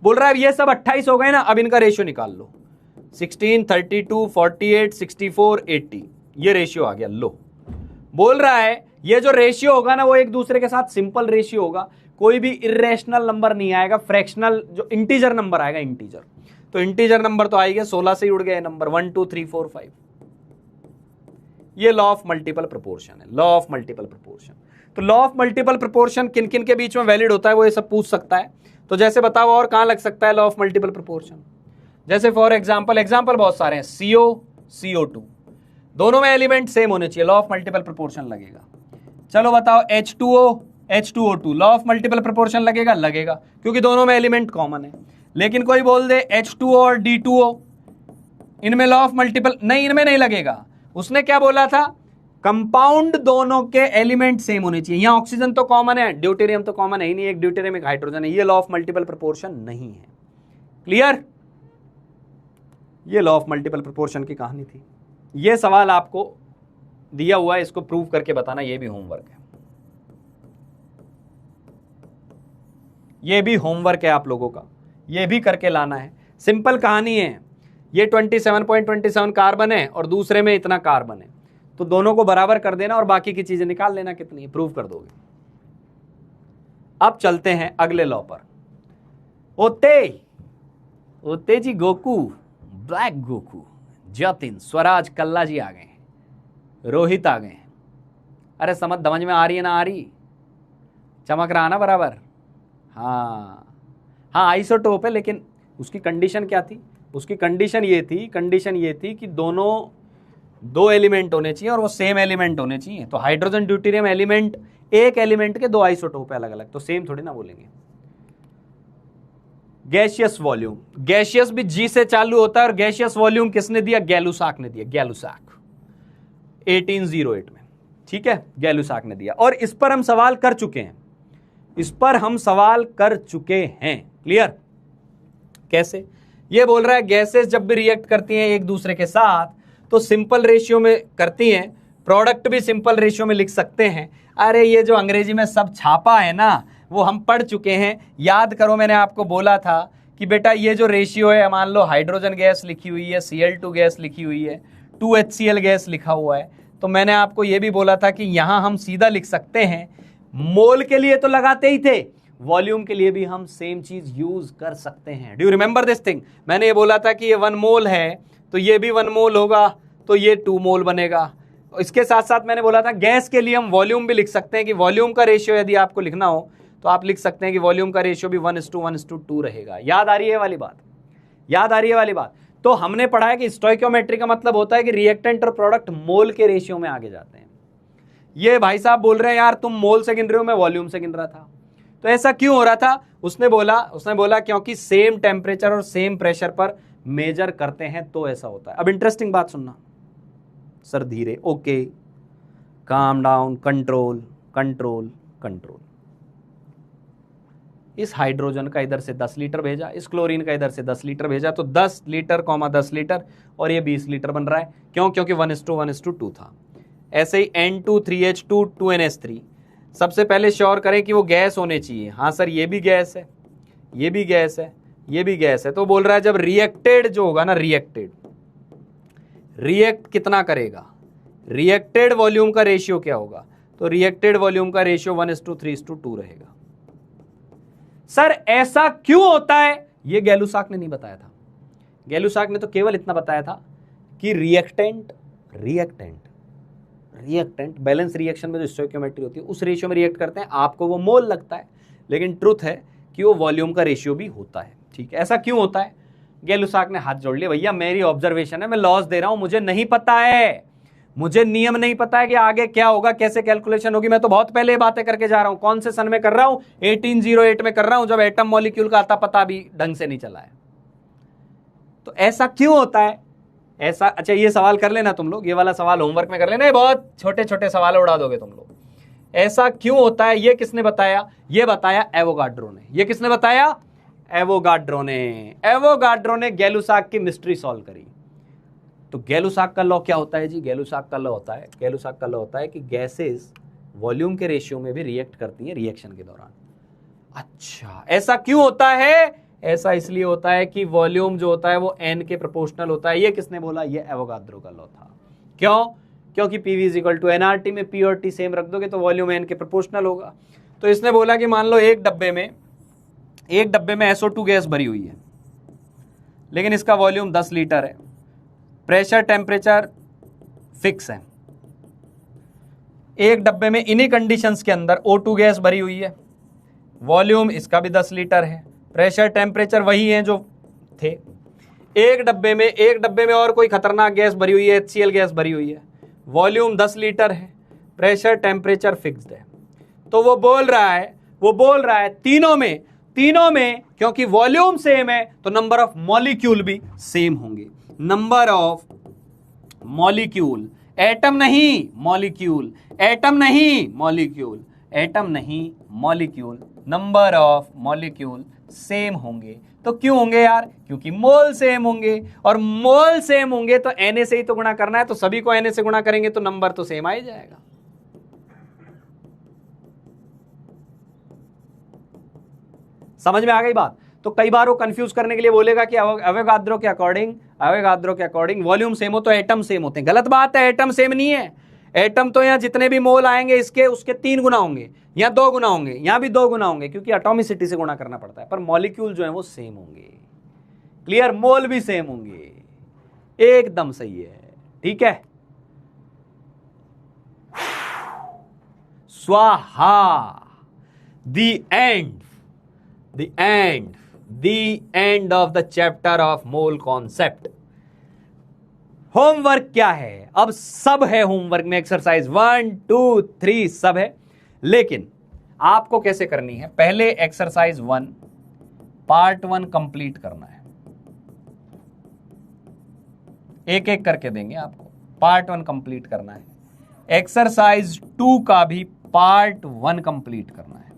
बोल रहा है ये सब 28 हो गए ना, अब इनका रेशियो निकाल लो। 16, 32, 48, 64, 80, ये रेशियो आ गया। लो, बोल रहा है ये जो रेशियो होगा ना वो एक दूसरे के साथ सिंपल रेशियो होगा, कोई भी इरेशनल नंबर नहीं आएगा, फ्रैक्शनल जो इंटीजर नंबर आएगा, इंटीजर। तो इंटीजर नंबर तो आएगा 16 से ही उड़ गए नंबर, 1 2 3 4 5। ये लॉ ऑफ मल्टीपल प्रोपोर्शन है, लॉ ऑफ मल्टीपल प्रोपोर्शन। तो लॉ ऑफ मल्टीपल प्रोपोर्शन किन किन के बीच में वैलिड होता है वो ये सब पूछ सकता है। तो जैसे बताओ और कहां लग सकता है लॉ ऑफ मल्टीपल प्रोपोर्शन? जैसे फॉर एग्जाम्पल बहुत सारे हैं, CO CO2, दोनों में एलिमेंट सेम होने चाहिए, लॉ ऑफ मल्टीपल प्रोपोर्शन लगेगा। चलो बताओ H2O H2O2, law of multiple proportion लगेगा, क्योंकि दोनों में एलिमेंट कॉमन है। लेकिन कोई बोल दे H2O और D2O, इनमें लॉ ऑफ मल्टीपल नहीं, इनमें नहीं लगेगा। उसने क्या बोला था? कंपाउंड दोनों के एलिमेंट सेम होने चाहिए। यहां ऑक्सीजन तो कॉमन है, ड्यूटेरियम तो कॉमन है ही नहीं, एक ड्यूटेरियम एक हाइड्रोजन है, ये लॉ ऑफ मल्टीपल प्रोपोर्शन नहीं है। क्लियर? ये लॉ ऑफ मल्टीपल प्रोपोर्शन की कहानी थी। ये सवाल आपको दिया हुआ है, इसको प्रूव करके बताना, ये भी होमवर्क है, ये भी होमवर्क है आप लोगों का, ये भी करके लाना है। सिंपल कहानी है, ये 27.27 कार्बन है और दूसरे में इतना कार्बन है, तो दोनों को बराबर कर देना और बाकी की चीजें निकाल लेना कितनी है, प्रूव कर दोगे। अब चलते हैं अगले लॉ पर। ओते जी Goku, black Goku, Jatin, Swaraj, Kalla ji आ गए हैं। रोहित आ गए। अरे समझ में आ रही है ना, आ रही, चमक रहा ना बराबर। हाँ हाँ आइसोटोप है, लेकिन उसकी कंडीशन क्या थी? उसकी कंडीशन ये थी कि दोनों दो एलिमेंट होने चाहिए और वो सेम एलिमेंट होने चाहिए। तो हाइड्रोजन ड्यूटेरियम एलिमेंट, एक एलिमेंट के दो आइसोटोप है अलग अलग, तो सेम थोड़ी ना बोलेंगे। गैसियस वॉल्यूम, गैसियस भी जी से चालू होता है, और गैसियस वॉल्यूम किसने दिया? गैलुसाक ने दिया, गैलुसाक 1808 में, ठीक है, गैलुसाक ने दिया। और इस पर हम सवाल कर चुके हैं, इस पर हम सवाल कर चुके हैं। क्लियर? कैसे? ये बोल रहा है गैसेस जब भी रिएक्ट करती हैं एक दूसरे के साथ तो सिंपल रेशियो में करती हैं, प्रोडक्ट भी सिंपल रेशियो में लिख सकते हैं। अरे ये जो अंग्रेजी में सब छापा है ना, वो हम पढ़ चुके हैं। याद करो, मैंने आपको बोला था कि बेटा ये जो रेशियो है, मान लो हाइड्रोजन गैस लिखी हुई है, Cl2 गैस लिखी हुई है, 2HCl गैस लिखा हुआ है, तो मैंने आपको ये भी बोला था कि यहां हम सीधा लिख सकते हैं। मोल के लिए तो लगाते ही थे, वॉल्यूम के लिए भी हम सेम चीज यूज कर सकते हैं। Do you remember this thing? मैंने ये बोला था कि ये 1 मोल है तो ये भी 1 मोल होगा, तो ये 2 मोल बनेगा। इसके साथ साथ मैंने बोला था गैस के लिए हम वॉल्यूम भी लिख सकते हैं, कि वॉल्यूम का रेशियो यदि आपको लिखना हो तो आप लिख सकते हैं कि वॉल्यूम का रेशियो भी 1:1:2 रहेगा। याद आ रही है वाली बात? याद आ रही है वाली बात? तो हमने पढ़ा है कि स्टोइकियोमेट्री का मतलब होता है कि रिएक्टेंट और प्रोडक्ट मोल के रेशियो में आगे जाते हैं। ये भाई साहब बोल रहे हैं यार तुम मोल से गिन रहे हो, मैं वॉल्यूम से गिन रहा था। तो ऐसा क्यों हो रहा था? उसने बोला क्योंकि सेम टेम्परेचर और सेम प्रेशर पर मेजर करते हैं तो ऐसा होता है। अब इंटरेस्टिंग बात सुनना सर, धीरे, okay, calm down, control control control. इस हाइड्रोजन का इधर से 10 लीटर भेजा, इस क्लोरीन का इधर से 10 लीटर भेजा, तो 10 लीटर 10 लीटर और ये 20 लीटर बन रहा है। क्यों? क्योंकि 1:1:2 था। ऐसे ही N2 3H2 2NH3। सबसे पहले श्योर करें कि वो गैस होने चाहिए। हाँ सर ये भी गैस है, ये भी गैस है, ये भी गैस है। तो बोल रहा है जब रिएक्टेड जो होगा ना, रिएक्ट कितना करेगा, रिएक्टेड वॉल्यूम का रेशियो क्या होगा? तो रिएक्टेड वॉल्यूम का रेशियो 1:3:2 रहेगा। सर ऐसा क्यों होता है? ये गैलुसाक ने नहीं बताया था। गैलुसाक ने तो केवल इतना बताया था कि रिएक्टेंट बैलेंस रिएक्शन में जो स्टोइकियोमेट्री होती है उस रेशियो में रिएक्ट करते हैं, आपको वो मोल लगता है, लेकिन ट्रुथ है कि वो वॉल्यूम का रेशियो भी होता है। ठीक है, ऐसा क्यों होता है? गैलुसाक ने हाथ जोड़ लिया, भैया मेरी ऑब्जर्वेशन है, मैं लॉस दे रहा हूं, मुझे नहीं पता है, मुझे नियम नहीं पता है कि आगे क्या होगा, कैसे कैलकुलेशन होगी। मैं तो बहुत पहले बातें करके जा रहा हूं। कौन से सन में कर रहा हूं? 1808 में कर रहा हूं, जब एटम मॉलिक्यूल का आता पता भी ढंग से नहीं चला है। तो ऐसा क्यों होता है? ऐसा, अच्छा ये सवाल कर लेना तुम लोग, ये वाला सवाल होमवर्क में कर लेना, बहुत छोटे छोटे सवाल उड़ा दोगे तुम लोग। ऐसा क्यों होता है ये किसने बताया? ये बताया एवोगाड्रो ने। ये किसने बताया? एवोगाड्रो ने गैलुसाक की मिस्ट्री सॉल्व करी। तो गैलुसाक का लॉ क्या होता है जी? गैलुसाक का लॉ होता है कि गैसेस वॉल्यूम के रेशियो में भी रिएक्ट करती हैं रिएक्शन के दौरान। अच्छा, ऐसा क्यों होता है? ऐसा इसलिए होता है कि वॉल्यूम जो होता है वो n के प्रोपोर्शनल होता है। ये किसने बोला? ये एवोगाड्रो का लॉ था। क्यों? क्योंकि PV = nRT में P और T सेम रख दोगे तो वॉल्यूम n के प्रोपोर्शनल होगा। तो इसने बोला कि मान लो एक डब्बे में SO2 गैस भरी हुई है, लेकिन इसका वॉल्यूम 10 लीटर है, प्रेशर टेम्परेचर फिक्स है। एक डब्बे में इन्हीं कंडीशंस के अंदर O2 गैस भरी हुई है, वॉल्यूम इसका भी 10 लीटर है, प्रेशर टेम्परेचर वही है जो थे। एक डब्बे में और कोई खतरनाक गैस भरी हुई है, HCl गैस भरी हुई है, वॉल्यूम 10 लीटर है, प्रेशर टेम्परेचर फिक्स्ड है। तो वो बोल रहा है तीनों में क्योंकि वॉल्यूम सेम है तो नंबर ऑफ मॉलिक्यूल भी सेम होंगे। नंबर ऑफ मॉलिक्यूल, एटम नहीं molecule, number of molecule same होंगे। तो क्यों होंगे यार? क्योंकि मोल सेम होंगे, और मोल सेम होंगे तो Na से ही तो गुणा करना है, तो सभी को Na से गुणा करेंगे तो नंबर तो सेम आ ही जाएगा। समझ में आ गई बात? तो कई बार वो कंफ्यूज करने के लिए बोलेगा कि एवोगाड्रो के अकॉर्डिंग वॉल्यूम सेम हो तो एटम सेम होते हैं। गलत बात है, एटम सेम नहीं है। एटम तो यहां जितने भी मोल आएंगे इसके उसके 3 गुना होंगे, यहां 2 गुना होंगे, यहां भी 2 गुना होंगे, क्योंकि एटॉमिसिटी से गुणा करना पड़ता है। पर मॉलिक्यूल जो है वो सेम होंगे। क्लियर? मोल भी सेम होंगे। एकदम सही है। ठीक है, स्वाहा। The end of the chapter of mole concept. Homework क्या है? अब सब है होमवर्क में, एक्सरसाइज 1 2 3 सब है, लेकिन आपको कैसे करनी है? पहले एक्सरसाइज 1 पार्ट 1 कंप्लीट करना है, एक एक करके देंगे आपको। पार्ट 1 कंप्लीट करना है, एक्सरसाइज 2 का भी पार्ट 1 कंप्लीट करना है,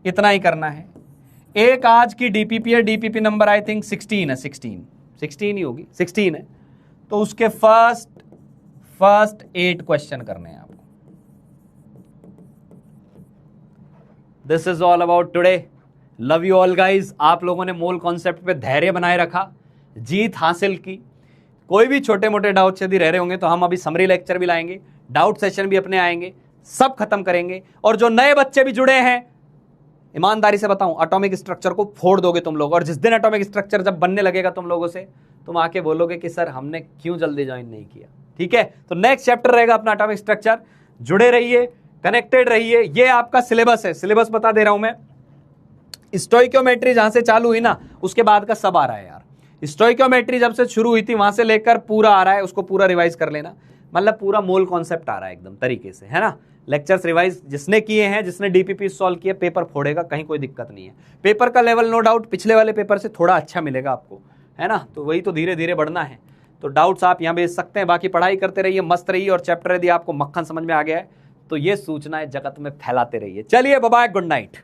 इतना ही करना है। एक आज की डीपीपी है, डीपीपी नंबर आई थिंक 16 है, 16 ही होगी, 16 है, तो उसके फर्स्ट 8 क्वेश्चन करने हैं आपको। This is all about today. Love you all guys. आप लोगों ने मोल कॉन्सेप्ट पे धैर्य बनाए रखा, जीत हासिल की। कोई भी छोटे मोटे डाउट्स यदि रह रहे होंगे तो हम अभी समरी लेक्चर भी लाएंगे, डाउट सेशन भी अपने आएंगे, सब खत्म करेंगे। और जो नए बच्चे भी जुड़े हैं, ईमानदारी से बताऊं, एटॉमिक स्ट्रक्चर को फोड़ दोगे तुम लोग। और जिस दिन एटॉमिक स्ट्रक्चर जब बनने लगेगा तुम लोगों से, तुम आके बोलोगे कि सर हमने क्यों जल्दी ज्वाइन नहीं किया। ठीक है, तो नेक्स्ट चैप्टर रहेगा अपना एटॉमिक स्ट्रक्चर। जुड़े रहिए, कनेक्टेड रहिए। ये आपका सिलेबस है, सिलेबस बता दे रहा हूं मैं। स्टोइकियोमेट्री जहां से चालू हुई ना, उसके बाद का सब आ रहा है यार। स्टोइकियोमेट्री जब से शुरू हुई थी वहां से लेकर पूरा आ रहा है, उसको पूरा रिवाइज कर लेना। मतलब पूरा मोल कॉन्सेप्ट आ रहा है एकदम तरीके से, है ना। लेक्चर्स रिवाइज जिसने किए हैं, जिसने डीपीपी सॉल्व किए, पेपर फोड़ेगा, कहीं कोई दिक्कत नहीं है। पेपर का लेवल नो डाउट पिछले वाले पेपर से थोड़ा अच्छा मिलेगा आपको, है ना। तो वही तो धीरे धीरे बढ़ना है। तो डाउट्स आप यहाँ भेज सकते हैं, बाकी पढ़ाई करते रहिए, मस्त रहिए। और चैप्टर यदि आपको मक्खन समझ में आ गया है तो ये सूचनाएं जगत में फैलाते रहिए। चलिए बाय बाय, गुड नाइट।